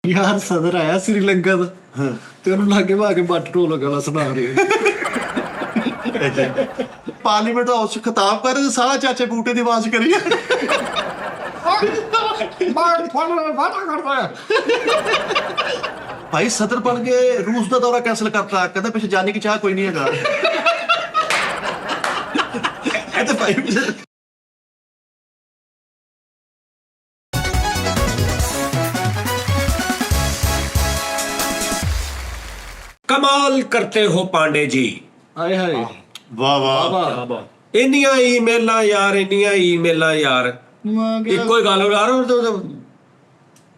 ਯਾਰ ਸਦਰ ਆਇਆ ਸ੍ਰੀਲੰਕਾ ਦਾ ਤੇ ਉਹਨੂੰ ਲਾਗੇ ਭਾ ਕੇ ਬੱਟ ਢੋਲ ਗਾਣਾ ਸੁਣਾ ਰਹੇ ਪਾਰਲੀਮੈਂਟ ਹਾਊਸ ਚ ਖਿਤਾਬ ਕਰ ਰਹੇ ਸਾਰਾ ਚਾਚੇ ਬੂਟੇ ਦੀ ਆਵਾਜ਼ ਕਰੀ ਭਾਈ ਸਦਰ ਬਣ ਕੇ ਰੂਸ ਦਾ ਦੌਰਾ ਕੈਂਸਲ ਕਰਤਾ, ਕਹਿੰਦਾ ਪਿੱਛੇ ਜਾਣੀ ਕਿ ਚਾਹ ਕੋਈ ਨਹੀਂ ਹੈਗਾ। ਇਹ ਤਾਂ ਭਾਈ कमाल करते हो पांडे जी। ਹਾਏ ਹਾਏ ਵਾਹ ਵਾਹ ਵਾਹ ਇੰਨੀਆਂ ਈਮੇਲਾਂ ਯਾਰ, ਇੰਨੀਆਂ ਈਮੇਲਾਂ ਯਾਰ। ਇੱਕੋ ਹੀ ਗੱਲ ਯਾਰ,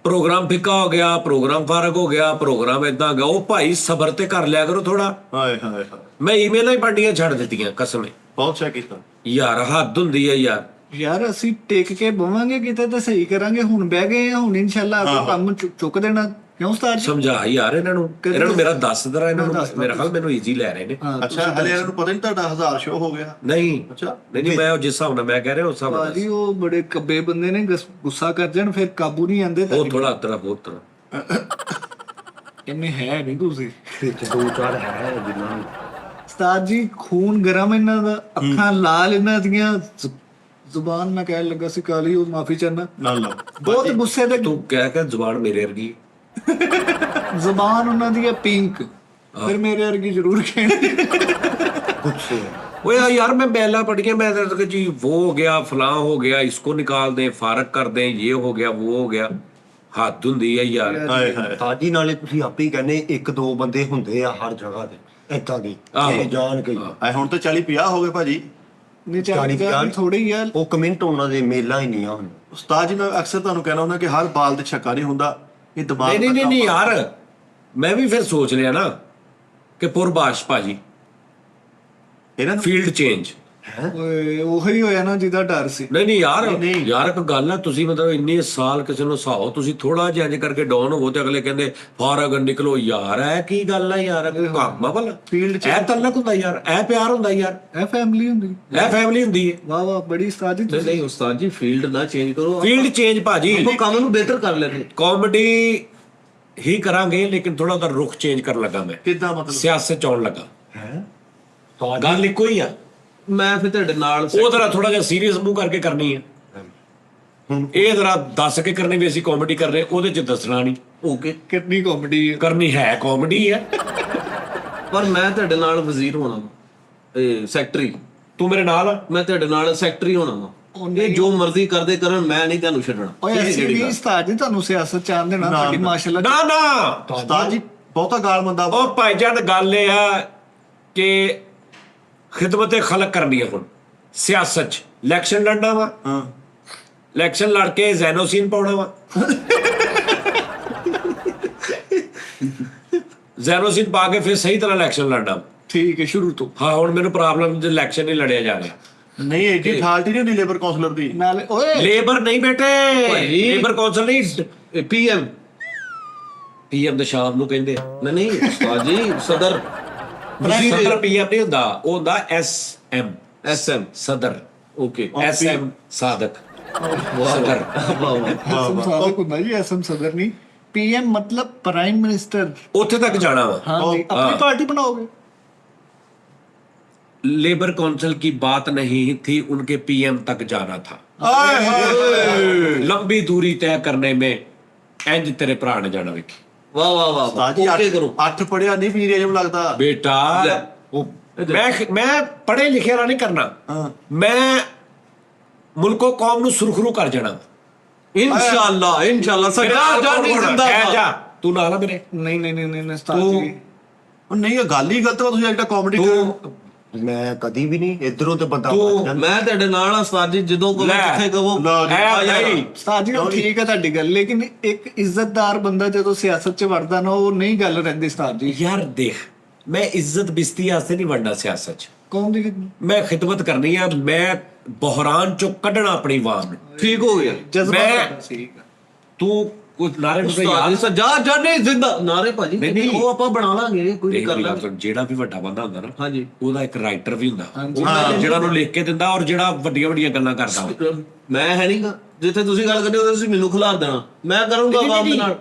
ਪ੍ਰੋਗਰਾਮ ਫਿੱਕਾ ਹੋ ਗਿਆ, ਪ੍ਰੋਗਰਾਮ ਫਾਰਗ ਹੋ ਗਿਆ, ਪ੍ਰੋਗਰਾਮ ਏਦਾਂ ਗਿਆ। ਉਹ ਭਾਈ ਸਬਰ ਤੇ ਕਰ ਲਿਆ ਕਰੋ ਥੋੜਾ। ਹਾਏ ਹਾਏ ਹਾਏ, ਮੈਂ ਈਮੇਲਾਂ ਹੀ ਪੜ੍ਹਨੀਆਂ ਛੱਡ ਦਿੱਤੀਆਂ ਕਸਮੇ ਬਹੁਤ ਚਾ ਕੀਤਾ ਯਾਰ। ਹੱਦ ਹੁੰਦੀ ਹੈ ਯਾਰ। ਯਾਰ ਅਸੀਂ ਟੇਕ ਕੇ ਬਵਾਂਗੇ ਕਿਤੇ ਤਾਂ ਸਹੀ ਕਰਾਂਗੇ। ਹੁਣ ਬਹਿ ਗਏ ਆ, ਹੁਣ ਇਨਸ਼ਾਅੱਲਾ ਆਪਾਂ ਕੰਮ ਚੁੱਕ ਦੇਣਾ। ਕਿਉਂ ਉਸਤਾਦ ਜੀ? ਸਮਝਾ ਯਾਰ ਇਹਨਾਂ ਨੂੰ ਮੇਰਾ ਦੱਸ ਦਰਾ। ਇਹਨਾਂ ਨੂੰ ਮੇਰਾ ਖਿਆਲ ਮੈਨੂੰ ਈਜ਼ੀ ਲੈ ਰਹੇ ਨੇ। ਅੱਛਾ ਹਲੇ ਇਹਨਾਂ ਨੂੰ ਪਤਾ ਨਹੀਂ ਤੁਹਾਡਾ 1000 ਸ਼ੋ ਹੋ ਗਿਆ? ਨਹੀਂ ਅੱਛਾ ਨਹੀਂ, ਮੈਂ ਜਿਸ ਹਿਸਾਬ ਨਾਲ ਮੈਂ ਕਹਿ ਰਿਹਾ ਉਸ ਹਿਸਾਬ ਨਾਲ ਭਾਜੀ ਉਹ ਬੜੇ ਕੱਬੇ ਬੰਦੇ ਨੇ, ਗੁੱਸਾ ਕਰ ਜਾਣ ਫਿਰ ਕਾਬੂ ਨਹੀਂ ਆਂਦੇ। ਉਹ ਥੋੜਾ ਤੇਰਾ ਬਹੁਤ ਤਰ੍ਹਾਂ ਇੰਨੇ ਹੈ ਨਹੀਂ ਤੁਸੀਂ। ਦੋ ਚਾਰ ਹੈ ਜਿੰਨਾ ਉਸਤਾਦ ਜੀ ਖੂਨ ਗਰਮ ਇਹਨਾਂ ਦਾ, ਅੱਖਾਂ ਲਾਲ ਇਹਨਾਂ ਦੀਆਂ, ਜ਼ੁਬਾਨ ਮੈਂ ਕਹਿਣ ਲੱਗਾ ਸੀ ਕਾਲੀ, ਉਹ ਮਾਫੀ ਚਾਹਨਾ। ਨਾ ਬਹੁਤ ਗੁੱਸੇ ਦੇ। ਤੂੰ ਕਹਿ ਕੇ ਜ਼ੁਬਾਨ ਮੇਰੇ ਵਰਗੀ। ਜ਼ੁਬਾਨ ਉਹਨਾਂ ਦੀ ਹੈ ਪਿੰਕ, ਫਿਰ ਮੇਰੇ ਵਰਗੀ ਜ਼ਰੂਰ ਕਹਿਣੀ। गुस्से ओए यार मैं बेला पढ़ गया, मैं तो जी वो हो गया, फलां हो गया, इसको निकाल दें, फारग कर दें, ये हो गया, वो हो गया। ਹੱਦ ਹੁੰਦੀ ਹੈ ਯਾਰ। ਹਾਏ ਹਾਏ ਤਾਜੀ ਨਾਲੇ ਤੁਸੀਂ ਆਪੇ ਹੀ ਕਹਿੰਦੇ ਇੱਕ ਦੋ ਬੰਦੇ ਹੁੰਦੇ ਆ ਹਰ ਜਗ੍ਹਾ ਤੇ ਏਦਾਂ ਦੀ ਜਾਣ ਕੇ। ਆਏ ਹੁਣ ਤਾਂ 40-50 ਹੋ ਗਏ ਭਾਜੀ। ਨਹੀਂ ਚਾਹੀਦਾ ਥੋੜੇ ਹੀ ਯਾਰ। ਉਹ ਕਮੈਂਟ ਉਹਨਾਂ ਦੇ ਮੇਲਾਂ ਹੀ ਨਹੀਂ ਆ ਹੁਣ। ਉਸਤਾਦ ਜੀ ਮੈਂ ਅਕਸਰ ਤੁਹਾਨੂੰ ਕਹਿਣਾ ਹੁੰਦਾ ਕਿ ਹਰ ਬਾਲ ਤੇ ਛੱਕਾ ਨਹੀਂ ਹੁੰਦਾ, ਇਹ ਦਿਮਾਗ ਨਹੀਂ ਨਹੀਂ ਨਹੀਂ ਯਾਰ, ਮੈਂ ਵੀ ਫਿਰ ਸੋਚ ਲਿਆ ਨਾ ਕਿ ਪੁਰਬਾਸ਼ ਭਾਜੀ ਇਹਨਾਂ ਨੂੰ ਫੀਲਡ ਚੇਂਜ। ਓਏ ਉਹੀ ਹੋਇਆ ਨਾ ਜਿਹਦਾ ਡਰ ਸੀ। ਨਹੀਂ ਨਹੀਂ ਯਾਰ, ਯਾਰ ਇੱਕ ਗੱਲ ਹੈ, ਤੁਸੀਂ ਮਤਲਬ ਇੰਨੇ ਸਾਲ ਕਿਸੇ ਨੂੰ ਹਸਾਓ, ਤੁਸੀਂ ਥੋੜਾ ਜਿਹਾ ਇੰਜ ਕਰਕੇ ਡਾਊਨ ਹੋਵੋ ਤੇ ਅਗਲੇ ਕਹਿੰਦੇ ਫਾਰਗ ਨਿਕਲੋ। ਯਾਰ ਇਹ ਕੀ ਗੱਲ ਹੈ ਯਾਰ? ਕੰਮ ਆ ਭਲਾ ਫੀਲਡ ਚ ਇਹ ਤਲਕ ਹੁੰਦਾ ਯਾਰ, ਇਹ ਪਿਆਰ ਹੁੰਦਾ ਯਾਰ, ਇਹ ਫੈਮਿਲੀ ਹੁੰਦੀ। ਇਹ ਫੈਮਿਲੀ ਹੁੰਦੀ ਹੈ। ਵਾਹ ਵਾਹ ਬੜੀ ਉਸਤਾਦ ਜੀ। ਨਹੀਂ ਉਸਤਾਦ ਜੀ ਫੀਲਡ ਨਾ ਚੇਂਜ ਕਰੋ, ਫੀਲਡ ਚੇਂਜ ਭਾਜੀ, ਉਹ ਕੰਮ ਨੂੰ ਬਿਹਤਰ ਕਰ ਲੈਂਦੇ। ਕਾਮੇਡੀ ਹੀ ਕਰਾਂਗੇ ਲੇਕਿਨ ਥੋੜਾ ਉਹਦਾ ਰੁਖ ਚੇਂਜ ਕਰਨ ਲੱਗਾ ਮੈਂ, ਕਿੱਦਾਂ ਮਤਲਬ? ਸਿਆਸਤ ਚ ਆਉਣ ਲੱਗਾ। ਗੱਲ ਇੱਕੋ ਹੀ ਆ। ਮੈਂ ਫਿਰ ਤੁਹਾਡੇ ਨਾਲ ਉਹ ਤਰ੍ਹਾਂ ਥੋੜਾ ਜਿਹਾ ਸੀਰੀਅਸ ਮੂੰਹ ਕਰਕੇ ਕਰਨੀ ਹੈ, ਇਹ ਜ਼ਰਾ ਦੱਸ ਕੇ ਕਰਨੀ ਵੀ ਅਸੀਂ ਕਾਮੇਡੀ ਕਰ ਰਹੇ, ਉਹਦੇ ਚ ਦੱਸਣਾ ਨਹੀਂ। ਓਕੇ ਕਿੰਨੀ ਕਾਮੇਡੀ ਹੈ। ਕਰਨੀ ਹੈ ਕਾਮੇਡੀ ਹੈ। ਪਰ ਮੈਂ ਤੁਹਾਡੇ ਨਾਲ ਵਜ਼ੀਰ ਹੋਣਾ ਵਾ, ਇਹ ਸੈਕਟਰੀ। ਤੂੰ ਮੇਰੇ ਨਾਲ ਆ। ਮੈਂ ਤੁਹਾਡੇ ਨਾਲ ਸੈਕਟਰੀ ਹੋਣਾ ਵਾ। ਇਹ ਜੋ ਮਰਜ਼ੀ ਕਰਦੇ ਕਰਨ, ਮੈਂ ਨਹੀਂ ਤੁਹਾਨੂੰ ਛੱਡਣਾ। ਓਏ ਅਸੀਂ ਵੀ ਉਸਤਾਦ ਜੀ ਤੁਹਾਨੂੰ ਸਿਆਸਤ ਚਾਹ ਦੇਣਾ ਤੁਹਾਡੀ ਮਾਸ਼ਾਅੱਲਾ। ਨਾ ਨਾ ਉਸਤਾਦ ਜੀ ਬਹੁਤਾ ਗਾਲ ਮੰਦਾ। ਉਹ ਭਾਈਜਾਨ ਗੱਲ ਇਹ ਆ ਕਿ ਖਿਦਮਤ ਖਲਕ ਕਰਨੀ ਹੈ। ਹੁਣ ਸਿਆਸਤ ਚ ਇਲੈਕਸ਼ਨ ਲੜਨਾ ਵਾ, ਹਾਂ ਇਲੈਕਸ਼ਨ ਲੜ ਕੇ ਜ਼ੈਨੋਸੀਨ ਪਾਉਣਾ ਵਾ। ਜ਼ੈਨੋਸੀਨ ਪਾ ਕੇ ਫਿਰ ਸਹੀ ਤਰ੍ਹਾਂ ਇਲੈਕਸ਼ਨ ਲੜਨਾ। ਠੀਕ ਹੈ ਸ਼ੁਰੂ ਤੋਂ। ਹਾਂ ਹੁਣ ਮੈਨੂੰ ਪ੍ਰੋਬਲਮ ਜੇ ਇਲੈਕਸ਼ਨ ਨਹੀਂ ਲੜਿਆ ਜਾ ਰਿਹਾ। ਨਹੀਂ ਐਡੀ ਫਾਲਟੀ ਨਹੀਂ ਹੁੰਦੀ ਲੇਬਰ ਕਾਉਂਸਲਰ ਦੀ। ਨਾਲੇ ਓਏ ਲੇਬਰ ਨਹੀਂ ਬੇਟੇ, ਲੇਬਰ ਕੌਂਸਲ ਨਹੀਂ, ਪੀਐਮ ਪੀਐਮ ਦੇ ਸ਼ਾਮ ਨੂੰ ਕਹਿੰਦੇ। ਨਹੀਂ ਉਸਤਾਦ ਜੀ ਸਦਰ ਸਦਰ ਪੀਐਮ ਨਹੀਂ ਹੁੰਦਾ, ਉਹ ਹੁੰਦਾ ਐਸਐਮ, ਐਸਐਮ ਸਦਰ। ਓਕੇ ਐਸਐਮ ਸਾਦਕ ਸਦਰ। ਐਸਐਮ ਸਾਦਕ ਹੁੰਦਾ ਜੀ, ਐਸਐਮ ਸਦਰ ਨਹੀਂ। ਪੀਐਮ ਮਤਲਬ ਪ੍ਰਾਈਮ ਮਿਨਿਸਟਰ। ਉੱਥੇ ਤੱਕ ਜਾਣਾ ਵਾ। हाँ जी, अपनी पार्टी बनाओगे? लेबर काउंसिल की बात नहीं थी, उनके पीएम तक जाना था। लंबी दूरी तय करने में इंज तेरे भरा ने जाना। वेखी ਵਾਹ ਵਾਹ ਵਾਹ ਉਸਤਾਦ ਜੀ ਓਕੇ ਕਰੋ। 8 ਪੜਿਆ ਨਹੀਂ ਵੀਰ ਅਜਮ ਲੱਗਦਾ बेटा, मैं पढ़े लिखे वाला नहीं करना, मैं मुल्को कौम ਨੂੰ सुरखरू कर जाना। ਇਨਸ਼ਾਅੱਲਾ ਇਨਸ਼ਾਅੱਲਾ ਸਰਦਾਰ ਜਾਨੀ ਜ਼ਿੰਦਾਬਾਦ। जा तू ना ना मेरे नहीं नहीं नहीं नहीं उस्ताद तू जी। ਉਹ ਨਹੀਂ ਇਹ ਗੱਲ ਹੀ ਗਲਤ ਵਾ। ਤੁਸੀਂ ਜਿਹੜਾ ਕਾਮੇਡੀ ਕਰ ਮੈਂ ਕਦੀ ਵੀ ਨਹੀਂ ਇਧਰੋਂ ਤੇ ਬੰਦਾ ਮੈਂ ਤੁਹਾਡੇ ਨਾਲ ਆ ਉਸਤਾਦ ਜੀ, ਜਦੋਂ ਕਹੋ ਜਿੱਥੇ ਕਹੋ। ਉਸਤਾਦ ਜੀ ਉਹ ਠੀਕ ਹੈ ਤੁਹਾਡੀ ਗੱਲ, ਲੇਕਿਨ ਇੱਕ ਇੱਜ਼ਤਦਾਰ ਬੰਦਾ ਜਦੋਂ ਸਿਆਸਤ 'ਚ ਵੜਦਾ ਨਾ, ਉਹ ਨਹੀਂ ਗੱਲ ਰਹਿੰਦੀ ਉਸਤਾਦ ਜੀ। यार देख, मैं इज्जत बिस्ती वास्ते नहीं वड़ना सियासत च। ਕੌਣ ਦੀ मैं खिदमत करनी है, मैं बहरान चो कढ़ना अपनी आवाम ਨੂੰ। ਠੀਕ ਹੋ ਗਿਆ ਜਜ਼ਬਾ मैं- ਤੁਹਾਡਾ ਠੀਕ ਹੈ। तू कुछ नारे ਨੂੰ ਉਸਤਾਦ याद ਜੀ ਸਰਦਾਰ ਜਾਨੀ ਜ਼ਿੰਦਾ ਨਾਰੇ ਭਾਜੀ। ਨਹੀਂ, ਨਹੀਂ। ਉਹ ਆਪਾਂ ਬਣਾ ਲਾਂਗੇ, ਕੋਈ ਨਹੀਂ ਦੇਖ ਕਰ ਮੇਰੀ ਗੱਲ ਲਾਂਗੇ। ਸੁਣ, ਜਿਹੜਾ ਵੀ ਵੱਡਾ ਬੰਦਾ ਹੁੰਦਾ ਨਾ, ਹਾਂਜੀ ਉਹਦਾ ਇੱਕ ਰਾਈਟਰ ਵੀ ਹੁੰਦਾ, ਹਾਂਜੀ। ਉਹ ਜਿਹੜਾ ਉਹਨੂੰ ਲਿਖ ਕੇ ਦਿੰਦਾ ਔਰ ਜਿਹੜਾ ਵੱਡੀਆਂ ਵੱਡੀਆਂ ਗੱਲਾਂ ਕਰਦਾ ਵਾ। ਮੈਂ ਹੈ ਨਹੀਂਗਾ, ਜਿੱਥੇ ਤੁਸੀਂ ਗੱਲ ਕਰਦੇ ਹੋ ਤੁਸੀਂ ਮੈਨੂੰ ਖਿਲਾਰ ਦੇਣਾ, ਮੈਂ ਕਰੂੰਗਾ ਆਵਾਮ ਦੇ ਨਾਲ।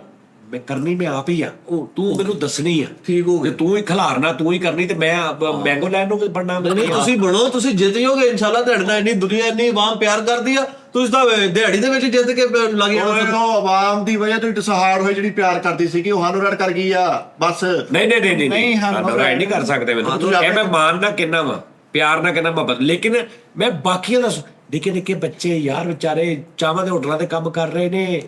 ਮੈਂ ਕਰਨੀ ਮੈਂ ਆਪ ਹੀ ਆ ਉਹ ਤੂੰ ਮੈਨੂੰ ਦੱਸਣੀ ਆ ਠੀਕ ਹੋ ਜੇ ਗਿਆ। ਤੂੰ ਹੀ ਖਿਲਾਰਨਾ ਤੂੰ ਹੀ ਕਰਨੀ ਤੇ ਮੈਂ ਮੈਂਗੋ ਲੈਣ ਨੂੰ ਬਣਨਾ ਨਹੀਂ ਤੁਸੀਂ ਬਣੋ, ਤੁਸੀਂ ਜਿੱਤ ਜਾਓਗੇ ਇਨਸ਼ਾਅੱਲਾ। ਤੁਹਾਡੇ ਨਾਲ ਇੰਨੀ ਦੁਨੀਆ ਇੰਨੀ ਆਵਾਮ ਪਿਆਰ ਕਰਦੀ ਆ, ਤੁਸੀਂ ਤਾਂ ਦਿਹਾੜੀ ਦੇ ਵਿੱਚ ਜਿੱਤ ਕੇ ਲੱਗ ਓਏ ਜਾਣਾ। ਉਹ ਆਵਾਮ ਦੀ ਵਜ੍ਹਾ ਤੋਂ ਟਸਹਾਰ ਹੋਈ ਜਿਹੜੀ ਪਿਆਰ ਕਰਦੀ ਸੀ ਕਿ ਉਹ ਸਾਨੂੰ ਰੜ ਕਰ ਗਈ ਆ ਬਸ। ਨਹੀਂ ਸਾਨੂੰ ਰਾਈਟ ਨਹੀਂ ਕਰ ਸਕਦੇ ਮੈਨੂੰ ਇਹ ਮੈਂ ਮਾਨਣਾ ਕਿੰਨਾ ਵਾ ਪਿਆਰ ਨਾਲ ਕਿੰਨਾ ਮੁਹੱਬਤ ਲੇਕਿਨ ਮੈਂ ਬਾਕੀਆਂ ਦਾ ਨਿੱਕੇ ਨਿੱਕੇ ਬੱਚੇ ਯਾਰ ਵਿਚਾਰੇ ਚਾਵਾਂ ਦੇ ਹੋਟਲਾਂ ਤੇ ਕੰਮ ਕਰ ਰਹੇ ਨੇ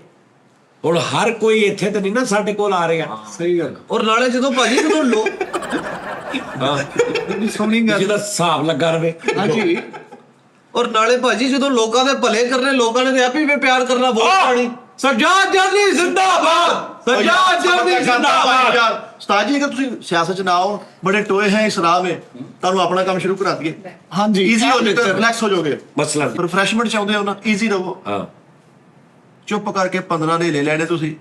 ਹੁਣ ਹਰ ਕੋਈ ਇੱਥੇ ਤੇ ਨਹੀਂ ਨਾ ਸਾਡੇ ਕੋਲ ਆ ਰਿਹਾ ਸਹੀ ਗੱਲ ਔਰ ਨਾਲੇ ਜਦੋਂ ਭਾਜੀ ਜਦੋਂ ਹਾਂ ਬੜੀ ਸੋਹਣੀ ਗੱਲ ਜਿਹਦਾ ਹਿਸਾਬ ਲੱਗਾ ਰਵੇ ਹਾਂਜੀ ਔਰ ਨਾਲੇ ਭਾਜੀ ਜਦੋਂ ਲੋਕਾਂ ਦੇ ਭਲੇ ਕਰਨੇ, ਲੋਕਾਂ ਨੇ ਤੇ ਆਪੀ ਵੀ ਪਿਆਰ ਕਰਨਾ ਬਹੁਤ ਪਾਣੀ। ਸੱਜਾਦ ਜਰਨੀ ਜ਼ਿੰਦਾਬਾਦ, ਸੱਜਾਦ ਜਰਨੀ ਜ਼ਿੰਦਾਬਾਦ। ਉਸਤਾਦ ਜੀ, ਅਗਰ ਤੁਸੀਂ ਸਿਆਸਤ ਚ ਨਾ ਆਓ, ਬੜੇ ਟੋਏ ਹੈ ਇਸ ਰਾਹ ਵਿੱਚ, ਤੁਹਾਨੂੰ ਆਪਣਾ ਕੰਮ ਸ਼ੁਰੂ ਕਰਾ ਦਈਏ। ਹਾਂਜੀ ਈਜ਼ੀ ਹੋ ਜਾਏਗਾ, ਰਿਲੈਕਸ ਹੋ ਜਾਓਗੇ। ਮਸਲਾ ਰਿਫਰੈਸ਼ਮੈਂਟ ਚਾਹੁੰਦੇ ਹੋ ਨਾ, ਈਜ਼ੀ ਰਹੋ। ਹਾਂ ਚੁੱਪ ਕਰਕੇ 15 ਦੇ ਲੈ ਲੈਣੇ ਤੁਸੀਂ,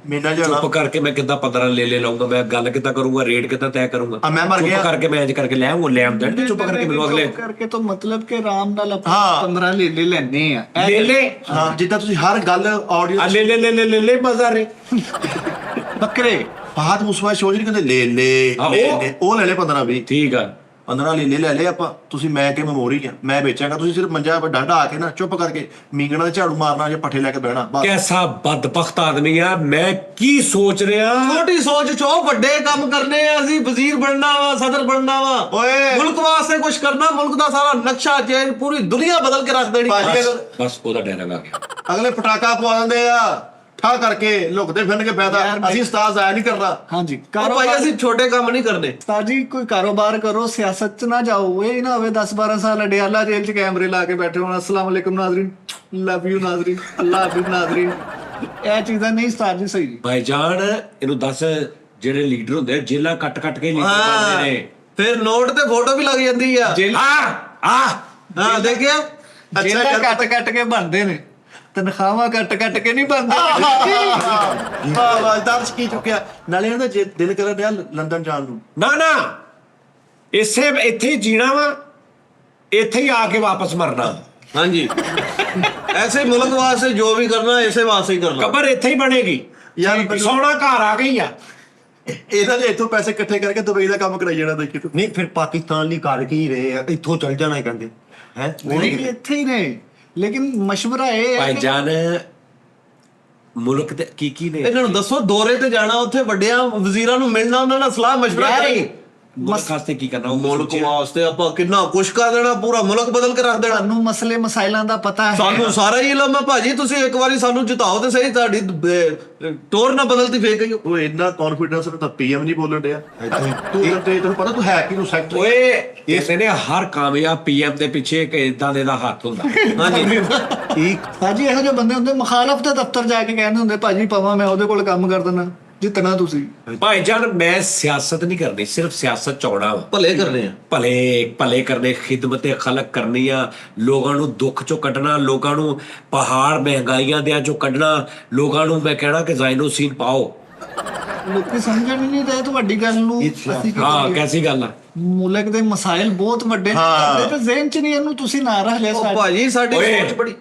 ਮਹੀਨਾ ਜਾਣਾ। ਚੁੱਪ ਕਰਕੇ ਮੈਂ ਕਿੱਦਾਂ 15 ਲੈ ਲਾਉਂਗਾ ਮੈਂ ਗੱਲ ਕਿੱਦਾਂ ਕਰੂੰਗਾ ਰੇਟ ਕਿੱਦਾਂ ਤੈਅ ਕਰੂੰਗਾ ਮੈਂ ਮਰ ਗਿਆ। ਚੁੱਪ ਕਰਕੇ ਮੈਂ ਇੰਜ ਕਰਕੇ ਲੈ ਆਉਂਗਾ ਲੈ ਆਉਂਦਾ ਚੁੱਪ ਕਰਕੇ ਮੈਨੂੰ ਅਗਲੇ ਕਰਕੇ ਤਾਂ ਮਤਲਬ ਕਿ ਆਰਾਮ ਨਾਲ ਆਪਾਂ ਹਾਂ। 15 ਲੈ ਲੈਣੇ ਆ ਲੈ ਹਾਂ, ਜਿੱਦਾਂ ਤੁਸੀਂ ਹਰ ਗੱਲ ਆਡੀਓ ਆ ਲੈ ਮਜ਼ਾ ਰੇ ਬੱਕਰੇ ਫਾਹਦ ਮੁਸਵਾ ਸ਼ੋਜ ਨਹੀਂ ਕਹਿੰਦੇ ਲੈ ਹਾਂ, ਲੈ ਉਹ ਲੈ ਲੈ 15 20 ਠੀਕ ਆ 15 ਲੈ ਲੈ ਆਪਾਂ। ਤੁਸੀਂ ਮੈਂ ਕਿ ਮੈਮੋਰੀ ਆ, ਮੈਂ ਵੇਚਾਂਗਾ, ਤੁਸੀਂ ਸਿਰਫ ਮੰਜਾ ਡਾਢਾ ਆ ਕੇ ਨਾ ਚੁੱਪ ਕਰਕੇ ਮੀਂਗਣਾ ਦੇ ਝਾੜੂ ਮਾਰਨਾ ਜਾਂ ਪੱਠੇ ਲੈ ਕੇ ਬਹਿਣਾ ਬਸ। ਕੈਸਾ ਬਦਬਖਤ ਆਦਮੀ ਆ ਮੈਂ ਕੀ ਸੋਚ ਰਿਹਾ ਛੋਟੀ ਸੋਚ ਚੋ ਵੱਡੇ ਕੰਮ ਕਰਨੇ ਆ। ਅਸੀਂ ਵਜ਼ੀਰ ਬਣਨਾ ਵਾ, ਸਦਰ ਬਣਨਾ ਵਾ, ਓਏ ਮੁਲਕ ਵਾਸਤੇ ਕੁਝ ਕਰਨਾ, ਮੁਲਕ ਦਾ ਸਾਰਾ ਨਕਸ਼ਾ ਚੇਂਜ, ਪੂਰੀ ਦੁਨੀਆ ਬਦਲ ਕੇ ਰੱਖ ਦੇਣੀ। ਭਾਜੀ ਅਗਰ ਬਸ ਉਹਦਾ ਡਾਇਲੌਗ ਆ ਗਿਆ ਅਗਲੇ ਪਟਾਕਾ ਪਵਾ ਦਿੰਦੇ ਆ ਠਾ ਕਰਕੇ ਲੁਕਦੇ ਫਿਰਨ ਕੇ ਫਾਇਦਾ। ਅਸੀਂ ਉਸਤਾਦ ਆਇਆ ਨਹੀਂ ਕਰਨਾ। ਹਾਂਜੀ ਉਹ ਭਾਈ ਅਸੀਂ ਛੋਟੇ ਕੰਮ ਨਹੀਂ ਕਰਨੇ। ਉਸਤਾਦ ਜੀ ਕੋਈ ਕਾਰੋਬਾਰ ਕਰੋ, ਸਿਆਸਤ 'ਚ ਨਾ ਜਾਓ। ਇਹ ਨਾ ਹੋਵੇ 10-12 ਸਾਲ ਅਡਿਆਲਾ ਜੇਲ੍ਹ 'ਚ ਕੈਮਰੇ ਲਾ ਕੇ ਬੈਠੇ ਹੋਣ। अस्सलाम वालेकुम नाज़रीन, लव यू नाज़रीन, अल्लाह हाफ़िज़ नाज़रीन। ਇਹ ਚੀਜ਼ਾਂ ਨਹੀਂ ਉਸਤਾਦ ਜੀ ਸਹੀ। ਭਾਈਜਾਨ ਇਹਨੂੰ ਦੱਸ ਜਿਹੜੇ ਲੀਡਰ ਹੁੰਦੇ ਆ ਜੇਲਾਂ ਕੱਟ ਕੇ ਲੀਡਰ ਬਣਦੇ ਨੇ ਫਿਰ ਨੋਟ ਤੇ ਫੋਟੋ ਵੀ ਲੱਗ ਜਾਂਦੀ ਆ। ਹਾਂ ਦੇਖਿਆ, ਜੇਲ੍ਹਾਂ ਕੱਟ ਕੇ ਬਣਦੇ ਨੇ, ਤਨਖਾਹਾਂ ਕੱਟ ਕੇ ਨਹੀਂ ਬਣਦੇ। ਵਾਹ ਵਾਹ, ਦਰਸ ਕੀ ਚੁੱਕਿਆ। ਨਾਲੇ ਇਹਦਾ ਜੇ ਦਿਲ ਕਰਨ ਡਿਆ ਲੰਡਨ ਜਾਣ ਨੂੰ। ਨਾ ਇੱਥੇ ਹੀ ਜੀਣਾ ਵਾ ਇੱਥੇ ਹੀ ਆ ਕੇ ਵਾਪਸ ਮਰਨਾ ਹਾਂਜੀ ਐਸੇ ਮੁਲਕ ਵਾਸਤੇ ਜੋ ਵੀ ਕਰਨਾ ਇਸੇ ਵਾਸਤੇ ਹੀ ਕਰਨਾ। ਕਬਰ ਇੱਥੇ ਹੀ ਬਣੇਗੀ ਯਾਰ ਸੋਨਾ ਘਰ ਆ ਗਈ ਆ ਇਹਦਾ ਜੇ ਇੱਥੋਂ ਪੈਸੇ ਇਕੱਠੇ ਕਰਕੇ ਦੁਬਈ ਦਾ ਕੰਮ ਕਰਾਈ ਜਾਣਾ। ਦੇਖੀ ਤੂੰ ਨਹੀਂ ਫਿਰ ਪਾਕਿਸਤਾਨ ਲਈ ਕਰ ਕੀ ਰਹੇ ਆ, ਇੱਥੋਂ ਚੱਲ ਜਾਣਾ ਹੀ ਕਹਿੰਦੇ ਹੈ। ਨਹੀਂ ਇੱਥੇ ਹੀ ਨੇ, ਲੇਕਿਨ ਮਸ਼ਵਰਾ ਇਹ ਹੈ ਕਿ ਭਾਈਜਾਨ ਮੁਲਕ ਦੇ ਕੀ ਨੇ ਇਹਨਾਂ ਨੂੰ ਦੱਸੋ ਦੌਰੇ ਤੇ ਜਾਣਾ, ਉੱਥੇ ਵੱਡਿਆਂ ਵਜ਼ੀਰਾਂ ਨੂੰ ਮਿਲਣਾ, ਉਹਨਾਂ ਨਾਲ ਸਲਾਹ ਮਸ਼ਵਰਾ ਕਰੀ। ਮੁਲਕ ਵਾਸਤੇ ਕੀ ਕਰਨਾ ਉਹ ਮੁਲਕ ਸੋਚਿਆ। ਵਾਸਤੇ ਆਪਾਂ ਕਿੰਨਾ ਕੁਛ ਕਰ ਦੇਣਾ, ਪੂਰਾ ਮੁਲਕ ਬਦਲ ਕੇ ਰੱਖ ਦੇਣਾ। ਸਾਨੂੰ ਮਸਲੇ ਮਸਾਇਲਾਂ ਦਾ ਪਤਾ ਹੈ। ਸਾਨੂੰ ਸਾਰਾ ਹੀ ਇਲਮ ਹੈ ਭਾਜੀ। ਤੁਸੀਂ ਇੱਕ ਵਾਰੀ ਸਾਨੂੰ ਜਿਤਾਓ ਤੇ ਸਹੀ, ਤੁਹਾਡੀ ਟੋਰ ਨਾ ਬਦਲਦੀ ਫੇਕ ਗਈ। ਉਹ ਇੰਨਾ ਕੌਨਫੀਡੈਂਸ ਨਾਲ ਤਾਂ ਪੀਐਮ ਨਹੀਂ ਬੋਲਣ ਡਿਆ। ਤੂੰ ਤੇ ਤੈਨੂੰ ਪਤਾ ਤੂੰ ਹੈ ਕਿ ਤੂੰ ਸੈਕਟਰੀ। ਓਏ ਇਸੇ ਨੇ ਹਰ ਕਾਮਯਾਬ ਪੀਐਮ ਦੇ ਪਿੱਛੇ ਇੱਕ ਇਦਾਂ ਦੇ ਦਾ ਹੱਥ ਹੁੰਦਾ ਹਾਂਜੀ ਭਾਜੀ ਇਹੋ ਜਿਹੇ ਬੰਦੇ ਹੁੰਦੇ ਮੁਖਾਲਫ ਦੇ ਦਫ਼ਤਰ ਜਾ ਕੇ ਕਹਿੰਦੇ ਹੁੰਦੇ ਭਾਜੀ ਪਵਾ ਮੈਂ ਉਹਦੇ ਕੋਲ ਕੰਮ ਕਰ ਦਿੰਦਾ ਜਿੱਤਣਾ ਤੁਸੀਂ। ਭਾਈਜਾਨ ਮੈਂ ਸਿਆਸਤ ਨਹੀਂ ਕਰਨੀ ਸਿਰਫ ਸਿਆਸਤ ਚਾਉਣਾ ਵਾ ਭਲੇ ਕਰਨੇ ਆ। ਭਲੇ ਕਰਨੇ ਖਿਦਮਤ ਖਲਕ ਕਰਨੀ ਆ ਲੋਕਾਂ ਨੂੰ ਦੁੱਖ ਚੋਂ ਕੱਢਣਾ ਲੋਕਾਂ ਨੂੰ ਪਹਾੜ ਮਹਿੰਗਾਈਆਂ ਦੇ ਚੋਂ ਕੱਢਣਾ ਲੋਕਾਂ ਨੂੰ ਮੈਂ ਕਹਿਣਾ ਕਿ ਜ਼ਾਇਨੋਸੀਨ ਪਾਓ। ਲੋਕੀ ਸਮਝਣ ਹੀ ਨਹੀਂ ਤੇ ਤੁਹਾਡੀ ਗੱਲ ਨੂੰ। ਅਸੀਂ ਕੀ ਹਾਂ ਕਰੀਏ? ਕੈਸੀ ਗੱਲ ਆ ਮੁਲਕ ਦੇ ਮਸਾਇਲ ਬਹੁਤ ਵੱਡੇ ਨੇ, ਤੁਹਾਡੇ ਤਾਂ ਜ਼ਿਹਨ 'ਚ ਨਹੀਂ, ਇਹਨੂੰ ਤੁਸੀਂ ਨਾ ਰੱਖ ਲਿਆ ਉਹ ਸਾਡੇ। ਭਾਜੀ ਸਾਡੀ ਓਏ। ਸੋਚ ਬੜੀ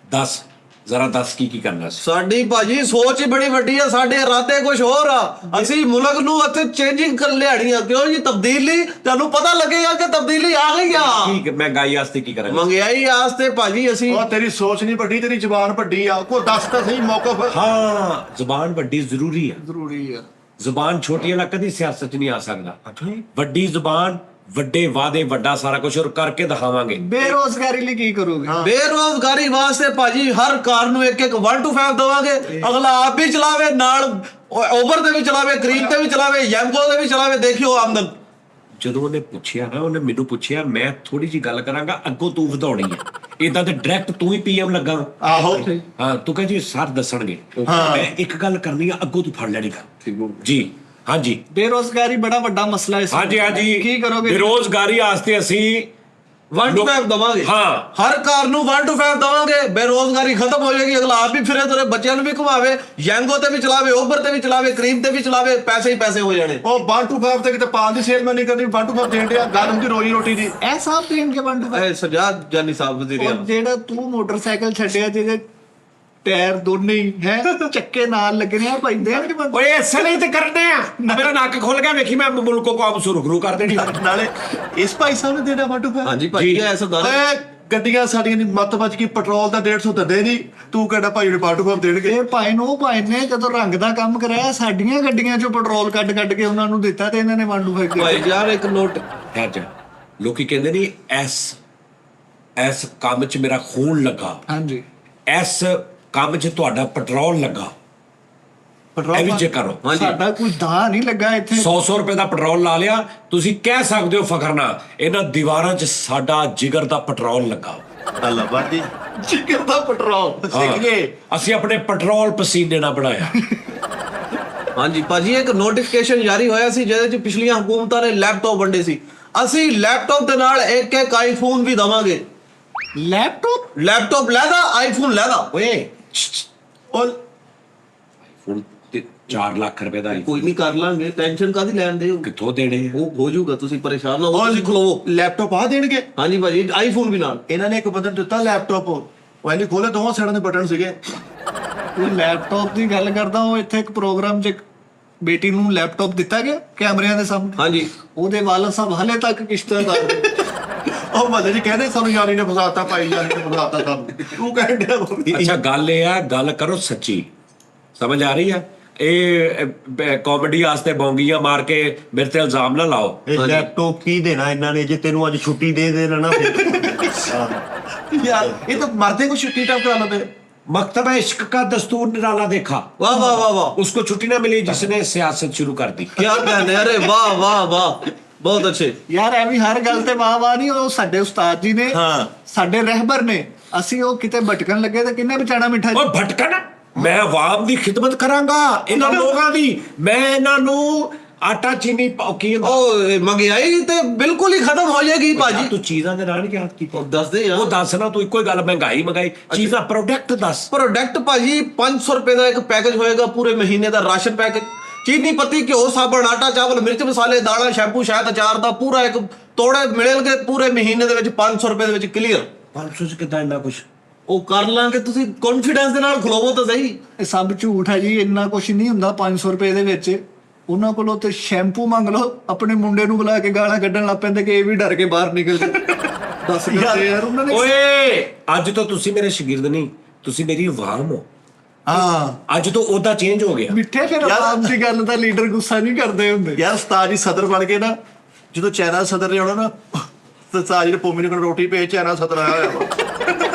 ਦੱਸ ਜ਼ਰਾ ਦੱਸ ਕੀ ਕਰਨਾ ਸੀ। ਸਾਡੀ ਭਾਜੀ ਸੋਚ ਹੀ ਬੜੀ ਵੱਡੀ ਆ, ਸਾਡੇ ਇਰਾਦੇ ਕੁਝ ਹੋਰ ਆ। ਅਸੀਂ ਮੁਲਕ ਨੂੰ ਇੱਥੇ ਚੇਂਜਿੰਗ ਕਰ ਲਿਆਣੀ ਆ। ਕਿਉਂ ਜੀ? ਤਬਦੀਲੀ ਤੁਹਾਨੂੰ ਪਤਾ ਲੱਗੇਗਾ ਕਿ ਤਬਦੀਲੀ ਆ ਗਈ ਆ। ਠੀਕ ਮਹਿੰਗਾਈ ਵਾਸਤੇ ਕੀ ਕਰਾਂਗੇ ਮੰਗਿਆਈ ਆਸਤੇ ਭਾਜੀ ਅਸੀਂ ਉਹ ਤੇਰੀ ਸੋਚ ਨਹੀਂ ਵੱਡੀ, ਤੇਰੀ ਜ਼ੁਬਾਨ ਵੱਡੀ ਆ। ਕੋਈ ਦੱਸ ਤਾਂ ਸਹੀ ਮੌਕਫ। ਹਾਂ ਜ਼ੁਬਾਨ ਵੱਡੀ ਜ਼ਰੂਰੀ ਆ ਜ਼ਰੂਰੀ ਆ। ਜ਼ੁਬਾਨ ਛੋਟੀ ਵਾਲਾ ਕਦੀ ਸਿਆਸਤ 'ਚ ਨਹੀਂ ਆ ਸਕਦਾ ਵੱਡੀ ਜ਼ੁਬਾਨ ਵੱਡੇ ਵਾਅਦੇ ਵੱਡਾ ਸਾਰਾ ਕੁਝ ਔਰ ਕਰਕੇ ਦਿਖਾਵਾਂਗੇ। ਬੇਰੋਜ਼ਗਾਰੀ ਲਈ ਕੀ ਕਰੋਗੇ? ਬੇਰੋਜ਼ਗਾਰੀ ਵਾਸਤੇ ਭਾਜੀ ਹਰ ਕਾਰ ਨੂੰ ਇੱਕ 1 to 5 ਦਵਾਂਗੇ। ਅਗਲਾ ਆਪ ਵੀ ਚਲਾਵੇ, ਨਾਲ ਓਬਰ ਤੇ ਵੀ ਚਲਾਵੇ, ਕਰੀਮ ਤੇ ਵੀ ਚਲਾਵੇ, ਯੈਂਗੋ ਤੇ ਵੀ ਚਲਾਵੇ। ਦੇਖਿਓ ਆਮਦਨ। ਜਦੋਂ ਉਹਨੇ ਪੁੱਛਿਆ ਨਾ ਉਹਨੇ ਮੈਨੂੰ ਪੁੱਛਿਆ ਮੈਂ ਥੋੜੀ ਜੀ ਗੱਲ ਕਰਾਂਗਾ ਅੱਗੋਂ ਤੂੰ ਵਧਾਉਣੀ ਆ ਇਦਾਂ ਤੇ ਡਾਇਰੈਕਟ ਤੂੰ ਹੀ ਪੀਐਮ ਲੱਗਾ। ਆਹੋ ਹਾਂ ਤੂੰ ਕਹੇ ਜੀ ਸਰ ਦੱਸਣਗੇ ਮੈਂ ਇੱਕ ਗੱਲ ਕਰਨੀ ਆ ਅੱਗੋਂ ਤੂੰ ਫੜ ਲੈਣੀ ਗੱਲ ਜੀ। ਹਾਂਜੀ ਬੇਰੋਜ਼ਗਾਰੀ ਬੜਾ ਵੱਡਾ ਮਸਲਾ ਹੈ। ਹਾਂਜੀ ਕੀ ਕਰੋਗੇ? ਬੇਰੋਜ਼ਗਾਰੀ ਵਾਸਤੇ ਅਸੀਂ 1 to 5 ਦਵਾਂਗੇ। ਹਾਂ ਹਰ ਕਾਰ ਨੂੰ 1 to 5 ਦਵਾਂਗੇ। ਬੇਰੋਜ਼ਗਾਰੀ ਖਤਮ ਹੋ ਜਾਏਗੀ। ਅਗਲਾ ਆਪ ਵੀ ਫਿਰੇ ਤੁਰੇ, ਬੱਚਿਆਂ ਨੂੰ ਵੀ ਘੁਮਾਵੇ, ਯੈਂਗੋ ਤੇ ਵੀ ਚਲਾਵੇ, ਓਬਰ ਤੇ ਵੀ ਚਲਾਵੇ, ਕਰੀਮ ਤੇ ਵੀ ਚਲਾਵੇ। ਪੈਸੇ ਹੀ ਪੈਸੇ ਹੋ ਜਾਣੇ। ਉਹ 1 to 5 ਤੇ ਕਿਤੇ ਪਾਨ ਦੀ ਸੇਲਮੈਨ ਨਹੀਂ ਕਰਨੀ। 1 to 5 ਦੇਣ ਡਿਆ। ਗੱਲ ਹੁੰਦੀ ਰੋਜੀ ਰੋਟੀ ਦੀ। ਇਹ ਸਾਹਿਬ ਦੇਣ ਕੇ ਬੰਦ ਇਹ ਸਰਜਾਦ ਜਾਨੀ ਸਾਹਿਬ ਵਜ਼ੀਰ ਜਿਹੜਾ ਤੂੰ ਮੋਟਰਸਾਈਕਲ ਛੱਡਿਆ ਜਿਹਦੇ ਟਾਇਰ ਦੋਨੇ ਹੀ ਹੈ ਚੱਕੇ ਨਾਲ ਲੱਗਣੇ ਆ ਪੈਂਦੇ ਆ ਕਿ ਬੰਦੇ। ਓਏ ਇਸੇ ਲਈ ਤੇ ਕਰਨੇ ਆ। ਮੇਰਾ ਨੱਕ ਖੁੱਲ ਗਿਆ, ਵੇਖੀ ਮੈਂ ਮੁਲਕੋ ਕੌਮ ਸੁਰਖਰੂ ਕਰ ਦੇਣੀ। ਨਾਲੇ ਇਸ ਭਾਈ ਸਾਹਿਬ ਨੇ ਦੇਣਾ 125। ਹਾਂਜੀ ਭਾਜੀ ਐ ਸਰਦਾਰ ਓਏ ਗੱਡੀਆਂ ਸਾਡੀਆਂ ਦੀ ਮੱਤ ਵੱਜ ਗਈ, ਪੈਟਰੋਲ ਦਾ 150 ਦਿੰਦੇ ਨਹੀਂ, ਤੂੰ ਕਹਿੰਦਾ ਭਾਈ ਨੇ 125 ਦੇਣਗੇ। ਇਹ ਭਾਈ ਨੂੰ ਉਹ ਭਾਈ ਨੇ ਜਦੋਂ ਰੰਗ ਦਾ ਕੰਮ ਕਰਾਇਆ ਸਾਡੀਆਂ ਗੱਡੀਆਂ ਚੋਂ ਪੈਟਰੋਲ ਕੱਢ ਕੇ ਉਹਨਾਂ ਨੂੰ ਦਿੱਤਾ ਤੇ ਇਹਨਾਂ ਨੇ ਵਾਂਡੂ ਫੇਕ ਭਾਈ ਯਾਰ ਇੱਕ ਨੋਟ ਹੈ ਜਾ ਲੋਕੀ ਕਹਿੰਦੇ ਨਹੀਂ ਇਸ ਕੰਮ 'ਚ ਮੇਰਾ ਖੂਨ ਲੱਗਾ, ਹਾਂਜੀ ਇਸ ਕੰਮ 'ਚ ਤੁਹਾਡਾ ਪੈਟਰੋਲ ਲੱਗਾ। ਇਹ ਵੀ ਚੈੱਕ ਕਰੋ। ਸਾਡਾ ਕੋਈ ਦਾ ਨਹੀਂ ਲੱਗਾ ਇੱਥੇ। 100 ਰੁਪਏ ਦਾ ਪੈਟਰੋਲ ਲਾ ਲਿਆ, ਤੁਸੀਂ ਕਹਿ ਸਕਦੇ ਹੋ ਫਖਰ ਨਾਲ ਇਹਨਾਂ ਦੀਵਾਰਾਂ 'ਚ ਸਾਡਾ ਜਿਗਰ ਦਾ ਪੈਟਰੋਲ ਲੱਗਾ। ਅੱਲਾ ਬਾਦੀ ਜਿਗਰ ਦਾ ਪੈਟਰੋਲ ਸਿੱਖ ਗਏ। ਅਸੀਂ ਆਪਣੇ ਪੈਟਰੋਲ ਪਸੀਨੇ ਨਾਲ ਬਣਾਇਆ। ਹਾਂਜੀ ਭਾਜੀ ਇੱਕ ਨੋਟੀਫਿਕੇਸ਼ਨ ਜਾਰੀ ਹੋਇਆ ਸੀ ਜਿਹਦੇ ਚ ਪਿਛਲੀਆਂ ਹਕੂਮਤਾਂ ਨੇ ਲੈਪਟਾਪ ਵੰਡੇ ਸੀ। ਅਸੀਂ ਲੈਪਟਾਪ ਦੇ ਨਾਲ ਇੱਕ ਆਈਫੋਨ ਵੀ ਦਵਾਂਗੇ। ਲੈਪਟਾਪ ਲੈਦਾ, ਆਈਫੋਨ ਲੈਦਾ। ਓਏ ਉਹ ਹੁਣ ਤੇ 4 ਲੱਖ ਰੁਪਏ ਦਾ ਕੋਈ ਨਹੀਂ ਕਰ ਲਾਂਗੇ, ਟੈਨਸ਼ਨ ਕਾਦੀ ਲੈਣ ਦੇ ਹੋ? ਕਿੱਥੋਂ ਦੇਣੇ ਆ? ਉਹ ਹੋ ਜਾਊਗਾ, ਤੁਸੀਂ ਪਰੇਸ਼ਾਨ ਨਾ ਹੋ, ਤੁਸੀਂ ਖਲੋਵੋ। ਲੈਪਟਾਪ ਆ ਦੇਣਗੇ। ਹਾਂਜੀ ਭਾਜੀ ਆਈਫੋਨ ਵੀ ਨਾਲ। ਇਹਨਾਂ ਨੇ ਇੱਕ ਬਟਨ ਦਿੱਤਾ ਲੈਪਟਾਪ, ਉਹ ਐਨੀ ਖੋਲੇ ਦੋਵਾਂ ਸਾਈਡਾਂ ਦੇ ਬਟਨ ਸੀਗੇ। ਕੋਈ ਲੈਪਟਾਪ ਦੀ ਗੱਲ ਕਰਦਾ, ਉਹ ਇੱਥੇ ਇੱਕ ਪ੍ਰੋਗਰਾਮ 'ਚ ਬੇਟੀ ਨੂੰ ਲੈਪਟਾਪ ਦਿੱਤਾ ਗਿਆ ਕੈਮਰਿਆਂ ਦੇ ਸਾਹਮਣੇ। ਹਾਂਜੀ ਉਹਦੇ ਵਾਲਦ ਸਾਹਿਬ ਹਲੇ ਤੱਕ ਕਿਸ਼ਤਾਂ ਦਾ ਉਹ ਮੱਲੇ ਜੀ ਕਹਿੰਦੇ ਸਾਨੂੰ ਯਾਰੀ ਨੇ ਫਸਾਤਾ, ਭਾਈ ਯਾਰੀ ਨੇ ਫਸਾਤਾ ਸਾਨੂੰ। ਤੂੰ ਕਹਿਣ ਡਿਆ ਮੰਮੀ। ਅੱਛਾ ਗੱਲ ਇਹ ਆ, ਗੱਲ ਕਰੋ ਸੱਚੀ, ਸਮਝ ਆ ਰਹੀ ਆ? ਇਹ ਕਾਮੇਡੀ ਵਾਸਤੇ ਬੌਂਗੀਆਂ ਮਾਰ ਕੇ ਮੇਰੇ ਤੇ ਇਲਜ਼ਾਮ ਨਾ ਲਾਓ। ਇਹ ਲੈਪਟਾਪ ਕੀ ਦੇਣਾ ਇਹਨਾਂ ਨੇ ਜੇ ਤੈਨੂੰ ਅੱਜ ਛੁੱਟੀ ਦੇ ਦੇਣਾ ਨਾ ਫਿਰ। ਯਾਰ ਇਹ ਤਾਂ ਮਰਦੇ ਕੋ ਛੁੱਟੀ ਟਾਈਮ ਕਰਾ ਲੈਂਦੇ। मकतब इश्क का दस्तूर निराला देखा, वाह वाह वाह वाह, उसको छुट्टी ना मिली जिसने सियासत शुरू कर दी। क्या कहने, अरे वाह वाह वाह, बहुत अच्छे। ਯਾਰ ਐਵੇਂ ਹਰ ਗੱਲ ਤੇ ਵਾਹ ਨਹੀਂ। ਉਹ ਸਾਡੇ ਉਸਤਾਦ ਜੀ ਨੇ, ਹਾਂ। ਸਾਡੇ ਰਹਿਬਰ ਨੇ। ਅਸੀਂ ਉਹ ਕਿਤੇ ਭਟਕਣ ਲੱਗੇ ਤੇ ਕਿੰਨੇ ਬਚਾਣਾ ਮਿੱਠਾ और भटकना मैं आवाम दी खिदमत करांगा, इन्हां लोगां दी। मैं इन्हां नू आटा चीनी की ਉਹ ਮਹਿੰਗਾਈ ਤੇ ਬਿਲਕੁਲ ਹੀ ਖਤਮ ਹੋ ਜਾਏਗੀ ਭਾਜੀ। तू चीज़ां दे नाल नहीं याद कीता? ਉਹ ਦੱਸ ਦੇ ਯਾਰ। ਉਹ ਦੱਸ ਨਾ, ਤੂੰ ਇੱਕੋ ਹੀ ਗੱਲ ਮਹਿੰਗਾਈ ਚੀਜ਼ਾਂ ਪ੍ਰੋਡਕਟ ਦੱਸ। ਪ੍ਰੋਡਕਟ ਭਾਜੀ 500 ਰੁਪਏ ਦਾ ਇੱਕ ਪੈਕੇਜ ਹੋਏਗਾ ਪੂਰੇ ਮਹੀਨੇ ਦਾ ਰਾਸ਼ਨ ਪੈਕੇਜ। ਚੀਨੀ ਪੱਤੀ, ਘਿਓ, ਸਾਬਣ, ਆਟਾ, ਚਾਵਲ, ਮਿਰਚ ਮਸਾਲੇ, ਦਾਲਾਂ, ਸ਼ੈਂਪੂ, ਸ਼ਹਿਦ, ਅਚਾਰ ਦਾ ਪੂਰਾ ਇੱਕ ਤੋੜੇ ਮਿਲਣਗੇ ਪੂਰੇ ਮਹੀਨੇ ਦੇ ਵਿੱਚ 500 ਰੁਪਏ ਦੇ ਵਿੱਚ ਕਲੀਅਰ। 500 ਚ ਕਿੱਦਾਂ ਇੰਨਾ ਕੁਛ? ਉਹ ਕਰ ਲਾਂਗੇ, ਤੁਸੀਂ ਕੌਨਫੀਡੈਂਸ ਦੇ ਨਾਲ ਖਲੋਵੋ ਤਾਂ ਸਹੀ। ਇਹ ਸਭ ਝੂਠ ਹੈ ਜੀ। ਇੰਨਾ ਕੁਛ ਨਹੀਂ ਹੁੰਦਾ 500 ਰੁਪਏ ਦੇ ਵਿੱਚ। ਉਹਨਾਂ ਕੋਲੋਂ ਤੇ ਸ਼ੈਂਪੂ ਮੰਗ ਲਓ, ਆਪਣੇ ਮੁੰਡੇ ਨੂੰ ਬੁਲਾ ਕੇ ਗਾਲਾਂ ਕੱਢਣ ਲੱਗ ਪੈਂਦੇ ਕਿ ਇਹ ਵੀ ਡਰ ਕੇ ਬਾਹਰ ਨਿਕਲ ਜਾ। ਦੱਸ ਯਾਰ ਉਹਨਾਂ ਨੇ। ਓਏ ਅੱਜ ਤੋਂ ਤੁਸੀਂ ਮੇਰੇ ਸ਼ਾਗਿਰਦ ਨਹੀਂ, ਤੁਸੀਂ ਮੇਰੀ ਆਵਾਮ ਹੋ। ਹਾਂ ਅੱਜ ਤੋਂ ਉਹਦਾ ਚੇਂਜ ਹੋ ਗਿਆ। ਮਿੱਠੇ ਫਿਰ ਆਮ ਦੀ ਗੱਲ ਦਾ ਲੀਡਰ ਗੁੱਸਾ ਨਹੀਂ ਕਰਦੇ ਹੁੰਦੇ। ਯਾਰ ਉਸਤਾਦ ਜੀ ਸਦਰ ਬਣ ਕੇ ਨਾ, ਜਦੋਂ ਚਾਈਨਾ ਸਦਰ ਨੇ ਆਉਣਾ ਨਾ, ਤੇ ਉਸਤਾਦ ਜੀ ਨੇ ਪੋਮੀ ਨੂੰ ਰੋਟੀ ਭੇਜ, ਚਾਈਨਾ ਸਦਰ ਆਇਆ ਹੋਇਆ ਵਾ।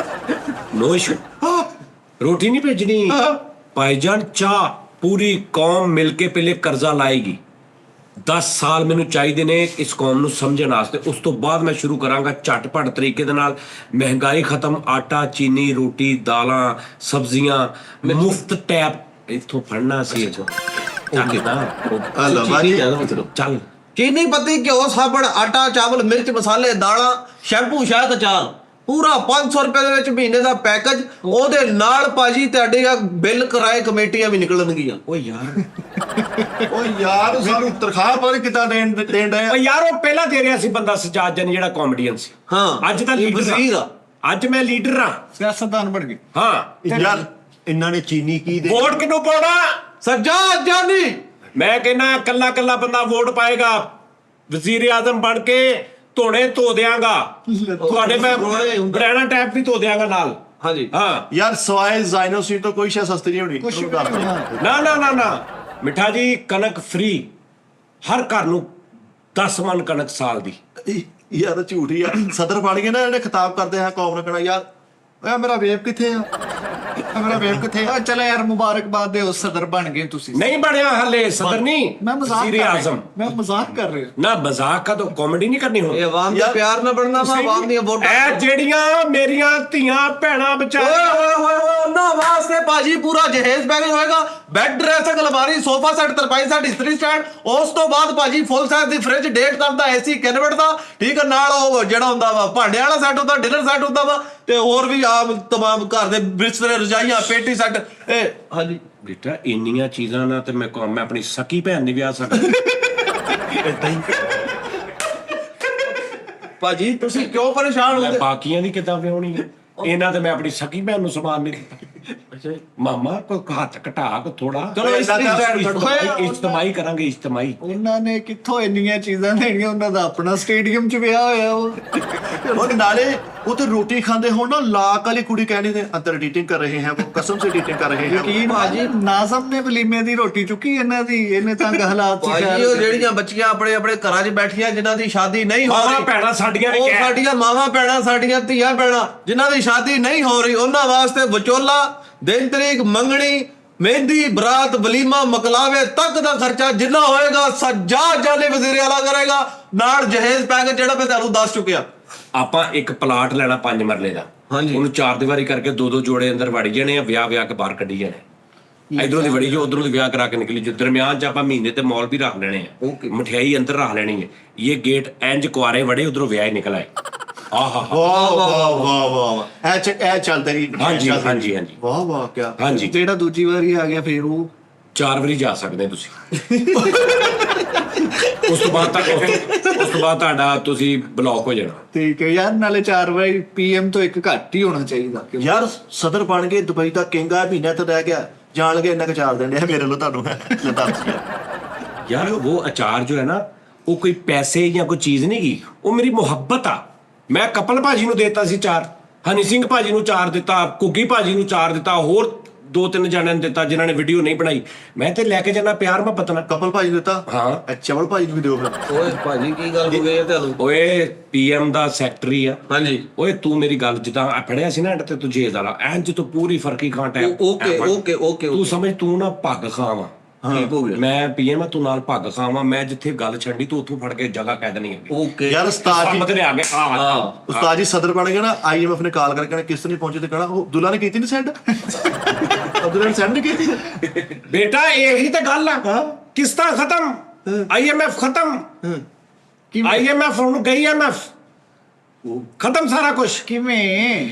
नो इशू, रोटी नहीं भेजनी भाईजान, चाह पूरी कौम मिलके पहले कर्जा लाएगी। 10 साल मैनू चाहिए ने इस कौम नू समझण वास्ते, उस तो बाद मैं शुरू करांगा झटपट तरीके दे नाल। महंगाई खत्म, आटा चीनी रोटी दालां सब्जियां मुफ्त टैप इथों फड़ना सी। चल ਚੀਨੀ ਪੱਤੀ, ਘਿਓ, ਸਾਬਣ, ਆਟਾ, ਚਾਵਲ, ਮਿਰਚ ਮਸਾਲੇ, ਦਾਲਾਂ, ਸ਼ੈਂਪੂ, ਸ਼ਹਿਦ, ਅਚਾਰ ਪੂਰਾ 500 ਰੁਪਏ ਦੇ ਵਿੱਚ ਮਹੀਨੇ ਦਾ ਪੈਕੇਜ। ਉਹਦੇ ਨਾਲ ਭਾਜੀ ਤੁਹਾਡੇ ਬਿੱਲ ਕਿਰਾਏ ਕਮੇਟੀਆਂ ਵੀ ਨਿਕਲਣਗੀਆਂ। ओ यार, ਓ ਯਾਰ ਸਾਨੂੰ ਤਨਖਾਹ ਪਤਾ ਨੀ ਕਿੱਦਾਂ ਦੇਣ ਡਏ ਆ। ओ यार वो पहला दे रहा सी बंदा सजाद जन जेड़ा कॉमेडियन सी। हाँ, ਅੱਜ ਤਾਂ ਇਹ ਲੀਡਰ ਵਜ਼ੀਰ ਆ। ਅੱਜ ਮੈਂ ਲੀਡਰ ਹਾਂ। ਸਿਆਸਤਦਾਨ ਬਣ ਗਏ। ਹਾਂ ਯਾਰ ਇਹਨਾਂ ਨੇ ਚੀਨੀ ਕੀ ਦੇ ਵੋਟ ਕਿਹਨੂੰ ਪਾਉਣਾ? ਸੱਜਾਦ ਜਾਨੀ। ਮੈਂ ਕਹਿੰਦਾ ਕੱਲਾ ਕੱਲਾ ਬੰਦਾ ਵੋਟ ਪਾਏਗਾ, ਵਜ਼ੀਰ ਆਜ਼ਮ ਬਣ ਕੇ ਧੋਣੇ ਧੋ ਦਿਆਂਗਾ ਤੁਹਾਡੇ। ਮੈਂ ਬਰੈਣਾ ਟੈਪ ਵੀ ਧੋ ਦਿਆਂਗਾ ਨਾਲ। ਹਾਂਜੀ ਹਾਂ ਯਾਰ ਸਵਾਏ ਜ਼ਾਈਨੋ ਸੀਟ ਤੋਂ ਕੋਈ ਸ਼ੈ ਸਸਤੀ ਨਹੀਂ ਹੋਣੀ। ਕੁਛ ਵੀ ਤੁਹਾਨੂੰ ਦੱਸ ਨਹੀਂ। ਨਾ ਨਾ ਨਾ ਨਾ ਮਿੱਠਾ ਜੀ, ਕਣਕ ਫ੍ਰੀ ਹਰ ਘਰ ਨੂੰ 10 ਮਣ ਕਣਕ ਸਾਲ ਦੀ। ਯਾਰ ਝੂਠ ਹੀ ਆ। ਸਦਰ ਬਣ ਗਏ ਨਾ, ਜਿਹੜੇ ਖਿਤਾਬ ਕਰਦੇ ਆ ਕੌਮ ਨੂੰ, ਕਹਿਣਾ ਯਾਰ ਓਏ ਮੇਰਾ ਵੇਬ ਕਿੱਥੇ ਆ, ਮੇਰਾ ਵੇਬ ਕਿੱਥੇ ਆ। ਚਲੋ ਯਾਰ ਮੁਬਾਰਕਬਾਦ ਦਿਓ, ਸਦਰ ਬਣ ਗਏ ਤੁਸੀਂ। ਨਹੀਂ ਬਣਿਆ ਹਲੇ ਸਦਰ ਨਹੀਂ, ਮੈਂ ਮਜ਼ਾਕ ਵਜ਼ੀਰ ਕਰ ਆਜ਼ਮ। ਰਿਹਾ। ਮੈਂ ਮਜ਼ਾਕ ਕਰ ਰਿਹਾ। ਨਾ ਮਜ਼ਾਕ ਕਾ ਤਾਂ ਕਾਮੇਡੀ ਨਹੀਂ ਕਰਨੀ ਹੁਣ। ਇਹ ਆਵਾਮ ਦਾ ਪਿਆਰ ਨਾ ਬਣਨਾ ਵਾ, ਆਵਾਮ ਦੀਆਂ ਵੋਟਾਂ। ਇਹ ਜਿਹੜੀਆਂ ਮੇਰੀਆਂ ਧੀਆਂ ਭੈਣਾਂ ਓਏ ਵਿਚਾਰੀਆਂ, ਓਏ ਹੋਏ ਹੋਏ, ਉਹਨਾਂ ਵਾਸਤੇ ਭਾਜੀ ਪੂਰਾ ਜਹੇਜ਼ ਪੈਕੇਜ ਹੋਏਗਾ। ਬੈੱਡ, ਡਰੈਸਿੰਗ, ਅਲਮਾਰੀ, ਸੋਫਾ ਸੈੱਟ, ਤਰਪਾਈ ਸੈੱਟ, ਇਸਤਰੀ ਸਟੈਂਡ। ਉਸ ਤੋਂ ਬਾਅਦ ਭਾਜੀ ਫੁੱਲ ਸਾਈਜ਼ ਦੀ ਫ੍ਰਿਜ, 1.5 ਟਨ ਦਾ ਏਸੀ, ਕਨਵਰਟ ਦਾ, ਠੀਕ ਹੈ, ਨਾਲ ਉਹ ਜਿਹੜਾ ਹੁੰਦਾ ਵਾ ਭਾਂਡਿਆਂ ਵਾਲਾ ਸੈੱਟ ਹੁੰਦਾ, ਡਿਨਰ ਸੈੱਟ ਹੁੰਦਾ ਵਾ, ਤੇ ਹੋਰ ਵੀ ਆਮ ਤਮਾਮ ਘਰ ਦੇ ਬਿਸਤਰੇ, ਰਜਾਈਆਂ, ਪੇਟੀ ਸੈੱਟ। ਇਹ ਹਾਂਜੀ ਬੇਟਾ ਇੰਨੀਆਂ ਚੀਜ਼ਾਂ ਨਾਲ ਤੇ ਮੈਂ ਆਪਣੀ ਸਕੀ ਭੈਣ ਨਹੀਂ ਵਿਆਹ ਸਕਦਾ। ਭਾਜੀ ਤੁਸੀਂ ਕਿਉਂ ਪਰੇਸ਼ਾਨ ਮੈਂ ਹੁੰਦੇ? ਬਾਕੀਆਂ ਦੀ ਕਿੱਦਾਂ ਵਿਆਹਣੀ ਹੈ? ਇਹਨਾਂ ਤੇ ਮੈਂ ਆਪਣੀ ਸਕੀ ਭੈਣ ਨੂੰ ਸਮਾਨ ਨਹੀਂ ਦਿੱਤਾ। ਅੱਛਾ ਜੀ। ਮਾਮਾ ਕੋ ਹੱਥ ਘਟਾ ਕੇ ਥੋੜਾ ਚਲੋ ਇਸਤਰੀ ਸਟੈਂਡ ਕੱਢੋ। ਇਜਤਮਾਈ ਕਰਾਂਗੇ ਇਜਤਮਾਈ। ਉਹਨਾਂ ਨੇ ਕਿੱਥੋਂ ਇੰਨੀਆਂ ਚੀਜ਼ਾਂ ਦੇਣੀਆਂ, ਉਹਨਾਂ ਦਾ ਆਪਣਾ ਸਟੇਡੀਅਮ 'ਚ ਵਿਆਹ ਹੋਇਆ ਉਹ। और नाले वो तो रोटी खाते हो ना, लाक वाली कुड़ी कहने थे अंदर एडिटिंग कर रहे हैं, वो कसम से एडिटिंग कर रहे हैं। ਯਕੀਨ ਭਾਜੀ ਨਾਜ਼ਮ ਨੇ ਵਲੀਮੇ ਦੀ ਰੋਟੀ ਚੁੱਕੀ ਇਹਨਾਂ ਦੀ, ਇਹਨੇ ਤਾਂ ਹਾਲਾਤ ਸੀ ਭਾਜੀ ਉਹ ਜਿਹੜੀਆਂ ਬੱਚੀਆਂ ਆਪਣੇ ਆਪਣੇ ਘਰਾਂ 'ਚ ਬੈਠੀਆਂ ਜਿਨ੍ਹਾਂ ਦੀ ਸ਼ਾਦੀ ਨਹੀਂ ਹੋ ਮਾਵਾਂ ਰਹੀ, ਭੈਣਾਂ ਸਾਡੀਆਂ ਨੇ ਉਹ ਕਿਹਾ ਸਾਡੀਆਂ ਮਾਵਾਂ ਭੈਣਾਂ, ਸਾਡੀਆਂ ਧੀਆਂ ਭੈਣਾਂ ਜਿਨ੍ਹਾਂ ਦੀ ਸ਼ਾਦੀ ਨਹੀਂ ਹੋ ਰਹੀ, ਉਹਨਾਂ ਵਾਸਤੇ ਵਿਚੋਲਾ, ਦਿਨ ਤਰੀਕ, ਮੰਗਣੀ, ਮਹਿੰਦੀ, ਬਰਾਤ, ਵਲੀਮਾ, ਮਕਲਾਵੇ ਤੱਕ ਦਾ ਖਰਚਾ ਜਿੰਨਾ ਹੋਏਗਾ ਸੱਜਾਦ ਜਾਲੇ ਵਜ਼ੀਰ ਆਲਾ ਕਰੇਗਾ, ਨਾਲ ਜਹੇਜ਼ ਪੈਕੇਜ ਜਿਹੜਾ ਮੈਂ ਤੁਹਾਨੂੰ ਦੱਸ ਚੁੱਕਿਆ। ਆਪਾਂ ਇੱਕ ਪਲਾਟ ਲੈਣਾ 5 ਮਰਲੇ ਦਾ, ਹਾਂਜੀ। ਉਹਨੂੰ 4 ਦੀਵਾਰੀ ਕਰਕੇ 2-2 ਜੋੜੇ ਅੰਦਰ ਵੜੀ ਜਾਣੇ ਆ, ਵਿਆਹ ਕੇ ਬਾਹਰ ਕੱਢੀ ਜਾਣੇ। ਇਧਰੋਂ ਦੀ ਵੜੀ ਜੋ ਉਧਰੋਂ ਦੀ ਵਿਆਹ ਕਰਾ ਕੇ ਨਿਕਲੀ ਜੋ, ਦਰਮਿਆਨ ਚ ਆਪਾਂ ਮਹੀਨੇ ਤੇ ਮੌਲ ਵੀ ਰੱਖ ਲੈਣੇ ਆ, ਮਠਿਆਈ ਅੰਦਰ ਰੱਖ ਲੈਣੀ ਹੈ। ਇਹ ਗੇਟ ਇੰਜ ਕੁਆਰੇ ਵੜੇ ਉਧਰੋਂ ਵਿਆਹ ਹੀ ਨਿਕਲ ਆਏ। ਆਹਾ वाह वाह वाह वाह, ऐ चलते रही। ਹਾਂਜੀ ਹਾਂਜੀ ਹਾਂਜੀ वाह वाह क्या। ਹਾਂਜੀ। ਜਿਹੜਾ ਦੂਜੀ ਵਾਰੀ ਆ ਗਿਆ ਫਿਰ ਉਹ 4 ਵਾਰੀ ਜਾ ਸਕਦੇ ਤੁਸੀਂ। ਉਸ ਤੋਂ ਬਾਅਦ ਤੁਹਾਡਾ ਤੁਸੀਂ ਬਲੌਕ ਹੋ ਜਾਣਾ। ਠੀਕ ਹੈ ਯਾਰ, ਨਾਲੇ 4 ਵਾਰੀ PM ਤੋਂ ਇੱਕ ਘੱਟ ਹੀ ਹੋਣਾ ਚਾਹੀਦਾ। यार सदर बन के दुबई तक किंगा महीना तो रह गया, जान लगे इन्ना चार दिन है मेरे लो ਤੁਹਾਨੂੰ ਦੱਸ ਗਿਆ। यार वो अचार जो है ना, वो कोई पैसे या कोई चीज नहीं की, वो मेरी मुहब्बत आ। मैं कपल भाजी ਨੂੰ ਦੇਤਾ ਸੀ 4, ਹਨੀ ਸਿੰਘ ਭਾਜੀ ਨੂੰ 4 ਦਿੱਤਾ, ਕੁੱਗੀ ਭਾਜੀ ਨੂੰ 4 ਦਿੱਤਾ, ਹੋਰ 2-3 ਜਣਿਆਂ ਨੂੰ ਦਿੱਤਾ ਜਿਨ੍ਹਾਂ ਨੇ ਵੀਡੀਓ ਨਹੀਂ ਬਣਾਈ। ਮੈਂ ਤੇ ਲੈ ਕੇ ਜਾਣਾ ਪਿਆਰ ਮੁਹੱਬਤ ਨਾਲ। ਕਪਲ ਭਾਜੀ ਦਿੱਤਾ? ਹਾਂ। ਚਵਲ ਭਾਜੀ ਨੂੰ ਵੀ ਦਿਓ ਫਿਰ। ਓਏ ਭਾਜੀ ਕੀ ਗੱਲ ਹੋ ਗਈ ਹੈ ਤੁਹਾਨੂੰ? ਓਏ PM ਦਾ ਸੈਕਟਰੀ ਆ। ਹਾਂਜੀ ਓਏ ਤੂੰ ਮੇਰੀ ਗੱਲ ਜਿੱਦਾਂ ਫੜਿਆ ਸੀ ਨਾ ਤੇ ਤੂੰ ਜੇਜ਼ ਵਾਲਾ ਐਂਜ ਤੂੰ ਪੂਰੀ ਫਰਕੀ ਖਾਂ ਟੈਪ। ਓਕੇ ਤੂੰ ਸਮਝ, ਤੂੰ ਨਾ ਭੱਗ ਖਾਵਾਂ। ਠੀਕ ਹੋ ਗਿਆ। ਮੈਂ PM ਤੂੰ ਨਾਲ ਭੱਗ ਖਾਵਾਂ, ਮੈਂ ਜਿੱਥੇ ਗੱਲ ਛੱਡੀ ਤੂੰ ਉੱਥੋਂ ਫੜ ਕੇ ਜਗ੍ਹਾ ਕਹਿ ਦੇਣੀ ਹੈ। ਓਕੇ ਯਾਰ ਉਸਤਾਦ ਜੀ ਸਮਝ ਆ ਗਿਆ। ਉਸਤਾਦ ਜੀ ਸਦਰ ਬਣ ਗਏ ਨਾ, IMF ਨੇ ਕਾਲ ਕਰਕੇ ਕਿਸ ਨਹੀਂ ਪਹੁੰਚੇ ਤੇ ਕਹਣਾ ਉਹ ਦੁੱਲਾ ਨੇ ਕੀਤੀ ਨਹੀਂ ਸੈਂਡ। ਅਬਦੁੱਲਾ ਨੇ ਸੈਂਡ ਨਹੀਂ ਕੀਤੀ। ਬੇਟਾ ਇਹੀ ਤਾਂ ਗੱਲ ਆ। ਕਿਸ਼ਤਾਂ ਖਤਮ, IMF ਖਤਮ, IMF ਹੁਣ ਗਈ MF ਖਤਮ ਸਾਰਾ ਕੁਝ। ਕਿਵੇਂ?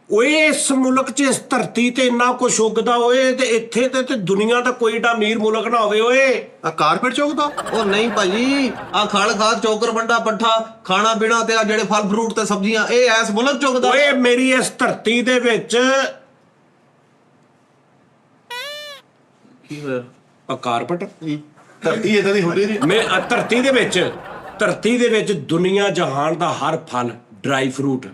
ਓਏ ਇਸ ਮੁਲਕ 'ਚ ਇਸ ਧਰਤੀ ਤੇ ਇੰਨਾ ਕੁਝ ਉੱਗਦਾ ਓਏ, ਤੇ ਇੱਥੇ ਤੇ ਦੁਨੀਆ ਦਾ ਕੋਈ ਏਡਾ ਅਮੀਰ ਮੁਲਕ ਨਾ ਹੋਵੇ ਓਏ। ਆ ਕਾਰਪੇਟ ਚੌਕ ਦਾ ਉਹ ਨਹੀਂ ਭਾਜੀ, ਆ ਖੜ ਖਾ ਚੋਕਰ ਬੰਡਾ ਪੱਠਾ ਖਾਣਾ ਪੀਣਾ ਤੇ ਆ ਜਿਹੜੇ ਫਲ ਫਰੂਟ ਤੇ ਸਬਜ਼ੀਆਂ, ਇਹ ਐਸ ਮੁਲਕ ਚੁੱਕਦਾ। ਓਏ ਮੇਰੀ ਇਸ ਧਰਤੀ ਦੇ ਵਿੱਚ ਕੀ ਹੋਇਆ? ਆ ਕਾਰਪਟ ਧਰਤੀ ਇਦਾਂ ਦੀ ਹੁੰਦੀ ਨਹੀਂ। ਮੈਂ ਧਰਤੀ ਦੇ ਵਿੱਚ ਦੁਨੀਆ ਜਹਾਨ ਦਾ ਹਰ ਫਲ, ਡਰਾਈ ਫਰੂਟ,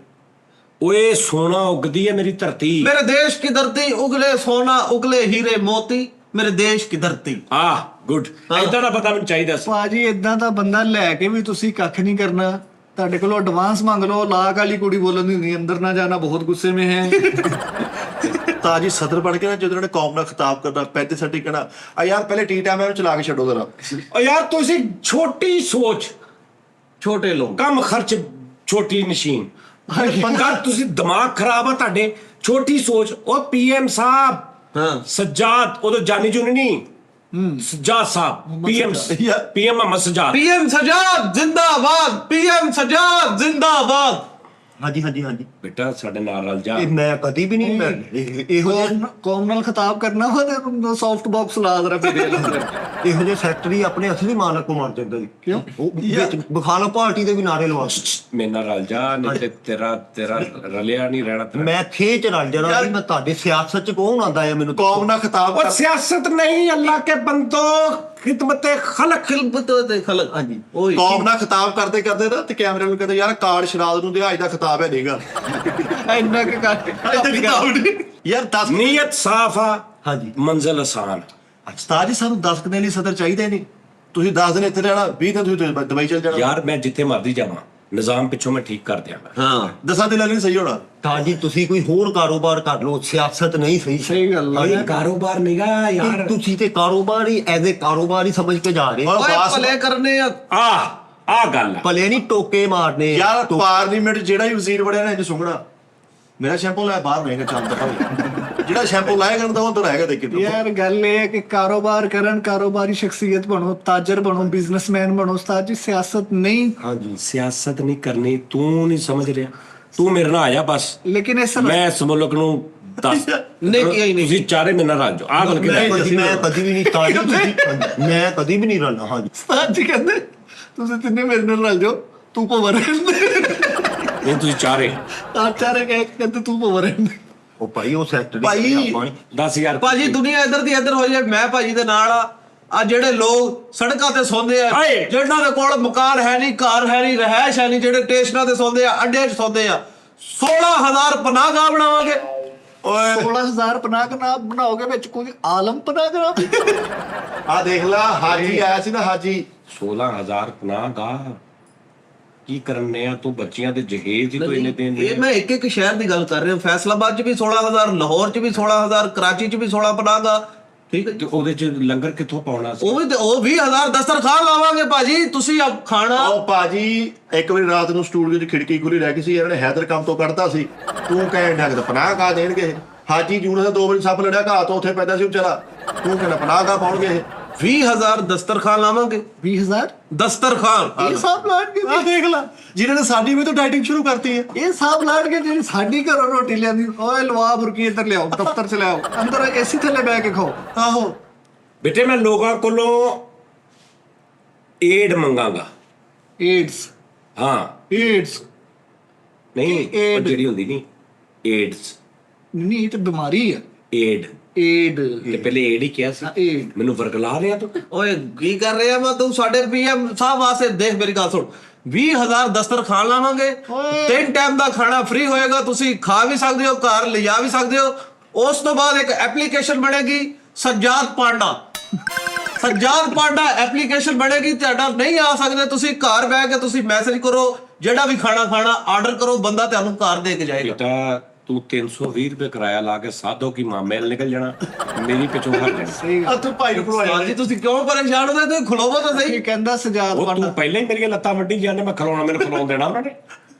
ਓਏ ਸੋਨਾ ਉਗਦੀ ਹੈ ਮੇਰੀ ਧਰਤੀ। मेरे देश की धरती उगले सोना उगले हीरे मोती, मेरे देश की धरती। ਗੁੱਡ। ਏਦਾਂ ਦਾ ਪਤਾ ਮੈਨੂੰ ਚਾਹੀਦਾ ਸੀ। ਭਾਜੀ ਇਦਾਂ ਦਾ ਬੰਦਾ ਲੈ ਕੇ ਵੀ ਤੁਸੀਂ ਕੱਖ ਨਹੀਂ ਕਰਨਾ। ਤੁਹਾਡੇ ਕੋਲੋਂ ਐਡਵਾਂਸ ਮੰਗ ਲਓ। ਲਾਕ ਵਾਲੀ ਕੁੜੀ ਬੋਲਣ ਦੀ ਹੁੰਦੀ, ਅੰਦਰ ਨਾ ਜਾਣਾ, ਬਹੁਤ ਗੁੱਸੇ में है। ਤਾਜੀ ਸਦਰ ਬਣ ਕੇ ਨਾ ਜਦੋਂ ਉਹਨੇ ਕੌਮ ਨਾਲ ਖਿਤਾਬ ਕਰਨਾ, ਪੈਦੇ ਸੱਟੀ ਕਹਿਣਾ ਆ ਯਾਰ ਪਹਿਲੇ T-Time ਇਹਨੂੰ ਚਲਾ ਕੇ ਛੱਡੋ ਜ਼ਰਾ। ਓ ਯਾਰ ਤੁਸੀਂ ਛੋਟੀ ਸੋਚ, छोटे लोग ਕਮ ਖਰਚ, ਛੋਟੀ ਨਸ਼ੀਨ। ਪੰਗਾ ਤੁਸੀਂ ਦਿਮਾਗ ਖਰਾਬ ਆ ਤੁਹਾਡੇ। ਛੋਟੀ ਸੋਚ। ਉਹ PM ਸਾਹਿਬ, ਹਾਂ ਸੱਜਾਦ, ਉਦੋਂ ਜਾਨੀ ਜੁਨੀ ਨਹੀਂ, ਸੱਜਾਦ ਸਾਹਿਬ, PM ਮੁਹੰਮਦ ਸੱਜਾਦ। PM सजाद जिंदाबाद, PM सजाद जिंदाबाद। ਹਾਂਜੀ ਹਾਂਜੀ ਹਾਂਜੀ। ਬੇਟਾ ਸਾਡੇ ਨਾਲ ਰਲ ਜਾ। ਇਹ ਮੈਂ ਕਦੀ ਵੀ ਨਹੀਂ, ਮੈਂ ਇਹੋ ਜਿਹੇ ਕੌਮ ਨਾਲ ਖਿਤਾਬ ਕਰਨਾ ਵਾ ਤੇ ਸੌਫਟ ਬਾਕਸ ਲਾ ਦਰਾ ਫਿਰ ਇਹੋ ਜਿਹੇ ਸੈਕਟਰੀ ਆਪਣੇ ਅਸਲੀ ਮਾਲਕ ਕੋ ਮਾਰ ਦਿੰਦਾ ਜੀ। ਕਿਉਂ? ਉਹ ਵਿੱਚ ਬਖਾਲਾ ਪਾਰਟੀ ਦੇ ਵੀ ਨਾਰੇ ਲਵਾ ਮੇਰੇ ਨਾਲ ਰਲ ਜਾ, ਨਹੀਂ ਤੇ ਤੇਰਾ ਰਲਿਆ ਨਹੀਂ ਰਹਿਣਾ ਤੇਰਾ। ਮੈਂ ਥੇ ਚ ਰਲ ਜਾਣਾ ਜੀ। ਮੈਂ ਤੁਹਾਡੇ ਸਿਆਸਤ ਚ ਕੌਣ ਆਂਦਾ ਹੈ ਮੈਨੂੰ? ਕੌਮ ਨਾਲ ਖਿਤਾਬ ਉਹ ਸਿਆਸਤ ਨਹੀਂ, ਅੱਲਾਹ ਕੇ ਬੰਦੋ, ਖਿਦਮਤ ਖਲਕ। खिलबत ते खलक। हाँ जी ओए ਕੌਮ ਨਾਲ ਖਿਤਾਬ ਕਰਦੇ ਕਰਦੇ ਨਾ ਤੇ ਕੈਮਰੇ ਨੂੰ ਕਹਿੰਦੇ ਯਾਰ ਕਾਰਡ ਸ਼ਰਾਦ ਨੂੰ ਦਿਹਾਜ ਦਾ ਖਿਤਾਬ ਹੈ ਨਹੀਂਗਾ। ਇੰਨਾ ਕਿ ਯਾਰ 10 ਨੀਅਤ ਸਾਫ ਆ, ਹਾਂਜੀ। ਮੰਜ਼ਿਲ ਆਸਾਨ। ਉਸਤਾਦ ਜੀ ਸਾਨੂੰ 10 ਦਿਨ ਲਈ ਸਦਰ ਚਾਹੀਦਾ ਨਹੀਂ। ਤੁਸੀਂ 10 ਦਿਨ ਇੱਥੇ ਰਹਿਣਾ, 20 ਦਿਨ ਤੁਸੀਂ ਦੁਬਈ ਚਲ ਜਾਣਾ। ਯਾਰ ਮੈਂ ਜਿੱਥੇ ਮਰਜ਼ੀ ਜਾਵਾਂ, ਨਿਜ਼ਾਮ ਪਿੱਛੋਂ ਮੈਂ ਠੀਕ ਕਰ ਦਿਆਂਗਾ। हाँ 10 ਦਿਨ ਲਈ ਸਹੀ ਹੋਣਾ। ਤਾਂ ਜੀ ਤੁਸੀਂ ਕੋਈ ਹੋਰ ਕਾਰੋਬਾਰ ਕਰ ਲਓ, ਸਿਆਸਤ ਨਹੀਂ ਸਹੀ। ਸਹੀ ਗੱਲ ਇਹ ਕਾਰੋਬਾਰ ਨਿਗਾ ਯਾਰ। ਤੁਸੀਂ ਤੇ ਕਾਰੋਬਾਰ ਹੀ ਐਜ਼ ਏ ਕਾਰੋਬਾਰ ਹੀ ਸਮਝ ਕੇ ਜਾ ਰਹੇ। ਔਰ ओए ਬਾਸ भले करने आ। ਆ ਗੱਲ ਆ। ਭਲੇ ਨਹੀਂ ਟੋਕੇ ਮਾਰਨੇ। ਯਾਰ ਪਾਰਲੀਮੈਂਟ ਜਿਹੜਾ ਹੀ ਵਜ਼ੀਰ ਵੜਿਆ ਨਾ ਇਹ ਸੁੰਘਣਾ, ਮੇਰਾ ਸ਼ੈਂਪੂ ਲੈ ਬਾਹਰ ਰਹੇਗਾ ਚੰਦ ਦਾ। ਜਿਹੜਾ ਸ਼ੈਂਪੂ ਲਾਏਗਾ ਤਾਂ ਉਹ ਤਾਂ ਰਹੇਗਾ ਦੇਖ ਕੇ। ਯਾਰ ਗੱਲ ਇਹ ਹੈ ਕਿ ਕਾਰੋਬਾਰ ਕਰਨ, ਕਾਰੋਬਾਰੀ ਸ਼ਖਸੀਅਤ ਬਣੋ, ਤਾਜਰ ਬਣੋ, ਬਿਜ਼ਨਸਮੈਨ ਬਣੋ। ਉਸਤਾਦ ਜੀ ਸਿਆਸਤ ਨਹੀਂ। ਹਾਂਜੀ ਸਿਆਸਤ ਨਹੀਂ ਕਰਨੀ, ਤੂੰ ਨਹੀਂ ਸਮਝ ਰਿਹਾ। ਤੂੰ ਮੇਰੇ ਨਾਲ ਆ ਜਾ ਬਸ। ਲੇਕਿਨ ਇਸ ਮੈਂ ਇਸ ਮੁਲਕ ਨੂੰ ਦੱਸ नहीं किया ही नहीं। ਤੁਸੀਂ ਚਾਰੇ ਮੇਰੇ ਨਾਲ ਰਲ ਜਾਓ। ਆ ਗੱਲ ਮੈਂ ਕਿਹਦਾ ਕਦੀ ਵੀ ਨਹੀਂ ਤਾਂ ਜੀ ਮੈਂ ਕਦੀ ਵੀ ਨਹੀਂ ਰਲਣਾ। ਹਾਂਜੀ ਉਸਤਾਦ ਜੀ ਕਹਿੰਦੇ ਤੁਸੀਂ ਤਿੰਨੇ ਮੇਰੇ ਨਾਲ ਰਲ ਜਾਓ, ਤੂੰ ਭਵਰ ਇਹ ਤੁਸੀਂ ਚਾਰੇ। ਚਾਰੇ ਕਹਿੰਦੇ ਤੂੰ ਭਵਰ ਉਹ ਭਾਈ ਉਹ ਸੈਕਟਰ ਭਾਈ, 10,000 ਭਾਜੀ ਦੁਨੀਆ ਇੱਧਰ ਦੀ ਇੱਧਰ ਹੋਈ ਹੈ, ਮੈਂ ਭਾਜੀ ਦੇ ਨਾਲ ਆ ਜਿਹੜੇ ਲੋਕ ਸੜਕਾਂ ਤੇ ਸੌਂਦੇ ਆ, ਹਾਏ। ਜਿਹਨਾਂ ਦੇ ਕੋਲ ਮਕਾਨ ਹੈ ਨਹੀਂ, ਘਰ ਹੈ ਨਹੀਂ, ਰਹਿائش ਹੈ ਨਹੀਂ, ਜਿਹੜੇ ਸਟੇਸ਼ਨਾਂ ਤੇ ਸੌਂਦੇ ਆ, ਅੱਡਿਆਂ 'ਚ ਸੌਂਦੇ ਆ, 16,000 ਪਨਾਹਗਾਹ ਬਣਾਵਾਂਗੇ। 16,000 ਪਨਾਹ ਬਣਾਓਗੇ, ਵਿੱਚ ਕੋਈ ਆਲਮ ਪਨਾਹ ਕਰਾ। ਆ ਦੇਖ ਲਾ ਹਾਜੀ ਆਇਆ ਸੀ ਨਾ, ਹਾਜੀ 16,000 ਪਨਾਹਗਾਹ ਕੀ ਕਰਨੇ ਆ ਤੂੰ? ਬੱਚੀਆਂ ਦੇ ਜਹੇਜ਼ ਹੀ ਕੋਈ ਇੰਨੇ ਦੇਣ ਇਹ ਮੈਂ ਇੱਕ ਇੱਕ ਸ਼ਹਿਰ ਦੀ ਗੱਲ ਕਰ ਰਿਹਾ, ਫੈਸਲਾਬਾਦ 'ਚ ਵੀ 16,000, ਲਾਹੌਰ 'ਚ ਵੀ 16,000, ਕਰਾਚੀ 'ਚ ਵੀ 16 ਪਨਾਹਗਾਹ। ਠੀਕ ਹੈ, ਤੇ ਉਹਦੇ ਚ ਲੰਗਰ ਕਿੱਥੋਂ ਪਾਉਣਾ ਸੀ? ਉਹ 20,000 ਦਸਤਰਖਾਨ ਲਾਵਾਂਗੇ ਭਾਜੀ, ਤੁਸੀਂ ਆਪ ਖਾਣਾ। ਉਹ ਭਾਜੀ ਇੱਕ ਵਾਰੀ ਰਾਤ ਨੂੰ ਸਟੂਡੀਓ 'ਚ ਖਿੜਕੀ ਖੁੱਲੀ ਰਹਿ ਗਈ ਸੀ, ਇਹਨਾਂ ਨੇ ਹੈਦਰ ਕੰਮ ਤੋਂ ਕੱਢਤਾ ਸੀ, ਤੂੰ ਕਹਿਣ ਲੱਗ ਪਨਾਹ ਕਾ ਦੇਣਗੇ। ਹਾਜੀ ਜੂਨ ਦਾ 2 ਵਜੇ ਸੱਪ ਲੜਿਆ, ਘਾਹ ਤੋਂ ਉੱਥੇ ਪੈਦਾ ਸੀ ਵਿਚਾਰਾ, ਤੂੰ ਕਹਿੰਦਾ ਪਨਾਹ ਕਾ ਪਾਉਣਗੇ ਇਹ। 20,000 ਦਸਤਰਖਾਨ ਲਾਵਾਂਗੇ, 20,000 ਦਸਤਰਖਾਨ। ਇਹ ਸਭ ਲਾਣਗੇ, ਆ ਦੇਖ ਲਾ ਜਿਹਨਾਂ ਨੇ ਸਾਡੀ ਵੀ ਤਾਂ ਡਾਈਟਿੰਗ ਸ਼ੁਰੂ ਕਰਤੀ ਹੈ। ਇਹ ਸਭ ਲਾਣਗੇ ਜਿਹੜੀ ਸਾਡੀ ਘਰੋਂ ਰੋਟੀ ਲਿਆਂਦੀ। ਓਏ ਲਵਾ ਬੁਰਕੀ ਇੱਧਰ ਲਿਆਓ, ਦਫ਼ਤਰ ਚ ਲਿਆਓ, ਅੰਦਰ ਏਸੀ ਥੱਲੇ ਬਹਿ ਕੇ ਖਾਓ। ਆਹੋ ਬੇਟੇ ਮੈਂ ਲੋਕਾਂ ਕੋਲੋਂ ਏਡ ਮੰਗਾਂਗਾ। ਏਡਸ ਹਾਂ ਏਡਸ ਨਹੀਂ, ਉਹ aid? ਜਿਹੜੀ ਹੁੰਦੀ ਨਹੀਂ ਏਡਸ, ਨਹੀਂ, ਇਹ ਤਾਂ ਬਿਮਾਰੀ ਆ। ਏਡ ਏਡ ਤੇ ਪਹਿਲੇ ਏਡ ਹੀ ਕਿਹਾ ਸੀ। ਏਡ ਮੈਨੂੰ ਵਰਗਲਾ ਰਿਹਾ ਤੂੰ। ਓਏ ਕੀ ਕਰ ਰਿਹਾ ਮੈਂ, ਤੂੰ ਸਾਡੇ ਪੀਐਮ ਸਾਹਿਬ ਵਾਸਤੇ ਦੇਖ, ਮੇਰੀ ਗੱਲ ਸੁਣ, 20,000 ਦਸਤਰਖਾਨ ਲਾਵਾਂਗੇ, 3 ਟਾਈਮ ਦਾ ਖਾਣਾ ਫ੍ਰੀ ਹੋਏਗਾ, ਤੁਸੀਂ ਖਾ ਵੀ ਸਕਦੇ ਹੋ, ਘਰ ਲਿਜਾ ਵੀ ਸਕਦੇ ਹੋ। ਉਸ ਤੋਂ ਬਾਅਦ ਇੱਕ ਐਪਲੀਕੇਸ਼ਨ ਬਣੇਗੀ, ਸੱਜਾਦ ਪਾਂਡਾ। ਸੱਜਾਦ ਪਾਂਡਾ ਐਪਲੀਕੇਸ਼ਨ ਬਣੇਗੀ, ਤੁਹਾਡਾ ਨਹੀਂ ਆ ਸਕਦੇ, ਤੁਸੀਂ ਘਰ ਬਹਿ ਕੇ ਤੁਸੀਂ ਮੈਸੇਜ ਕਰੋ, ਜਿਹੜਾ ਵੀ ਖਾਣਾ ਆਰਡਰ ਕਰੋ, ਬੰਦਾ ਤੁਹਾਨੂੰ ਘਰ ਦੇ ਕੇ ਜਾਏਗਾ। ਬੇਟਾ ਤੂੰ 320 ਰੁਪਏ ਕਿਰਾਇਆ ਲਾ ਕੇ ਸਾਧੋ ਕੀ ਮਾਮੇ ਨਾਲ ਨਿਕਲ ਜਾਣਾ, ਮੇਰੀ ਪਿੱਛੋਂ ਹਟ ਜਾਣਾ। ਸਹੀ ਆ ਤੂੰ ਭਾਈ ਨੂੰ ਭਰਵਾਇਆ ਹਾਂਜੀ ਤੁਸੀਂ ਕਿਉਂ ਪਰੇਸ਼ਾਨ ਹੁੰਦੇ, ਤੁਸੀਂ ਖਲੋਵੋ ਤਾਂ ਸਹੀ। ਇਹ ਕਹਿੰਦਾ ਸਜਾਦ ਉਹ ਪਾਂਡਾ। ਤੂੰ ਪਹਿਲਾਂ ਹੀ ਮੇਰੀਆਂ ਲੱਤਾਂ ਵੱਢੀ ਜਾਂਦੇ, ਮੈਂ ਖਲੋਣਾ, ਮੈਨੂੰ ਖਲੋਣ ਦੇਣਾ ਉਹਨਾਂ ਨੇ?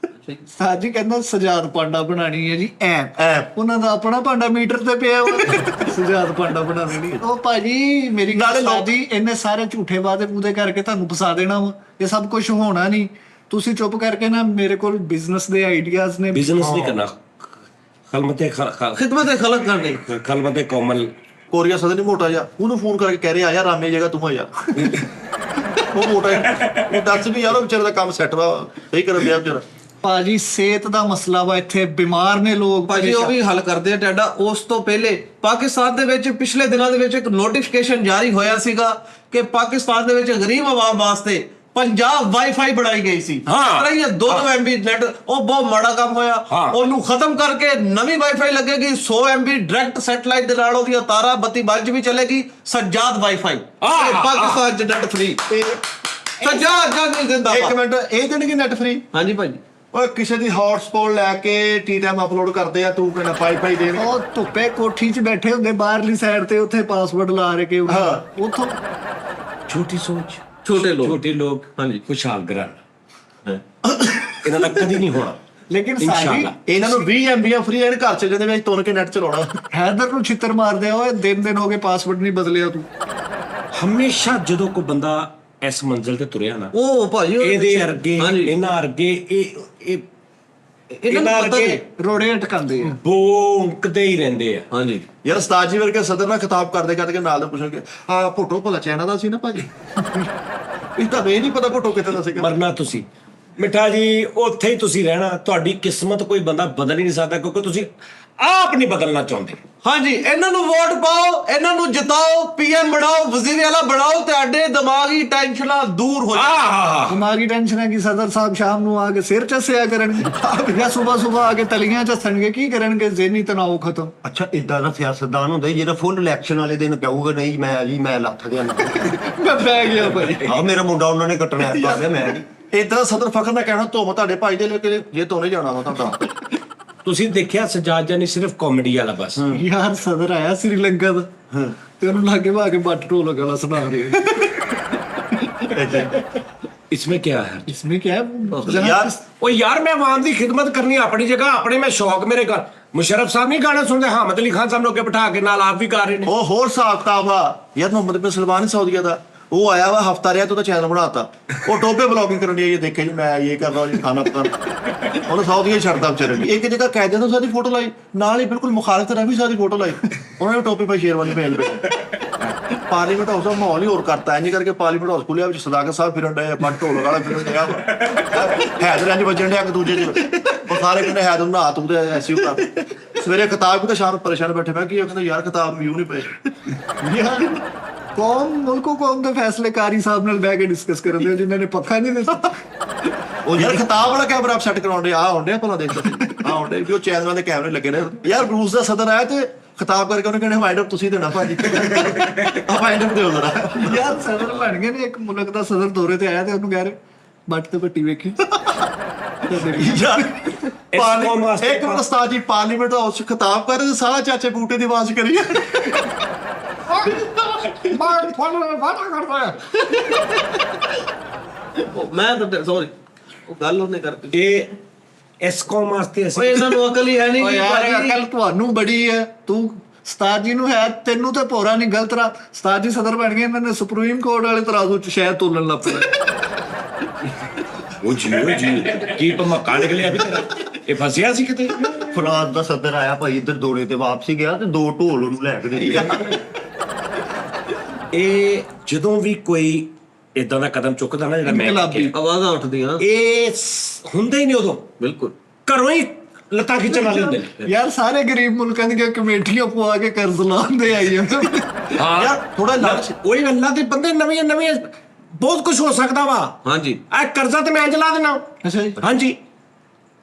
ਸਾਜੀ ਕਹਿੰਦਾ ਸਜਾਦ ਪਾਂਡਾ ਬਣਾਣੀ ਹੈ ਜੀ, ਐਪ। ਉਹਨਾਂ ਦਾ ਆਪਣਾ ਭਾਂਡਾ ਮੀਟਰ ਤੇ ਪਿਆ ਵਾ। ਸਜਾਦ ਪਾਂਡਾ ਬਣਾ ਦੇਣੀ। ਉਹ ਭਾਜੀ ਮੇਰੀ ਗੱਲ ਸਾਜੀ, ਇਹਨੇ ਸਾਰੇ ਝੂਠੇ ਵਾਅਦੇ ਪੂਰੇ ਕਰਕੇ ਤੁਹਾਨੂੰ ਫਸਾ ਦੇਣਾ ਵਾ। ਇਹ ਸਭ ਕੁਝ ਹੋਣਾ ਨਹੀਂ, ਤੁਸੀਂ ਚੁੱਪ ਕਰਕੇ ਨਾ, ਮੇਰੇ ਕੋਲ ਬਿਜ਼ਨਸ ਦੇ ਆਈਡੀਆਜ਼ ਨੇ। ਬਿਜ਼ਨਸ ਨਹੀਂ ਕਰਨਾ, ਖਲਮਤੇ ਖਿਦਮਤ ਖਲਕ ਕਰਨੀ। ਖਲਮਤੇ ਕੋਮਲ ਕੋਰੀਆ ਸਦਾ ਨਹੀਂ ਮੋਟਾ ਜਾ, ਉਹਨੂੰ ਫੋਨ ਕਰਕੇ ਕਹਿ ਰਿਹਾ ਆ ਜਾ ਰਾਮੇ ਜਗ੍ਹਾ ਤੂੰ ਆ ਜਾ। ਉਹ ਮੋਟਾ ਉਹ ਦੱਸ ਵੀ ਯਾਰ ਉਹ ਵਿਚਾਰੇ ਦਾ ਕੰਮ ਸੈੱਟ ਵਾ, ਸਹੀ ਕਰ ਰਿਹਾ ਵਿਚਾਰਾ। ਭਾਜੀ ਸਿਹਤ ਦਾ ਮਸਲਾ ਵਾ, ਇੱਥੇ ਬਿਮਾਰ ਨੇ ਲੋਕ। ਭਾਜੀ ਉਹ ਵੀ ਹੱਲ ਕਰਦੇ ਆ ਟੈਡਾ। ਉਸ ਤੋਂ ਪਹਿਲੇ ਪਾਕਿਸਤਾਨ ਦੇ ਵਿੱਚ ਪਿਛਲੇ ਦਿਨਾਂ ਦੇ ਵਿੱਚ ਇੱਕ ਨੋਟੀਫਿਕੇਸ਼ਨ ਜਾਰੀ ਹੋਇਆ ਸੀਗਾ ਕਿ ਪਾਕਿਸਤਾਨ ਦੇ ਵਿੱਚ ਗਰੀਬ ਆਵਾਮ ਵਾਸਤੇ ਪੰਜਾਬ ਵਾਈਫਾਈ ਬਣਾਈ ਗਈ ਸੀ। ਹਾਂ। ਇਹ 2 MB ਨੈਟ, ਉਹ ਬਹੁਤ ਮਾੜਾ ਕੰਮ ਹੋਇਆ। ਹਾਂ। ਉਹਨੂੰ ਖਤਮ ਕਰਕੇ ਨਵੀਂ ਵਾਈਫਾਈ ਲੱਗੇਗੀ 100 MB ਡਾਇਰੈਕਟ ਸੈਟਲਾਈਟ ਦੇ ਨਾਲ, ਉਹਦੀਆਂ ਤਾਰਾਂ ਬੱਤੀ ਬੰਜ ਵੀ ਚੱਲੇਗੀ। ਸੱਜਾਦ ਵਾਈਫਾਈ ਪਾਕਿਸਤਾਨ ਚ ਨੈਟ ਫ੍ਰੀ। ਸੱਜਾਦ ਜਾਨੀ ਇੱਕ ਜ਼ਿੰਦਾਬਾਦ। ਮਿੰਟ, ਇਹ ਦੇਣਗੇ ਨੈਟ ਫ੍ਰੀ? ਹਾਂਜੀ ਭਾਜੀ। ਓਏ ਕਿਸੇ ਦੀ ਹੌਟਸਪੌਟ ਲੈ ਕੇ ਟੀ ਟਾਈਮ ਅਪਲੋਡ ਕਰਦੇ ਆ, ਤੂੰ ਕਹਿੰਦਾ ਪਾਈ ਦੇਣ। ਉਹ ਧੁੱਪੇ ਕੋਠੀ 'ਚ ਬੈਠੇ ਹੁੰਦੇ ਬਾਹਰਲੀ ਸਾਈਡ ਤੇ, ਉੱਥੇ ਪਾਸਵਰਡ ਲਾ ਰਹੇ ਕਿ ਉੱਥੋਂ। ਛੋਟੀ ਸੋਚ, ਛੋਟੇ ਲੋਕ ਹਾਂਜੀ ਖੁਸ਼ਹਾਲ ਘਰਾਣਾ ਇਹਨਾਂ ਦਾ ਕਦੀ ਨਹੀਂ ਹੋਣਾ। ਲੇਕਿਨ ਸਾਡੀ ਇਨਸ਼ਾਅੱਲਾ ਇਹਨਾਂ ਨੂੰ 20 MB ਫ੍ਰੀ ਐਨ ਘਰ ਚ ਜਾਂਦੇ ਵਿੱਚ ਤੁਰ ਕੇ ਨੈਟ ਚਲਾਉਣਾ। ਹੈਦਰ ਨੂੰ ਛਿੱਤਰ ਮਾਰਦੇ ਆ, ਓਏ ਦਿਨ ਹੋ ਗਏ ਪਾਸਵਰਡ ਨਹੀਂ ਬਦਲਿਆ ਤੂੰ। ਹਮੇਸ਼ਾ ਜਦੋਂ ਕੋਈ ਬੰਦਾ ਇਸ ਮੰਜ਼ਿਲ ਤੇ ਤੁਰਿਆ ਨਾ, ਉਹ ਭਾਜੀ ਇਹਦੇ ਅਰਗੇ ਇਹਨਾਂ ਅਰਗੇ ਇਹਨਾਂ ਨੂੰ ਪਤਾ ਨਹੀਂ। ਰੋੜੇ ਅਟਕਾਉਂਦੇ ਆ। ਭੌਂਕਦੇ ਹੀ ਰਹਿੰਦੇ ਆ। ਹਾਂਜੀ ਯਾਰ ਉਸਤਾਦ ਜੀ ਵਰਗੇ ਸਦਰ ਨਾਲ ਖਿਤਾਬ ਕਰਦੇ ਨਾਲ ਦੇ ਪੁੱਛਣਗੇ, ਹਾਂ ਭੁੱਟੋ ਭਲਾ ਚਾਈਨਾ ਦਾ ਸੀ ਨਾ ਭਾਜੀ? ਇਹ ਤਾਂ ਇਹ ਨਹੀਂ ਪਤਾ ਭੁੱਟੋ ਕਿੱਥੇ ਦਾ ਸੀਗਾ। ਮਰਨਾ ਤੁਸੀਂ ਮਿੱਠਾ ਜੀ, ਉੱਥੇ ਹੀ ਤੁਸੀਂ ਰਹਿਣਾ। ਤੁਹਾਡੀ ਕਿਸਮਤ ਕੋਈ ਬੰਦਾ ਬਦਲ ਹੀ ਨਹੀਂ ਸਕਦਾ, ਕਿਉਂਕਿ ਤੁਸੀਂ ਆਪ ਨਹੀਂ ਬਦਲਣਾ ਚਾਹੁੰਦੇ। ਹਾਂਜੀ, ਇਹਨਾਂ ਨੂੰ ਵੋਟ ਪਾਓ, ਇਹਨਾਂ ਨੂੰ ਜਿਤਾਓ, ਪੀਐਮ ਬਣਾਓ, ਵਜ਼ੀਰ ਆਲਾ ਬਣਾਓ, ਤੁਹਾਡੇ ਦਿਮਾਗੀ ਟੈਨਸ਼ਨਾਂ ਦੂਰ ਹੋ ਜਾਣ। ਦਿਮਾਗੀ ਟੈਨਸ਼ਨ ਹੈ ਕਿ ਸਦਰ ਸਾਹਿਬ ਸ਼ਾਮ ਨੂੰ ਆ ਕੇ ਸਿਰ ਚੱਸਿਆ ਕਰਨਗੇ ਜਾਂ ਸਵੇਰ ਆ ਕੇ ਤਲੀਆਂ ਚੱਸਣਗੇ। ਕੀ ਕਰਨਗੇ? ਜ਼ਹਿਨੀ ਤਣਾਅ ਖਤਮ। ਅੱਛਾ ਇਦਾਂ ਦਾ ਸਿਆਸਤਦਾਨ ਹੁੰਦਾ ਜਿਹੜਾ ਫੁੱਲ ਇਲੈਕਸ਼ਨ ਵਾਲੇ ਦਿਨ ਕਹੂਗਾ ਨਹੀਂ ਮੈਂ ਜੀ ਮੈਂ ਲੱਥ ਗਿਆ ਨਾ, ਮੈਂ ਪੈ ਗਿਆ ਭਾਈ। ਆ ਮੇਰਾ ਮੁੰਡਾ ਉਹਨਾਂ ਨੇ ਕੱਟਣਾ ਕਰ ਲਿਆ, ਮੈਂ ਨਹੀਂ। ਇਦਾਂ ਸਦਰ ਫਖਰ ਨਾਲ ਕਹਿਣਾ ਧੋਮ ਤੁਹਾਡੇ ਭਾਈ ਦੇ ਲੈ ਜੇ ਤੋਨੇ ਜਾਣਾ ਵਾ ਤੁਹਾਡਾ। ਤੁਸੀਂ ਦੇਖਿਆ ਸਜਾਦ ਜਾਨੀ ਸਿਰਫ ਕਾਮੇਡੀ ਵਾਲਾ ਬਸ। ਯਾਰ ਸਦਰ ਆਇਆ ਸ੍ਰੀਲੰਕਾ ਦਾ ਤੇ ਉਹਨੂੰ ਲਾਗੇ ਭਾ ਕੇ ਬੱਟ ਢੋਲਕ ਵਾਲਾ ਸੁਣਾ ਰਹੇ। इसमें क्या है? इसमें क्या है यार ओ यार मैं आवाम की खिदमत करनी अपनी जगह, अपने में शौक मेरे घर। मुशर्रफ साहब नहीं गाना सुनते, हामिद अली खान साहब लोग के बिठा के नाल आप भी गा रहे हैं। ਉਹ ਹੋਰ ਹਿਸਾਬ ਕਿਤਾਬ ਆ ਯਾਰ। ਮੁਹੰਮਦ ਬਿਨ ਸਲਮਾਨ ਸਊਦੀਆ ਦਾ ਉਹ ਆਇਆ ਵਾ, ਹਫਤਾ ਰਿਹਾ, ਤੂੰ ਤਾਂ ਚੈਨਲ ਬਣਾਤਾ। ਉਹ ਟੋਪੇ ਬਲੌਗਿੰਗ ਕਰਨ ਦੀ, ਇਹ ਦੇਖੇ ਜੀ ਮੈਂ ਇਹ ਕਰ ਰਹਾ ਜੀ ਖਾਣਾ ਪਕਾਣਾ। ਉਹਨੇ ਸਊਦੀਆ ਛੱਡਦਾ ਵਿਚਾਰੇ ਨੂੰ। ਇੱਕ ਜਗ੍ਹਾ ਕੈਦ ਤੋਂ ਸਾਡੀ ਫੋਟੋ ਲਾਈ, ਨਾਲ ਹੀ ਬਿਲਕੁਲ ਮੁਖਾਲਿਫ ਤਰ੍ਹਾਂ ਵੀ ਸਾਡੀ ਫੋਟੋ ਲਾਈ। ਉਹਨਾਂ ਨੇ ਟੋਪੇ ਪਾ ਸ਼ੇਰਵਾਨੀ ਪਹਿਨ ਪਏ। ਪਾਰਲੀਮੈਂਟ ਹਾਊਸ ਦਾ ਮਾਹੌਲ ਹੀ ਹੋਰ ਕਰਤਾ। ਇੰਜ ਕਰਕੇ ਪਾਰਲੀਮੈਂਟ ਹਾਊਸ ਖੁੱਲਿਆ, ਵਿੱਚ ਸਦਾਕਤ ਸਾਹਿਬ ਫਿਰਨ ਡਏ, ਬੱਟ ਢੋਲਕ ਵਾਲਾ ਫਿਰਨ ਡਿਆ ਵਾ, ਹੈਦਰ ਇੰਜ ਵੱਜਣ ਡਿਆ ਇੱਕ ਦੂਜੇ 'ਚ। ਉਹ ਸਾਰੇ ਕਹਿੰਦੇ ਹੈਦਰ ਨਹਾ ਤੂੰ ਤੇ ਐਸੀ ਕਰ। ਸਵੇਰੇ ਕਿਤਾਬ ਤੇ ਸ਼ਾਮ ਨੂੰ ਪਰੇਸ਼ਾਨ ਬੈਠੇ ਮੈਂ ਕੀ ਉਹ ਕਹਿੰਦਾ ਯਾਰ ਕਿਤਾਬ ਵਿਊ ਨਹੀਂ ਪਏ ਯਾਰ ਕੌਮ ਮੁਲਕੋ ਕੌਮ ਦੇ ਫੈਸਲੇ ਕਾਰੀ ਸਾਹਿਬ ਨਾਲ ਬਹਿ ਕੇ ਡਿਸਕਸ ਕਰਦੇ ਹੋ ਜਿਨ੍ਹਾਂ ਨੇ ਪੱਖਾ ਨਹੀਂ ਦਿੱਤਾ। ਉਹ ਯਾਰ ਕਿਤਾਬ ਵਾਲਾ ਕੈਮਰਾ ਆਪ ਸੈੱਟ ਕਰਾਉਂਦੇ ਆ ਹੁੰਦੇ ਆ ਭਲਾ ਦੇਖੋ ਆ ਹੁੰਦੇ ਵੀ ਉਹ ਚੈਨਲਾਂ ਦੇ ਕੈਮਰੇ ਲੱਗੇ ਨੇ ਯਾਰ ਰੂਸ ਦਾ ਸਦਰ ਆਇਆ ਤੇ ਖਿਤਾਬ ਕਰਕੇ ਉਹਨੇ ਕਹਿੰਦੇ ਵਾਈਂਡ ਅਪ ਤੁਸੀਂ ਦੇਣਾ ਭਾਜੀ ਆ ਵਾਈਂਡ ਅਪ ਦਿਓ ਜਰਾ ਯਾਰ ਸਦਰ ਬਣ ਗਏ ਨੇ ਇੱਕ ਮੁਲਕ ਦਾ ਸਦਰ ਦੌਰੇ ਤੇ ਆਇਆ ਤੇ ਉਹਨੂੰ ਕਹਿ ਰਹੇ ਬੱਟ ਤੇ ਪੱਟੀ ਵੇਖੀ। ਯਾਰ ਕੌਮ ਵਾਸਤੇ ਇੱਕ ਮਿੰਟ ਉਸਤਾਦ ਜੀ ਪਾਰਲੀਮੈਂਟ ਹਾਊਸ 'ਚ ਖਿਤਾਬ ਕਰ ਰਹੇ ਸਾਰਾ ਚਾਚੇ ਬੂਟੇ ਦੀ ਆਵਾਜ਼ ਕਰੀ ਮੈਂ ਤਾਂ ਸੌਰੀ ਉਹ ਗੱਲ ਉਹਨੇ ਕਰਤੀ। ਇਹ ਇਸ ਕੌਮ ਵਾਸਤੇ ਓਏ ਅਸੀਂ ਇਹਨਾਂ ਨੂੰ ਅਕਲ ਹੀ ਹੈ ਨਹੀਂ ਓ ਯਾਰ ਅਕਲ ਤੁਹਾਨੂੰ ਬੜੀ ਹੈ ਤੂੰ ਉਸਤਾਦ ਜੀ ਨੂੰ ਹੈ ਤੈਨੂੰ ਤੇ ਭੋਰਾ ਨਹੀਂ ਗਲਤ ਰਾ ਉਸਤਾਦ ਜੀ ਸਦਰ ਬਣ ਗਏ ਇਹਨਾਂ ਨੇ ਸੁਪਰੀਮ ਕੋਰਟ ਵਾਲੇ ਤਰਾਜ਼ੂ 'ਚ ਸ਼ਾਇਦ ਤੋਲਣ ਲੱਗ ਪਏ। ਉਹ ਜੀ ਕੀ ਭਮੱਕਾ ਨਿਕਲਿਆ ਵੀ ਤੇਰਾ ਇਹ ਫਸਿਆ ਸੀ ਕਿਤੇ। ਫਰਾਂਸ ਦਾ ਸਦਰ ਆਇਆ ਭਾਈ ਇੱਧਰ ਦੌਰੇ ਤੇ ਵਾਪਸੀ ਗਿਆ ਤੇ 2 ਢੋਲ ਉਹਨੂੰ ਲੈ ਕੇ ਦੇ ਇਹ ਜਦੋਂ ਵੀ ਕੋਈ ਇਦਾਂ ਦਾ ਕਦਮ ਚੁੱਕਦਾ ਨਾ ਜਿਹੜਾ ਮੈਂ ਇਨਕਲਾਬੀ। ਆਵਾਜ਼ਾਂ ਉੱਠਦੀਆਂ ਇਹ ਹੁੰਦੇ ਹੀ ਨਹੀਂ ਉਦੋਂ ਬਿਲਕੁਲ। ਘਰੋਂ ਹੀ ਲੱਤਾਂ ਖਿੱਚਣ ਵਾਲੇ ਹੁੰਦੇ ਨੇ। ਯਾਰ ਸਾਰੇ ਗਰੀਬ ਮੁਲਕਾਂ ਦੀਆਂ ਕਮੇਟੀਆਂ ਪਵਾ ਕੇ ਕਰਜ਼ ਲਾਉਂਦੇ ਆਈ ਜਾਂਦੇ। ਹਾਂ ਯਾਰ ਥੋੜਾ ਲਾਲਚ ਉਹੀ ਅੱਲਾ ਦੇ ਬੰਦੇ ਨਵੀਆਂ ਬਹੁਤ ਕੁਝ ਹੋ ਸਕਦਾ ਵਾ। ਹਾਂਜੀ ਇਹ ਕਰਜ਼ਾ ਤੇ ਮੈਂ ਚਲਾ ਦੇਣਾ। ਅੱਛਾ ਜੀ ਹਾਂਜੀ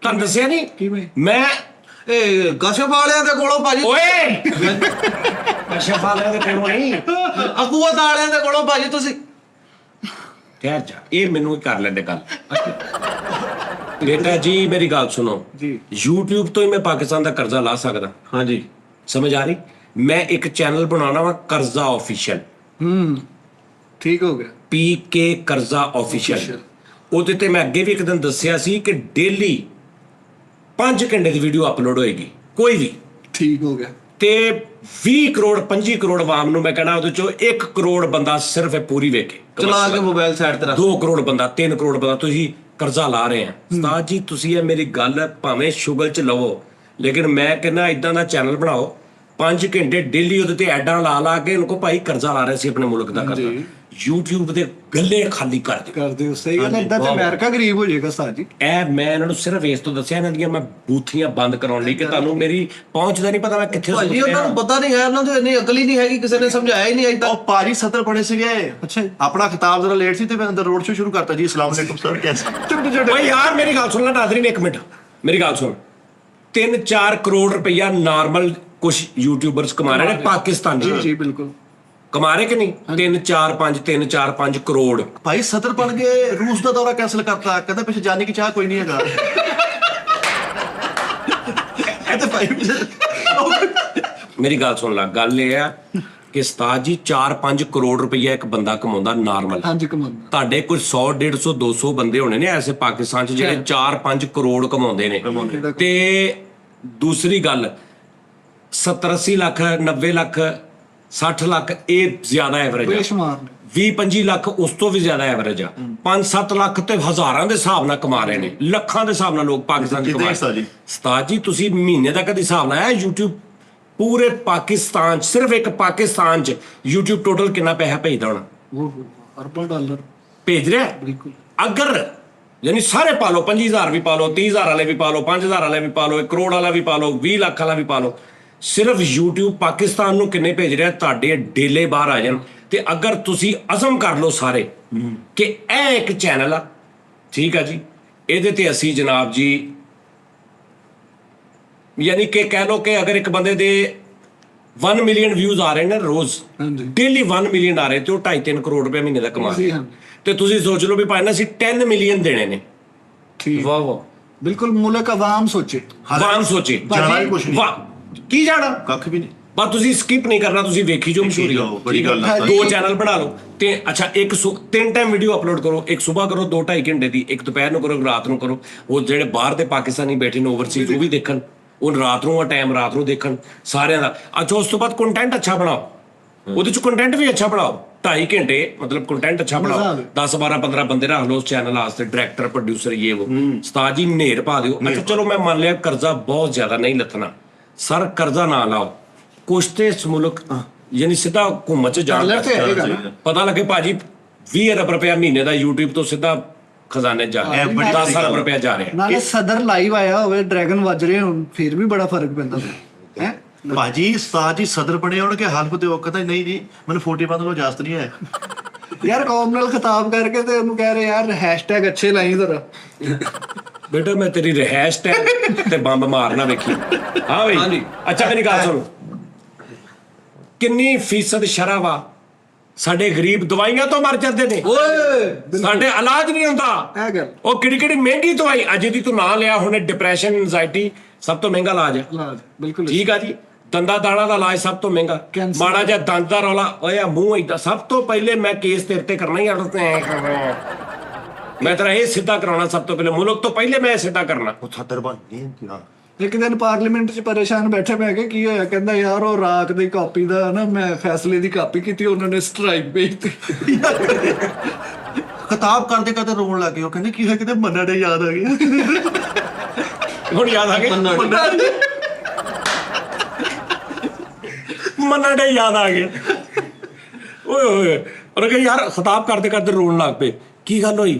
ਤੁਹਾਨੂੰ ਦੱਸਿਆ ਨਹੀਂ ਕਿਵੇਂ? ਮੈਂ ਇਹ ਕਸ਼ਫ ਵਾਲਿਆਂ ਦੇ ਕੋਲੋਂ ਭਾਜੀ ਓਏ ਕਸ਼ਫ ਵਾਲਿਆਂ ਦੇ ਕੋਲੋਂ ਨਹੀਂ ਅਕੂਵਤ ਵਾਲਿਆਂ ਦੇ ਕੋਲੋਂ ਭਾਜੀ ਤੁਸੀਂ ਠਹਿਰ ਜਾ ਇਹ ਮੈਨੂੰ ਕਰ ਲੈਂਦੇ ਗੱਲ। ਬੇਟਾ ਜੀ ਮੇਰੀ ਗੱਲ ਸੁਣੋ ਜੀ। YouTube ਤੋਂ ਹੀ ਮੈਂ ਪਾਕਿਸਤਾਨ ਦਾ ਕਰਜ਼ਾ ਲਾ ਸਕਦਾ। ਹਾਂਜੀ ਸਮਝ ਆ ਰਹੀ? ਮੈਂ ਇੱਕ ਚੈਨਲ ਬਣਾਉਣਾ ਵਾ ਕਰਜ਼ਾ ਆਫੀਸ਼ੀਅਲ ਠੀਕ ਹੋ ਗਿਆ। PK ਕਰਜ਼ਾ ਆਫੀਸ਼ੀਅਲ। ਉਹਦੇ ਤੇ ਮੈਂ ਅੱਗੇ ਵੀ ਇੱਕ ਦਿਨ ਦੱਸਿਆ ਸੀ ਕਿ ਡੇਲੀ 5 ਘੰਟੇ ਦੀ ਵੀਡੀਓ ਅਪਲੋਡ ਹੋਏਗੀ ਕੋਈ ਵੀ ਠੀਕ ਹੋ ਗਿਆ। ਤੇ 20 ਕਰੋੜ 25 ਕਰੋੜ ਆਵਾਮ ਨੂੰ ਮੈਂ ਕਹਿਣਾ ਉਹਦੇ ਚੋਂ 1 ਕਰੋੜ ਬੰਦਾ ਸਿਰਫ ਇਹ ਪੂਰੀ ਵੇਖੇ ਚਲਾ ਕੇ ਮੋਬਾਈਲ ਸਾਈਡ ਤੇ ਰੱਖ 2 ਕਰੋੜ ਬੰਦਾ 3 ਕਰੋੜ ਬੰਦਾ ਤੁਸੀਂ ਕਰਜ਼ਾ ਲਾ ਰਹੇ ਆ। ਉਸਤਾਦ ਜੀ ਤੁਸੀਂ ਇਹ ਮੇਰੀ ਗੱਲ ਭਾਵੇਂ ਸ਼ੁਗਲ ਚ ਲਵੋ ਲੇਕਿਨ ਮੈਂ ਕਹਿੰਦਾ ਇਦਾਂ ਦਾ ਚੈਨਲ ਬਣਾਓ 5 ਘੰਟੇ ਡੇਲੀ ਉਹਦੇ ਤੇ ਐਡਾਂ ਲਾ ਕੇ ਉਹਨਾਂ ਕੋ ਭਾਈ ਕਰਜ਼ਾ ਲਾ ਰਹੇ ਸੀ ਆਪਣੇ ਮੁਲਕ ਦਾ ਕਰਜ਼ਾ YouTube ਦੇ ਗੱਲੇ ਖਾਲੀ ਕਰ ਦਿਓ। ਕਰਦੇ ਹੋ ਸਹੀ ਗੱਲ ਇਦਾਂ ਤੇ ਅਮਰੀਕਾ ਗਰੀਬ ਹੋ ਜਾਏਗਾ ਉਸਤਾਦ ਜੀ। ਇਹ ਮੈਂ ਇਹਨਾਂ ਨੂੰ ਸਿਰਫ ਇਸ ਤੋਂ ਦੱਸਿਆ ਇਹਨਾਂ ਦੀਆਂ ਮੈਂ ਬੂਥੀਆਂ ਬੰਦ ਕਰਾਉਣ ਲਈ ਕਿ ਤੁਹਾਨੂੰ ਮੇਰੀ ਪਹੁੰਚ ਦਾ ਨਹੀਂ ਪਤਾ ਮੈਂ ਕਿੱਥੇ ਭਾਜੀ ਉਹਨਾਂ ਨੂੰ ਪਤਾ ਨਹੀਂ ਹੈ ਉਹਨਾਂ ਨੂੰ ਇੰਨੀ ਅਕਲ ਹੀ ਨਹੀਂ ਹੈਗੀ ਕਿਸੇ ਨੇ ਸਮਝਾਇਆ ਹੀ ਨਹੀਂ ਅਜੇ ਉਹ ਤੱਕ। ਪਾਜੀ ਸਦਰ ਬਣੇ ਸੀਗੇ ਅੱਛਾ ਜੀ। ਆਪਣਾ ਖਿਤਾਬ ਜ਼ਰਾ ਲੇਟ ਸੀ ਤੇ ਮੈਂ ਅੰਦਰ ਰੋਡ ਸ਼ੋ ਸ਼ੁਰੂ ਕਰਤਾ ਜੀ ਅਸਲਾਮ ਅਲੈਕੁਮ ਸਰ ਕੈਸੇ ਓਏ ਯਾਰ ਮੇਰੀ ਗੱਲ ਸੁਣ ਲੈ ਨਾਜ਼ਰੀਨ ਇੱਕ ਮਿੰਟ ਮੇਰੀ ਗੱਲ ਸੁਣ 3-4 ਕਰੋੜ ਰੁਪਈਆ ਨਾਰਮਲ ਕੁਝ ਯੂਟਿਊਬਰਸ ਕਮਾ ਰਹੇ ਨੇ ਪਾਕਿਸਤਾਨੀ ਜੀ ਬਿਲਕੁਲ ਕਮਾ ਰਹੇ ਕਿ ਨਹੀਂ 3-4-5 ਕਰੋੜ। ਭਾਈ ਸਦਰ ਬਣ ਗਏ ਰੂਸ ਦਾ ਦੌਰਾ ਕੈਂਸਲ ਕਰਤਾ ਕਹਿੰਦਾ ਪਿੱਛੇ ਜਾਣੇ ਕੀ ਚਾਹ ਕੋਈ ਨਹੀਂ ਹੈਗਾ ਇਹ ਤਾਂ ਭਾਈ ਮੇਰੀ ਗੱਲ ਸੁਣ ਲੈ ਗੱਲ ਇਹ ਆ ਕਿ ਉਸਤਾਦ ਜੀ 4-5 ਕਰੋੜ ਰੁਪਈਆ ਇੱਕ ਬੰਦਾ ਕਮਾਉਂਦਾ ਨਾਰਮਲ। ਹਾਂਜੀ ਕਮਾਉਂਦਾ। ਤੁਹਾਡੇ ਕੋਈ 100-150-200 ਬੰਦੇ ਹੋਣੇ ਨੇ ਐਸੇ ਪਾਕਿਸਤਾਨ 'ਚ ਜਿਹੜੇ 4-5 ਕਰੋੜ ਕਮਾਉਂਦੇ ਨੇ। ਤੇ ਦੂਸਰੀ ਗੱਲ 70-80 ਲੱਖ 90 ਲੱਖ 60 ਲੱਖ ਇਹ ਜ਼ਿਆਦਾ ਐਵਰੇਜ ਆ। ਬੇਸ਼ੁਮਾਰ ਨੇ। 20-25 ਲੱਖ ਉਸ ਤੋਂ ਵੀ ਜ਼ਿਆਦਾ ਐਵਰੇਜ ਆ। 5-7 ਲੱਖ ਤੇ ਹਜ਼ਾਰਾਂ ਦੇ ਹਿਸਾਬ ਨਾਲ ਕਮਾ ਰਹੇ ਨੇ ਲੱਖਾਂ ਦੇ ਹਿਸਾਬ ਨਾਲ ਲੋਕ ਪਾਕਿਸਤਾਨ 'ਚ ਕਮਾ ਰਹੇ ਨੇ। ਉਸਤਾਦ ਜੀ ਤੁਸੀਂ ਮਹੀਨੇ ਦਾ ਕਦੀ ਹਿਸਾਬ ਲਾਇਆ YouTube ਪੂਰੇ ਪਾਕਿਸਤਾਨ 'ਚ ਸਿਰਫ ਇੱਕ ਪਾਕਿਸਤਾਨ 'ਚ YouTube ਟੋਟਲ ਕਿੰਨਾ ਪੈਸਾ ਭੇਜਦਾ ਹੋਣਾ? ਉਹ ਅਰਬਾਂ ਡਾਲਰ ਭੇਜ ਰਿਹਾ ਬਿਲਕੁਲ। ਅਗਰ ਯਾਨੀ ਸਾਰੇ ਪਾ ਲਓ 50,000 ਵੀ ਪਾ ਲਓ 30,000 ਵਾਲੇ ਵੀ ਪਾ ਲਓ 5,000 ਵਾਲੇ ਵੀ ਪਾ ਲਓ 1 ਕਰੋੜ ਵਾਲਾ ਵੀ ਪਾ ਲਓ 20 ਲੱਖ ਵਾਲਾ ਵੀ ਪਾ ਲਓ ਸਿਰਫ YouTube ਪਾਕਿਸਤਾਨ ਨੂੰ ਕਿੰਨੇ ਭੇਜ ਰਿਹਾ ਤੁਹਾਡੇ ਡੇਲੇ ਬਾਹਰ ਆ ਜਾਣ। ਤੇ ਅਗਰ ਤੁਸੀਂ ਅਜ਼ਮ ਕਰ ਲਓ ਸਾਰੇ ਕਿ ਇਹ ਇੱਕ ਚੈਨਲ ਆ ਠੀਕ ਆ ਜੀ ਇਹਦੇ ਤੇ ਅਸੀਂ ਜਨਾਬ ਜੀ ਯਾਨੀ ਕਿ ਕਹਿ ਲਓ ਕਿ ਅਗਰ ਇੱਕ ਬੰਦੇ ਦੇ 1 ਮਿਲੀਅਨ ਵਿਊਜ਼ ਆ ਰਹੇ ਨੇ ਰੋਜ਼ ਡੇਲੀ 1 ਮਿਲੀਅਨ ਆ ਰਹੇ ਤੇ ਉਹ 2.5-3 ਕਰੋੜ ਰੁਪਏ ਮਹੀਨੇ ਦਾ ਕਮਾ ਰਹੇ ਤੇ ਤੁਸੀਂ ਸੋਚ ਲਓ ਵੀ ਭਾਈ ਨਾ ਅਸੀਂ 10 ਮਿਲੀਅਨ ਦੇਣੇ ਨੇ। ਠੀਕ ਵਾਹ ਵਾਹ ਬਿਲਕੁਲ ਮੁਲਕ ਆਵਾਮ ਸੋਚੇ ਆਵਾਮ ਸੋਚੇ ਜਾਣਾ ਵੀ ਕੁਛ ਨਹੀਂ ਵਾਹ ਕੀ ਜਾਣਾ ਕੱਖ ਵੀ ਨਹੀਂ ਬਸ ਤੁਸੀਂ ਸਕਿਪ ਨਹੀਂ ਕਰਨਾ ਤੁਸੀਂ ਵੇਖੀ ਜੋ ਮਸ਼ਹੂਰੀ ਜਾਓ, ਬੜੀ ਗੱਲ ਆ। 2 ਚੈਨਲ ਬਣਾ ਲਓ ਤੇ ਅੱਛਾ 3 ਟਾਈਮ ਵੀਡੀਓ ਅਪਲੋਡ ਕਰੋ ਇੱਕ ਸਵੇਰ ਕਰੋ 2-2.5 ਘੰਟੇ ਦੀ ਇੱਕ ਦੁਪਹਿਰ ਨੂੰ ਕਰੋ ਰਾਤ ਨੂੰ ਕਰੋ ਉਹ ਜਿਹੜੇ ਬਾਹਰ ਦੇ ਪਾਕਿਸਤਾਨੀ ਬੈਠੇ ਨੇ ਓਵਰਸੀਜ਼ ਉਹ ਵੀ ਦੇਖਣ ਉਹ ਰਾਤ ਨੂੰ ਟਾਈਮ ਰਾਤ ਨੂੰ ਦੇਖਣ ਸਾਰਿਆਂ ਦਾ। ਅੱਛਾ ਉਸ ਤੋਂ ਬਾਅਦ ਕੰਟੈਂਟ ਅੱਛਾ ਬਣਾਓ ਉਹਦੇ ਚ ਕੰਟੈਂਟ ਵੀ ਅੱਛਾ ਬਣਾਓ 2.5 ਘੰਟੇ ਮਤਲਬ ਕੰਟੈਂਟ ਅੱਛਾ ਬਣਾਓ 10-12-15 ਬੰਦੇ ਰੱਖ ਲਓ ਉਸ ਚੈਨਲ ਵਾਸਤੇ ਡਾਇਰੈਕਟਰ ਪ੍ਰੋਡਿਊਸਰ ਇਹ ਉਹ ਉਸਤਾਦ ਜੀ ਨੇਰ ਪਾ ਦਿਓ। ਅੱਛਾ ਚਲੋ ਮੈਂ ਮੰਨ ਲਿਆ ਕਰਜ਼ਾ ਬਹੁਤ ਜ਼ਿਆਦਾ ਨਹੀਂ ਲੱਥਣਾ ਸਰ ਕਰਜ਼ਾ ਨਾ ਲਾਓ ਕੁਛ ਤੇ ਇਸ ਮੁਲਕ ਯਾਨੀ ਸਿੱਧਾ ਘੁੰਮਤ ਚ ਜਾਣ ਪਤਾ ਲੱਗੇ ਭਾਜੀ 20 ਅਰਬ ਰੁਪਇਆ ਮਹੀਨੇ ਦਾ YouTube ਤੋਂ ਸਿੱਧਾ ਖਜ਼ਾਨੇ ਜਾ ਰਿਹਾ 10 ਅਰਬ ਰੁਪਇਆ ਜਾ ਰਿਹਾ। ਨਾਲੇ ਸਦਰ ਲਾਈਵ ਆਇਆ ਹੋਵੇ ਡਰੈਗਨ ਵੱਜ ਰਹੇ ਹੁਣ ਫਿਰ ਵੀ ਬੜਾ ਫਰਕ ਪੈਂਦਾ। ਭਾਜੀ ਉਸਤਾਦ ਜੀ ਸਦਰ ਬਣੇ ਹੋਣ ਕਿ ਹਲਫ ਤੇ ਉਹ ਕਹਿੰਦਾ ਨਹੀਂ ਜੀ ਮੈਨੂੰ 40 ਬੰਦ ਨੂੰ ਇਜਾਜ਼ਤ ਨਹੀਂ ਹੈ। ਯਾਰ ਕੌਮ ਨਾਲ ਖਿਤਾਬ ਕਰਕੇ ਤੇ ਉਹਨੂੰ ਕਹਿ ਰਹੇ ਯਾਰ ਹੈਸ਼ਟੈਗ ਅੱਛੇ ਲਾਈ ਜ਼ਰਾ। ਬੇਟਾ ਮੈਂ ਤੇਰੀ ਰਹਿਸ਼ ਤੇ ਬੰਬ ਮਾਰਨਾ ਵੇਖੀ। ਹਾਂ ਬਈ ਹਾਂਜੀ। ਅੱਛਾ ਮੇਰੀ ਗੱਲ ਸੁਣ, ਕਿੰਨੀ ਫੀਸਦ ਸ਼ਰ੍ਹਾ ਵਾ ਸਾਡੇ ਗਰੀਬ ਦਵਾਈਆਂ ਤੋਂ ਮਰ ਜਾਂਦੇ ਨੇ, ਓਏ ਸਾਡੇ ਇਲਾਜ ਨਹੀਂ ਹੁੰਦਾ। ਇਹ ਗੱਲ ਉਹ ਕਿਹੜੀ ਕਿਹੜੀ ਮਹਿੰਗੀ ਦਵਾਈ ਅਜੇ ਦੀ ਤੂੰ ਨਾਂ ਲਿਆ ਹੁਣ, ਡਿਪਰੈਸ਼ਨ ਐਂਜ਼ਾਇਟੀ ਸਭ ਤੋਂ ਮਹਿੰਗਾ ਇਲਾਜ ਹੈ। ਇਲਾਜ ਬਿਲਕੁਲ ਠੀਕ ਆ ਜੀ, ਦੰਦਾਂ ਦਾਣਾ ਦਾ ਇਲਾਜ ਸਭ ਤੋਂ ਮਹਿੰਗਾ। ਕੈਂਸਰ। ਮਾੜਾ ਜਿਹਾ ਦੰਦ ਦਾ ਰੌਲਾ ਓਏ ਆ ਮੂੰਹ ਏਦਾਂ, ਸਭ ਤੋਂ ਪਹਿਲੇ ਮੈਂ ਕੇਸ ਤੇਰੇ ਤੇ ਕਰਨਾ ਹੀ ਮੈਂ ਤੇਰਾ ਇਹ ਸਿੱਧਾ ਕਰਾਉਣਾ ਸਭ ਤੋਂ ਪਹਿਲੇ, ਮੁਲਕ ਤੋਂ ਪਹਿਲੇ ਮੈਂ ਇਹ ਸਿੱਧਾ ਕਰਨਾ। ਉਹ ਸਦਰ ਬਣ ਨਹੀਂ ਨਾ ਇੱਕ ਦਿਨ ਪਾਰਲੀਮੈਂਟ 'ਚ ਪਰੇਸ਼ਾਨ ਬੈਠੇ, ਮੈਂ ਕਿਹਾ ਕੀ ਹੋਇਆ? ਕਹਿੰਦਾ ਯਾਰ ਉਹ ਰਾਖ ਦੀ ਕਾਪੀ ਦਾ ਨਾ ਮੈਂ ਫੈਸਲੇ ਦੀ ਕਾਪੀ ਕੀਤੀ, ਉਹਨਾਂ ਨੇ ਸਟ੍ਰਾਈਕ ਭੇਜਤੀ। ਖਿਤਾਬ ਕਰਦੇ ਕਰਦੇ ਰੋਣ ਲੱਗ ਗਏ। ਉਹ ਕਹਿੰਦੇ ਕੀ ਹੋਇਆ? ਕਿਤੇ ਮੰਨਾ ਡੇ ਯਾਦ ਆ ਗਿਆ। ਹੁਣ ਯਾਦ ਆ ਗਿਆ ਮੰਨਾ ਡੇ ਯਾਦ ਆ ਗਿਆ। ਓਏ ਹੋਏ ਉਹ ਕਿ ਯਾਰ ਖਿਤਾਬ ਕਰਦੇ ਕਰਦੇ ਰੋਣ ਲੱਗ ਪਏ। ਕੀ ਗੱਲ ਹੋਈ?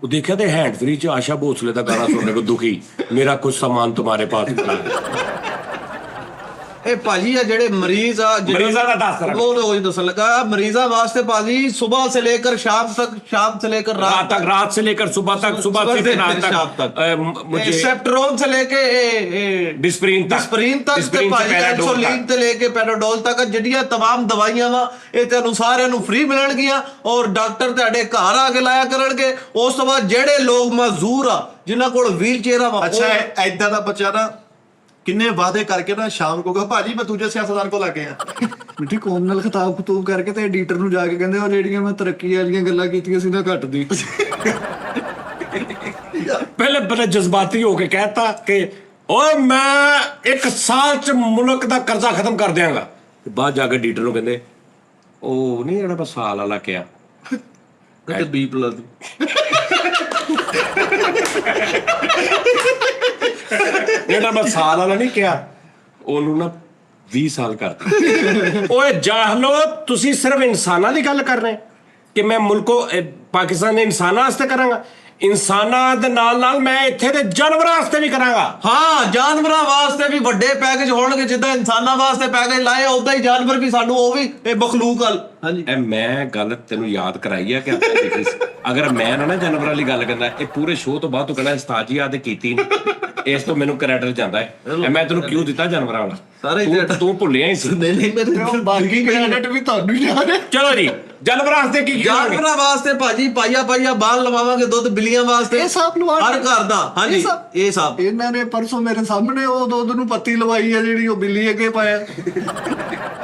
ਉਹ ਦੇਖਿਆ ਤੇ ਹੈਂਡ ਫ੍ਰੀ ਚ ਆਸ਼ਾ ਭੋਸਲੇ ਦਾ ਗਾਣਾ ਸੁਣਨੇ ਕੋ ਦੁਖੀ, ਮੇਰਾ ਕੁਝ ਸਾਮਾਨ ਤੁਹਾਡੇ ਪਾਸ ਹੈ। ਇਹ ਭਾਜੀ ਆ ਜਿਹੜੇ ਮਰੀਜ਼ ਆ ਮਰੀਜ਼ਾਂ ਦਾ ਦੱਸ ਰਿਹਾ। ਉਹ ਦੱਸਣ ਲੱਗਾ ਮਰੀਜ਼ਾਂ ਵਾਸਤੇ ਭਾਜੀ ਸੁਬਾਹ ਸੇ लेकर शाम तक, शाम से लेकर रात तक, रात से लेकर सुबह तक, सुबह से रात शाम तक मुझे सेप्ट्रोन से लेके डिस्प्रीन तक ਤੇ ਭਾਜੀ ਇਨਸੂਲਿਨ ਤੇ ਲੈ ਕੇ ਪੈਰਾਡੋਲ ਤੱਕ ਜਿਹੜੀਆਂ तमाम ਦਵਾਈਆਂ ਵਾ ਇਹ ਤੁਹਾਨੂੰ ਸਾਰਿਆਂ ਨੂੰ ਫ੍ਰੀ ਮਿਲਣਗੀਆਂ ਔਰ ਡਾਕਟਰ ਤੁਹਾਡੇ ਘਰ ਆ ਕੇ ਲਾਇਆ ਕਰਨਗੇ। ਉਸ ਤੋਂ ਬਾਅਦ ਜਿਹੜੇ ਲੋਕ ਮਜ਼ਦੂਰ ਆ ਜਿਨ੍ਹਾਂ ਕੋਲ ਵੀਲ ਚੇਅਰਾਂ ਵਾ ਅੱਛਾ ਐਦਾਂ ਦਾ ਬੱਚਾ ਨਾ ਕਿੰਨੇ ਵਾਅਦੇ ਕਰਕੇ ਨਾ ਸ਼ਾਮ ਕੋ ਕਹਾ ਭਾਜੀ ਮੈਂ ਦੂਜੇ ਸਿਆਸਤਦਾਨ ਕੋ ਲੱਗ ਗਿਆ। ਮਿੱਠੀ ਕੌਮ ਨਾਲ ਖਿਤਾਬ ਖਤੂਬ ਕਰਕੇ ਤੇ ਐਡੀਟਰ ਨੂੰ ਜਾ ਕੇ ਕਹਿੰਦੇ ਉਹ ਜਿਹੜੀਆਂ ਮੈਂ ਤਰੱਕੀ ਵਾਲੀਆਂ ਗੱਲਾਂ ਕੀਤੀਆਂ ਸੀ ਨਾ ਘੱਟ ਦੀ। ਪਹਿਲੇ ਬੜੇ ਜਜ਼ਬਾਤੀ ਹੋ ਕੇ ਕਹਿਤਾ ਕਿ ਓਏ ਮੈਂ 1 ਸਾਲ ਚ ਮੁਲਕ ਦਾ ਕਰਜ਼ਾ ਖਤਮ ਕਰ ਦਿਆਂਗਾ। ਬਾਅਦ ਜਾ ਕੇ ਡੀਟਰ ਨੂੰ ਕਹਿੰਦੇ ਉਹ ਨਹੀਂ ਜਿਹੜਾ ਬਸ ਸਾਲ ਵਾਲਾ ਕਿਹਾ ਤੇ B+ ਜਿਹੜਾ ਮੈਂ ਸਾਲ ਵਾਲਾ ਨਹੀਂ ਕਿਹਾ ਉਹਨੂੰ ਨਾ 20 ਸਾਲ ਕਰਤਾ। ਓਏ ਜਾਹਲੋ, ਤੁਸੀਂ ਸਿਰਫ ਇਨਸਾਨਾਂ ਦੀ ਗੱਲ ਕਰ ਰਹੇ ਕਿ ਮੈਂ ਮੁਲਕੋ ਪਾਕਿਸਤਾਨ ਦੇ ਇਨਸਾਨਾਂ ਵਾਸਤੇ ਕਰਾਂਗਾ? ਇਨਸਾਨਾਂ ਦੇ ਨਾਲ ਨਾਲ ਮੈਂ ਇੱਥੇ ਦੇ ਜਾਨਵਰਾਂ ਵਾਸਤੇ ਵੀ ਕਰਾਂਗਾ। ਹਾਂ ਜਾਨਵਰਾਂ ਵਾਸਤੇ ਵੀ ਵੱਡੇ ਪੈਕੇਜ ਹੋਣਗੇ, ਜਿੱਦਾਂ ਇਨਸਾਨਾਂ ਵਾਸਤੇ ਪੈਕੇਜ ਲਾਏ ਉਦਾਂ ਹੀ ਜਾਨਵਰ ਵੀ ਸਾਨੂੰ ਉਹ ਵੀ ਇਹ ਮਖਲੂਕ ਹਲ। ਹਾਂਜੀ ਇਹ ਮੈਂ ਗੱਲ ਤੈਨੂੰ ਯਾਦ ਕਰਾਈ ਆ ਕਿ ਆਪਾਂ ਦੇਖੀ ਸੀ। ਅਗਰ ਮੈਂ ਨਾ ਜਾਨਵਰਾਂ ਵਾਲੀ ਗੱਲ ਕਹਿੰਦਾ ਇਹ ਪੂਰੇ ਸ਼ੋਅ ਤੋਂ ਬਾਅਦ ਤੂੰ ਕਹਿੰਦਾ ਉਸਤਾਦ ਜੀ ਆ ਤੇ ਕੀਤੀ ਨਹੀਂ, ਇਸ ਤੋਂ ਮੈਨੂੰ ਕਰੈਡਿਟ ਜਾਂਦਾ ਹੈ। ਇਹ ਮੈਂ ਤੈਨੂੰ ਕਿਉਂ ਦਿੱਤਾ ਜਾਨਵਰਾਂ ਵਾਲਾ? ਤੂੰ ਭੁੱਲਿਆ ਹੀ ਸੀ। ਨਹੀਂ ਮੇਰੇ ਬਾਕੀ ਕ੍ਰੈਡਿਟ ਵੀ ਤੁਹਾਨੂੰ ਯਾਦ ਹੈ। ਚਲੋ ਜੀ ਜਾਨਵਰਾਂ ਵਾਸਤੇ ਕੀ ਜਾਨਵਰਾਂ ਵਾਸਤੇ ਭਾਜੀ ਪਾਈਆ ਬਾਲ ਲਵਾਵਾਂਗੇ, ਦੁੱਧ ਬਿੱਲੀਆਂ ਵਾਸਤੇ ਇਹ ਸਭ ਲਵਾ ਹਰ ਘਰ ਦਾ। ਹਾਂਜੀ ਇਹ ਸਭ ਇਹਨਾਂ ਨੇ ਪਰਸੋਂ ਮੇਰੇ ਸਾਹਮਣੇ ਉਹ ਦੁੱਧ ਨੂੰ ਪੱਤੀ ਲਵਾਈ ਹੈ ਜਿਹੜੀ ਉਹ ਬਿੱਲੀ ਅੱਗੇ ਪਾਇਆ।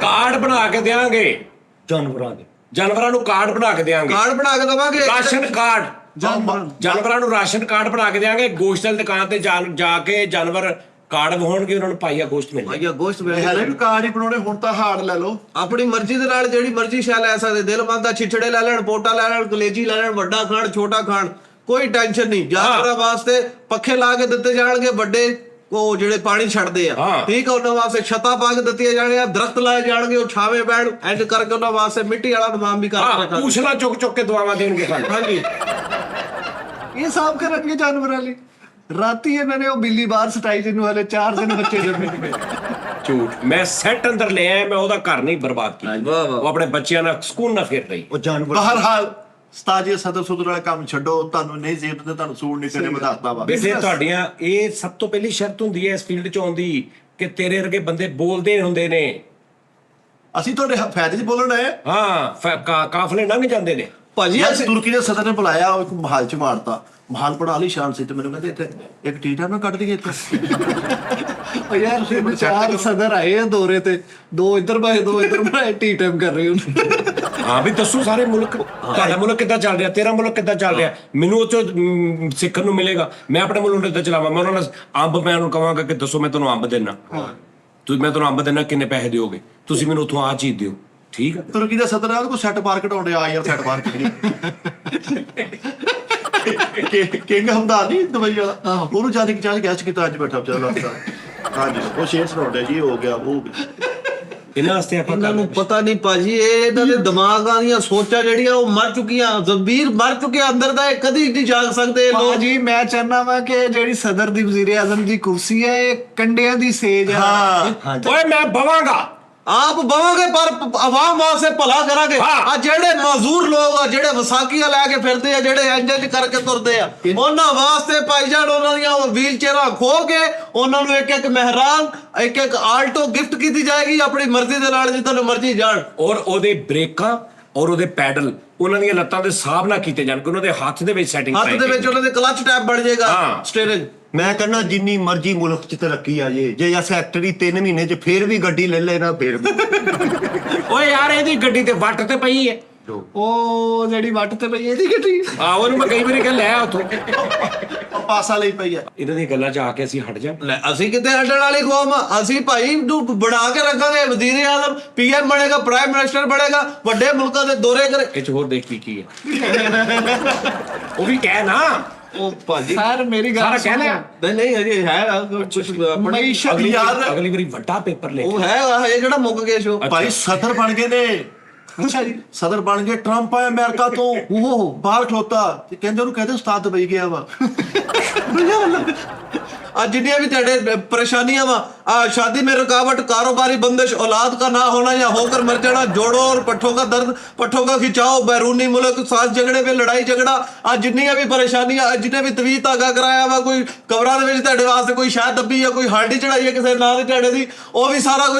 ਕਾਰਡ ਬਣਾ ਕੇ ਦੇਵਾਂਗੇ ਜਾਨਵਰਾਂ ਨੂੰ ਕਾਰਡ ਬਣਾ ਕੇ ਦੇਵਾਂਗੇ, ਕਾਰਡ ਬਣਾ ਕੇ ਦਵਾਂਗੇ, ਰਾਸ਼ਨ ਕਾਰਡ ਜਾਨਵਰਾਂ ਨੂੰ ਰਾਸ਼ਨ ਕਾਰਡ ਬਣਾ ਕੇ ਦੇਵਾਂਗੇ। ਗੋਸ਼ਤ ਵਾਲੀ ਦੁਕਾਨ ਤੇ ਜਾ ਕੇ ਜਾਨਵਰ ਕਾਰਡ ਵਿਖਾਉਣਗੇ, ਉਹਨਾਂ ਨੂੰ ਪਾਈਆ ਗੋਸ਼ਤ ਮਿਲੇਗਾ। ਪਾਈਆ ਗੋਸ਼ਤ ਹਲੇ ਵੀ ਕਾਰਡ ਹੀ ਬਣਾਉਣੇ, ਹੁਣ ਤਾਂ ਹਾਰਡ ਲੈ ਲਓ। ਆਪਣੀ ਮਰਜ਼ੀ ਦੇ ਨਾਲ ਜਿਹੜੀ ਮਰਜ਼ੀ ਸ਼ੈ ਲੈ ਸਕਦੇ। ਦਿਲ ਮੰਨਦਾ ਛਿਛੜੇ ਲੈ ਲੈਣ, ਪੋਟਾ ਲੈ ਲੈਣ, ਕਲੇਜੀ ਲੈ ਲੈਣ, ਵੱਡਾ ਖਾਣ ਛੋਟਾ ਖਾਣ, ਕੋਈ ਟੈਨਸ਼ਨ ਨਹੀਂ। ਜਾਨਵਰਾਂ ਵਾਸਤੇ ਪੱਖੇ ਲਾ ਕੇ ਦਿੱਤੇ ਜਾਣਗੇ ਵੱਡੇ, ਉਹ ਜਿਹੜੇ ਪਾਣੀ ਛੱਡਦੇ ਆ, ਠੀਕ ਆ। ਉਹਨਾਂ ਵਾਸਤੇ ਛੱਤਾਂ ਪਾ ਕੇ ਦਿੱਤੀਆਂ ਜਾਣਗੀਆਂ, ਦਰਖਤ ਲਾਏ ਜਾਣਗੇ ਉਹ ਛਾਵੇਂ ਬੈਣ, ਇੰਜ ਕਰਕੇ ਉਹਨਾਂ ਵਾਸਤੇ ਮਿੱਟੀ ਵਾਲਾ ਨਿਜ਼ਾਮ ਵੀ ਕਰ ਪੂਛਲਾ ਚੁੱਕ ਕੇ ਦੁਆਵਾਂ ਦੇਣਗੇ ਸਾਨੂੰ। ਹਾਂਜੀ ਇਹ ਸਾਫ ਕਰਨਗੇ ਜਾਨਵਰਾਂ ਲਈ। ਰਾਤੀ ਇਹਨਾਂ ਨੇ ਉਹ ਬਿੱਲੀ ਬਾਹਰ ਸਟਾਈ ਜਿਹਨੂੰ ਹਲੇ 4 ਦਿਨ ਬੱਚੇ ਜੰਮੇ ਨੇ। ਝੂਠ, ਮੈਂ ਸੈੱਟ ਅੰਦਰ ਲੈ ਆਇਆ, ਮੈਂ ਉਹਦਾ ਘਰ ਨਹੀਂ ਬਰਬਾਦ ਕੀਤਾ। ਉਹ ਆਪਣੇ ਬੱਚਿਆਂ ਨਾਲ ਸਕੂਨ ਨਾਲ ਫਿਰ ਰਹੀ। ਉਹ ਜਾਨਵਰ ਬਹਰਹਾਲ ਉਸਤਾਦ ਜੀ ਸਦਰ ਸੁਦਰ ਵਾਲਾ ਕੰਮ ਛੱਡੋ, ਤੁਹਾਨੂੰ ਨਹੀਂ ਜ਼ੇਬ ਤੇ ਤੁਹਾਨੂੰ ਸੂਟ ਨਹੀਂ ਕਰਨੇ, ਮੈਂ ਦੱਸਦਾ ਵਾ। ਵੈਸੇ ਤੁਹਾਡੀਆਂ ਇਹ ਸਭ ਤੋਂ ਪਹਿਲੀ ਸ਼ਰਤ ਹੁੰਦੀ ਹੈ ਇਸ ਫੀਲਡ 'ਚ ਆਉਣ ਦੀ ਕਿ ਤੇਰੇ ਵਰਗੇ ਬੰਦੇ ਬੋਲਦੇ ਹੁੰਦੇ ਨੇ। ਅਸੀਂ ਤੁਹਾਡੇ ਫਾਇਦੇ 'ਚ ਬੋਲਣ ਆਏ। ਹਾਂ ਕਾਫਲੇ ਲੰਘ ਜਾਂਦੇ ਨੇ ਭਾਜੀ। ਯਾਰ ਤੁਰਕੀ ਦੇ ਸਦਰ ਨੇ ਬੁਲਾਇਆ, ਉਹ ਇੱਕ ਮਹਾਲ 'ਚ ਮਾਰਤਾ। ਮਹਾਲ ਬੜਾ ਆਲੀਸ਼ਾਨ ਸੀ ਤੇ ਮੈਨੂੰ ਕਹਿੰਦੇ ਇੱਥੇ ਇੱਕ ਟੀਟਾ ਨਾ ਕੱਢ ਦਈਏ ਇੱਥੇ। ਉਹ ਯਾਰ 4 ਸਦਰ ਆਏ ਆ ਦੌਰੇ ਤੇ, 2 ਇੱਧਰ ਬਾਏ 2 ਇੱਧਰ ਬਾਏ, ਟੀ ਟਾਈਮ ਕਰ ਰਹੇ ਹੁਣ। ਹਾਂ ਵੀ ਦੱਸੋ ਸਾਰੇ ਮੁਲਕ, ਤੁਹਾਡਾ ਮੁਲਕ ਕਿੱਦਾਂ ਚੱਲ ਰਿਹਾ, ਤੇਰਾ ਮੁਲਕ ਕਿੱਦਾਂ ਚੱਲ ਰਿਹਾ, ਮੈਨੂੰ ਉਹ 'ਚੋਂ ਸਿੱਖਣ ਨੂੰ ਮਿਲੇਗਾ। ਮੈਂ ਆਪਣੇ ਮੁਲਕ ਨੂੰ ਇੱਦਾਂ ਚਲਾਵਾਂ। ਮੈਂ ਉਹਨਾਂ ਨੂੰ ਅੰਬ, ਮੈਂ ਉਹਨੂੰ ਕਹਾਂਗਾ ਕਿ ਦੱਸੋ ਮੈਂ ਤੁਹਾਨੂੰ ਅੰਬ ਦੇਣਾ, ਮੈਂ ਤੁਹਾਨੂੰ ਅੰਬ ਦੇਣਾ, ਕਿੰਨੇ ਪੈਸੇ ਦਿਓਗੇ ਤੁਸੀਂ ਮੈਨੂੰ, ਉੱਥੋਂ ਆਹ ਚੀਜ਼ ਦਿਓ, ਠੀਕ ਆ। ਤੁਰਕੀ ਦਾ ਸਦਰ ਆ, ਉਹਦੇ ਕੋਲ ਸੈੱਟ ਮਾਰਕੀਟ ਆਉਂਦੇ ਆ ਯਾਰ, ਸੈੱਟ ਮਾਰਕੀਟ ਕਿੰਗ ਹਮਦਾਰ ਨਹੀਂ ਦੁਬਈ ਵਾਲਾ, ਉਹਨੂੰ ਜਾ ਕੇ ਚਾਹ ਗੈਸਟ ਕੀਤਾ, ਅੱਜ ਬੈਠਾ ਵਿਚਾਰਾ। ਹਾਂਜੀ ਉਹ ਸ਼ੇਅਰ ਸੁਣਾਉਂਦੇ ਜੀ, ਹੋ ਗਿਆ ਉਹ ਹੋ ਗਿਆ। ਇਹਨਾਂ ਵਾਸਤੇ ਆਪਾਂ ਇਹਨਾਂ ਨੂੰ ਕਰਦੇ ਪਤਾ ਨਹੀਂ ਭਾਜੀ, ਇਹ ਇਹਨਾਂ ਦੇ ਦਿਮਾਗਾਂ ਦੀਆਂ ਸੋਚਾਂ ਜਿਹੜੀਆਂ ਉਹ ਮਰ ਚੁੱਕੀਆਂ, ਜ਼ਮੀਰ ਮਰ ਚੁੱਕਿਆ ਅੰਦਰ ਦਾ, ਇਹ ਕਦੀ ਨਹੀਂ ਜਾਗ ਸਕਦੇ ਇਹ ਲੋਕ। ਜੀ ਮੈਂ ਚਾਹਨਾ ਵਾ ਕਿ ਜਿਹੜੀ ਸਦਰ ਦੀ ਵਜ਼ੀਰ ਆਜ਼ਮ ਦੀ ਕੁਰਸੀ ਹੈ ਇਹ ਕੰਡਿਆਂ ਦੀ ਸੇਜ ਆ। ਹਾਂ ਓਏ ਮੈਂ ਬਵਾਂਗਾ, ਆਪ ਬਵਾਂਗੇ ਪਰ ਆਵਾਮ ਵਾਸਤੇ ਭਲਾ ਕਰਾਂਗੇ। ਹਾਂ। ਆ ਜਿਹੜੇ ਮਜ਼ਦੂਰ ਲੋਕ ਆ, ਜਿਹੜੇ ਵਿਸਾਖੀਆਂ ਲੈ ਕੇ ਫਿਰਦੇ ਆ, ਜਿਹੜੇ ਇੰਜ ਕਰਕੇ ਤੁਰਦੇ ਆ, ਉਹਨਾਂ ਵਾਸਤੇ ਭਾਈਜਾਨ ਉਹਨਾਂ ਦੀਆਂ ਵੀਲ ਚੇਅਰਾਂ ਖੋਲ ਕੇ ਉਹਨਾਂ ਨੂੰ ਇੱਕ ਇੱਕ ਮਹਿਰਾਨ, ਇੱਕ ਇੱਕ ਆਲਟੋ ਗਿਫਟ ਕੀਤੀ ਜਾਏਗੀ ਆਪਣੀ ਮਰਜ਼ੀ ਦੇ ਨਾਲ, ਜਿੱਦਾਂ ਮਰਜ਼ੀ ਜਾਣ। ਔਰ ਉਹਦੇ ਬ੍ਰੇਕਾਂ ਔਰ ਉਹਦੇ ਪੈਡਲ ਉਹਨਾਂ ਦੀਆਂ ਲੱਤਾਂ ਦੇ ਹਿਸਾਬ ਨਾਲ ਕੀਤੇ ਜਾਣ ਕਿ ਉਹਨਾਂ ਦੇ ਹੱਥ ਦੇ ਵਿੱਚ ਸੈਟਿੰਗ ਹੱਥ ਦੇ ਵਿੱਚ ਉਹਨਾਂ ਦੇ ਕਲਚ ਟੈਪ ਬਣ ਜਾਏਗਾ, ਹਾਂ। ਸਟੀਅਰਿੰਗ। ਮੈਂ ਕਹਿੰਦਾ ਜਿੰਨੀ ਮਰਜ਼ੀ ਮੁਲਕ 'ਚ ਤਰੱਕੀ ਆ ਜੇ ਜਾਂ ਸੈਕਟਰੀ 3 ਮਹੀਨੇ 'ਚ ਫੇਰ ਵੀ ਗੱਡੀ ਲੈ ਲੈਣਾ ਫੇਰ ਵੀ। ਓਏ ਯਾਰ ਇਹਦੀ ਗੱਡੀ ਤੇ ਵੱਟ ਤੇ ਪਈ ਹੈ, ਉਹ ਜਿਹੜੀ ਵੱਟ ਤੇ ਪਈ ਇਹਦੀ ਗੱਡੀ। ਆਹ ਉਹਨੂੰ ਮੈਂ ਕਈ ਵਾਰੀ ਕਿਹਾ ਲੈ ਆ ਉੱਥੋਂ। ਉਹ ਪਾਸਾ ਲਈ ਪਈ ਆ। ਇਹਨਾਂ ਦੀਆਂ ਗੱਲਾਂ 'ਚ ਆ ਕੇ ਅਸੀਂ ਹਟ ਜਾ। ਲੈ ਅਸੀਂ ਕਿਤੇ ਹਟਣ ਵਾਲੀ ਕੌਮ ਆ? ਅਸੀਂ ਭਾਈ ਨੂੰ ਬਣਾ ਕੇ ਰੱਖਾਂਗੇ, ਵਜ਼ੀਰ ਆਜ਼ਮ PM ਬਣੇਗਾ, ਪ੍ਰਾਈਮ ਮਿਨਿਸਟਰ ਬਣੇਗਾ, ਵੱਡੇ ਮੁਲਕਾਂ ਦੇ ਦੌਰੇ ਕਰੇ। ਇਹ 'ਚ ਹੋਰ ਦੇਖ ਕੀ ਹੈ ਉਹ ਵੀ ਕਹਿ ਨਾ। ਉਹ ਭਾਜੀ ਸਰ ਮੇਰੀ ਸਾਰਾ ਗੱਲ ਕਹਿ ਲਿਆ। ਨਹੀਂ ਨਹੀਂ ਹਜੇ ਹੈ ਕੁਝ ਆਪਣੇ ਮਈਸ਼ਤ ਅਗਲੀ ਵਾਰੀ ਵੱਡਾ ਪੇਪਰ ਲੈ ਉਹ ਹੈ ਹਜੇ ਜਿਹੜਾ ਮੁੱਕ ਗਿਆ ਸ਼ੋ। ਭਾਈ ਸਦਰ ਬਣ ਗਏ ਨੇ। ਅੱਛਾ ਜੀ। ਸਦਰ ਬਣ ਗਏ, ਟਰੰਪ ਆਇਆ ਅਮਰੀਕਾ ਤੋਂ, ਉਹ ਬਾਹਰ ਖਲੋਤਾ ਤੇ ਕਹਿੰਦੇ ਉਹਨੂੰ ਕਹਿੰਦੇ ਉਸਤਾਦ ਦੁਬਈ ਗਿਆ ਵਾ। आज जिन्नियां भी तेरे परेशानियां वा, शादी में रुकावट, कारोबारी बंदिश, औलाद का ना होना या होकर मर जाना, जोड़ों और पट्ठों का दर्द, पट्ठों का खिंचाव, बैरूनी मुल्क, सास झगड़े में लड़ाई झगड़ा, आज जिन्नियां भी परेशानियां, जिन्हें भी तवीज धागा कराया वा, कोई कबरां दे विच तुहाडे वास्ते कोई शायद दब्बी या कोई हांडी चढ़ाई है किसी नां दे तुहाडे दी, वो भी सारा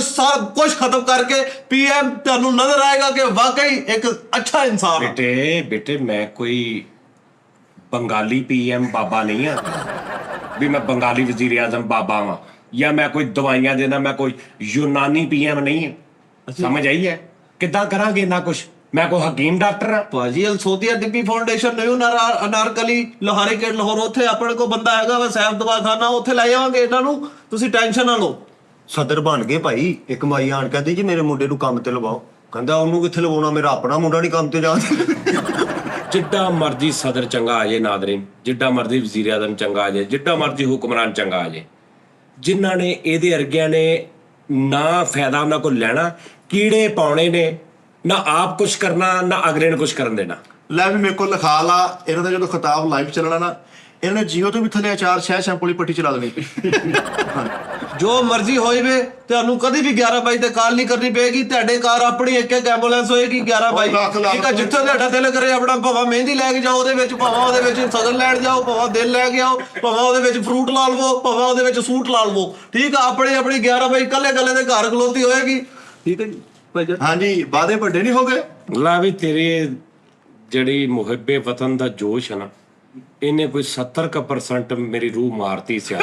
कुछ खत्म करके PM तुहानू नजर आएगा कि वाकई एक अच्छा इंसान है। बेटे मैं कोई बंगाली PM बाबा नहीं हाँ भी मैं बंगाली वजीर आजम बाबा हाँ, या मैं कोई दवाइयां देना, मैं कोई यूनानी PM नहीं है। समझ आई है? कितना करांगे ना कुछ, मैं कोई हकीम डॉक्टर हाँ। ਭਾਜੀ ਅਲਸੋਦੀਆ ਡਿੱਬੀ foundation new Anarkali Lohari gate Lahore, ਉੱਥੇ ਆਪਣੇ ਕੋਲ ਬੰਦਾ ਹੈਗਾ ਵਾ ਸੈਫ ਦਵਾਖਾਨਾ, ਉੱਥੇ ਲੈ ਜਾਵਾਂਗੇ ਇਹਨਾਂ ਨੂੰ, ਤੁਸੀਂ ਟੈਨਸ਼ਨ ਨਾ ਲਓ। ਸਦਰ ਬਣ ਗਏ ਭਾਈ। ਇੱਕ ਮਾਈ ਆਣ ਕਹਿੰਦੀ ਜੀ ਮੇਰੇ ਮੁੰਡੇ ਨੂੰ ਕੰਮ ਤੇ ਲਵਾਓ, ਕਹਿੰਦਾ ਉਹਨੂੰ ਕਿੱਥੇ ਲਵਾਉਣਾ, ਮੇਰਾ ਆਪਣਾ ਮੁੰਡਾ ਨਹੀਂ ਕੰਮ ਤੇ ਜਾਂਦਾ। ਜਿੱਡਾ ਮਰਜ਼ੀ ਸਦਰ ਚੰਗਾ ਆ ਜੇ ਨਾਦਰੀਨ, ਜਿੱਡਾ ਮਰਜ਼ੀ ਵਜ਼ੀਰ ਆਜ਼ਮ ਚੰਗਾ ਆ ਜੇ, ਜਿੱਡਾ ਮਰਜ਼ੀ ਹੁਕਮਰਾਨ ਚੰਗਾ ਆ ਜੇ, ਜਿਨ੍ਹਾਂ ਨੇ ਇਹਦੇ ਅਰਗਿਆਂ ਨੇ ਨਾ ਫਾਇਦਾ ਉਹਨਾਂ ਕੋਲ ਲੈਣਾ, ਕੀੜੇ ਪਾਉਣੇ ਨੇ, ਨਾ ਆਪ ਕੁਝ ਕਰਨਾ ਨਾ ਅਗਲੇ ਨੂੰ ਕੁਝ ਕਰਨ ਦੇਣਾ। ਲੈ ਵੀ ਮੇਰੇ ਕੋਲ ਲਿਖਾ ਲਾ, ਇਹਨਾਂ ਦਾ ਜਦੋਂ ਖਿਤਾਬ ਲਾਈਵ ਚੱਲਣਾ ਨਾ, ਇਹਨਾਂ ਨੇ ਜੀਓ ਤੋਂ ਵੀ ਥੱਲੇ ਅਚਾਰ ਸ਼ਹਿ ਸ਼ੈਂਪੂ ਵਾਲੀ ਪੱਟੀ ਚਲਾ ਦੇਣੀ। ਜੋ ਮਰਜ਼ੀ ਹੋਏ ਵੇ, ਤੁਹਾਨੂੰ ਕਦੀ ਵੀ 1122 ਤੇ ਕਾਲ ਨਹੀਂ ਕਰਨੀ ਪਏਗੀ, ਤੁਹਾਡੇ ਘਰ ਆਪਣੀ ਇੱਕ ਇੱਕ ਐਂਬੂਲੈਂਸ ਹੋਏਗੀ 1122। ਠੀਕ ਆ, ਜਿੱਥੇ ਤੁਹਾਡਾ ਦਿਲ ਕਰੇ ਆਪਣਾ ਭਾਵੇਂ ਮਹਿੰਦੀ ਲੈ ਕੇ ਜਾਓ ਉਹਦੇ ਵਿੱਚ, ਭਾਵੇਂ ਉਹਦੇ ਵਿੱਚ ਸਗਨ ਲੈਣ ਜਾਓ, ਭਾਵੇਂ ਦਿਲ ਲੈ ਕੇ ਆਓ, ਭਾਵੇਂ ਉਹਦੇ ਵਿੱਚ ਫਰੂਟ ਲਾ ਲਵੋ, ਭਾਵੇਂ ਉਹਦੇ ਵਿੱਚ ਸੂਟ ਲਾ ਲਵੋ। ਠੀਕ ਆ, ਆਪਣੀ 1122 ਕੱਲੇ ਕੱਲੇ ਦੇ ਘਰ ਖਲੋਤੀ ਹੋਏਗੀ। ਠੀਕ ਹੈ ਜੀ ਭਾਈ ਜੀ। ਹਾਂਜੀ, ਵਾਅਦੇ ਵੱਡੇ ਨਹੀਂ ਹੋ ਗਏ। ਲਾ ਵੀ ਤੇਰੀ ਜਿਹੜੀ ਮੁਹੱਬੇ ਵਤਨ ਦਾ ਜੋਸ਼ ਹੈ ਨਾ, ਇਹਨੇ ਕੋਈ 70% ਮੇਰੀ ਰੂਹ ਮਾਰਤੀ ਸੀ।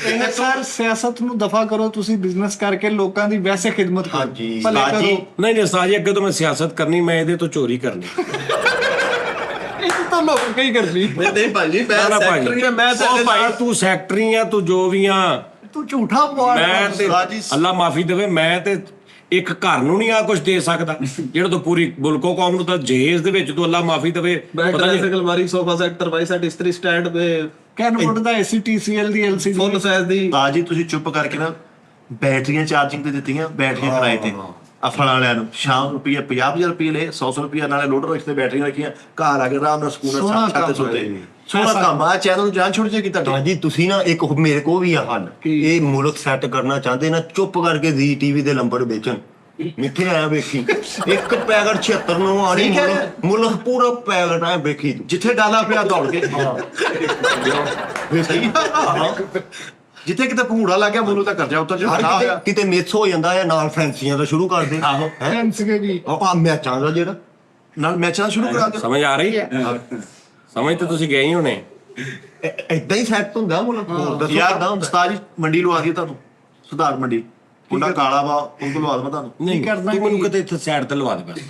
ਇਹ ਸਰ ਸਿਆਸਤ ਨੂੰ ਦਫਾ ਕਰੋ, ਤੁਸੀਂ ਬਿਜ਼ਨਸ ਕਰਕੇ ਲੋਕਾਂ ਦੀ ਵੈਸੇ ਖਿਦਮਤ ਕਰੋ, ਹਾਂਜੀ, ਭਲੇ ਸਾਜੀ। ਕਰੋ। ਨਹੀਂ ਨਹੀਂ ਸਾਜੀ, ਅੱਗੇ ਤੋਂ ਮੈਂ ਸਿਆਸਤ ਕਰਨੀ, ਮੈਂ ਇਹਦੇ ਤੋਂ ਚੋਰੀ ਕਰਨੀ। ਇਹ ਤਾਂ ਲੋਕ ਕਈ ਕਰਦੀ। ਨਹੀਂ ਭਾਜੀ, ਮੈਂ ਨਾ ਸੈਕਟਰੀ ਆ, ਮੈਂ ਉਹ ਭਾਈ ਤੂੰ ਸੈਕਟਰੀ ਆ, ਤੂੰ ਜੋ ਵੀ ਆ, ਤੂੰ ਝੂਠਾ ਪਵਾੜ ਮੈਂ ਤੇ ਸਾਜੀ। ਅੱਲਾ ਮਾਫੀ ਦੇਵੇ, ਮੈਂ ਤੇ ਇੱਕ ਘਰ ਨੂੰ ਨਹੀਂ ਆ ਕੁਝ ਦੇ ਸਕਦਾ, ਜਿਹੜਾ ਤੂੰ ਪੂਰੀ ਮੁਲਕੋ ਕੌਮ ਨੂੰ ਤਾਂ ਜਹੇਜ਼ ਦੇ ਵਿੱਚ ਤੂੰ ਅੱਲਾ ਮਾਫੀ ਦੇਵੇ। ਪਤਾ ਨਹੀਂ ਅਲਮਾਰੀ, ਸੋਫਾ ਸੈੱਟ, ਤਰਪਾਈ ਸੈੱਟ, ਇਸਤਰੀ ਸਟੈਂਡ ਤੇ ਕੈਨਵੁੱਡ ਦਾ AC TCL ਦੀ LCD ਫੁੱਲ ਸਾਈਜ਼ ਦੀ। ਬਾਜੀ ਤੁਸੀਂ ਚੁੱਪ ਕਰਕੇ ਨਾ ਬੈਟਰੀਆਂ ਚਾਰਜਿੰਗ ਤੇ ਦਿੱਤੀਆਂ, ਬੈਟਰੀਆਂ ਕਿਰਾਏ ਤੇ ਆ ਫਲਾਂ ਵਾਲਿਆਂ ਨੂੰ ਸ਼ਾਮ ਨੂੰ 50,000 ਰੁਪਏ ਲਏ, 100 ਰੁਪਏ ਨਾਲੇ ਲੋਡਰ ਵਿੱਚ ਤੇ ਬੈਟਰੀਆਂ ਰੱਖੀਆਂ, ਘਰ ਆ ਕੇ ਆਰਾਮ ਨਾਲ ਸਕੂਨ ਨਾਲ ਛੱਤ ਤੇ ਸੁੱਤੇ। ਸੋਹਣਾ ਕੰਮ ਆ, ਚੈਨਲ ਨੂੰ ਜਾਨ ਛੁੱਟ ਜਾਏਗੀ ਤੁਹਾਡੀ। ਹਾਂਜੀ, ਤੁਸੀਂ ਨਾ ਇੱਕ ਮੇਰੇ ਕੋ ਵੀ ਆ ਹੱਲ, ਇਹ ਮੁਲਕ ਸੈੱਟ ਕਰਨਾ ਚਾਹੁੰਦੇ ਨਾ, ਚੁੱਪ ਕਰਕੇ ਜ਼ੀ TV ਦੇ ਲੰਬਰ ਵੇਚਣ। ਮਿੱਠੇ ਆਇਆ ਵੇਖੀ, ਇੱਕ ਪੈਕਟ 76 ਨੂੰ ਆਣੀ, ਮੁਲਕ ਪੂਰਾ ਪੈਕਟ ਆ ਵੇਖੀ ਤੂੰ, ਜਿੱਥੇ ਡਾਲਾ ਪਿਆ ਦੌੜ ਕੇ। ਸਹੀ ਆ। ਜਿੱਥੇ ਕਿਤੇ ਭੂੜਾ ਲੱਗ ਗਿਆ ਮੈਨੂੰ ਤਾਂ ਕਰਜ਼ਾ ਉਤਰ ਜਾ। ਕਿਤੇ ਮਿਸ ਹੋ ਜਾਂਦਾ ਹੈ, ਨਾਲ ਫੈਂਸੀਆਂ ਦਾ ਸ਼ੁਰੂ ਕਰ ਦੇ। ਆਹੋ, ਸੀਗੇ ਜੀ। ਆ ਮੈਚਾਂ ਦਾ ਜਿਹੜਾ ਨਾਲ ਮੈਚਾਂ ਸ਼ੁਰੂ ਕਰਾ ਦੇ। ਸਮਝ ਆ ਰਹੀ ਹੈ? ਸਮਝ ਤੇ ਤੁਸੀਂ ਗਏ ਹੀ ਹੋਣੇ। ਏਦਾਂ ਹੀ ਸੈੱਟ ਹੁੰਦਾ ਮੁਲਕ। ਹੋਰ ਦੱਸੋ ਯਾਰ ਕਿੱਦਾਂ ਹੁੰਦਾ? ਉਸਤਾਦ ਜੀ ਮੰਡੀ ਲਵਾ ਦਈਏ ਤੁਹਾਨੂੰ, ਸੁਧਾਰ ਮੰਡੀ, ਮੁੰਡਾ ਕਾਲਾ ਵਾ, ਉਹਨੂੰ ਲਵਾ ਦਵਾਂ ਤੁਹਾਨੂੰ। ਨਹੀਂ ਕਰਨਾ ਤੂੰ ਮੈਨੂੰ ਕਿਤੇ ਇੱਥੇ ਸਾਈਡ ਤੇ ਲਵਾ ਦੇ ਬਸ।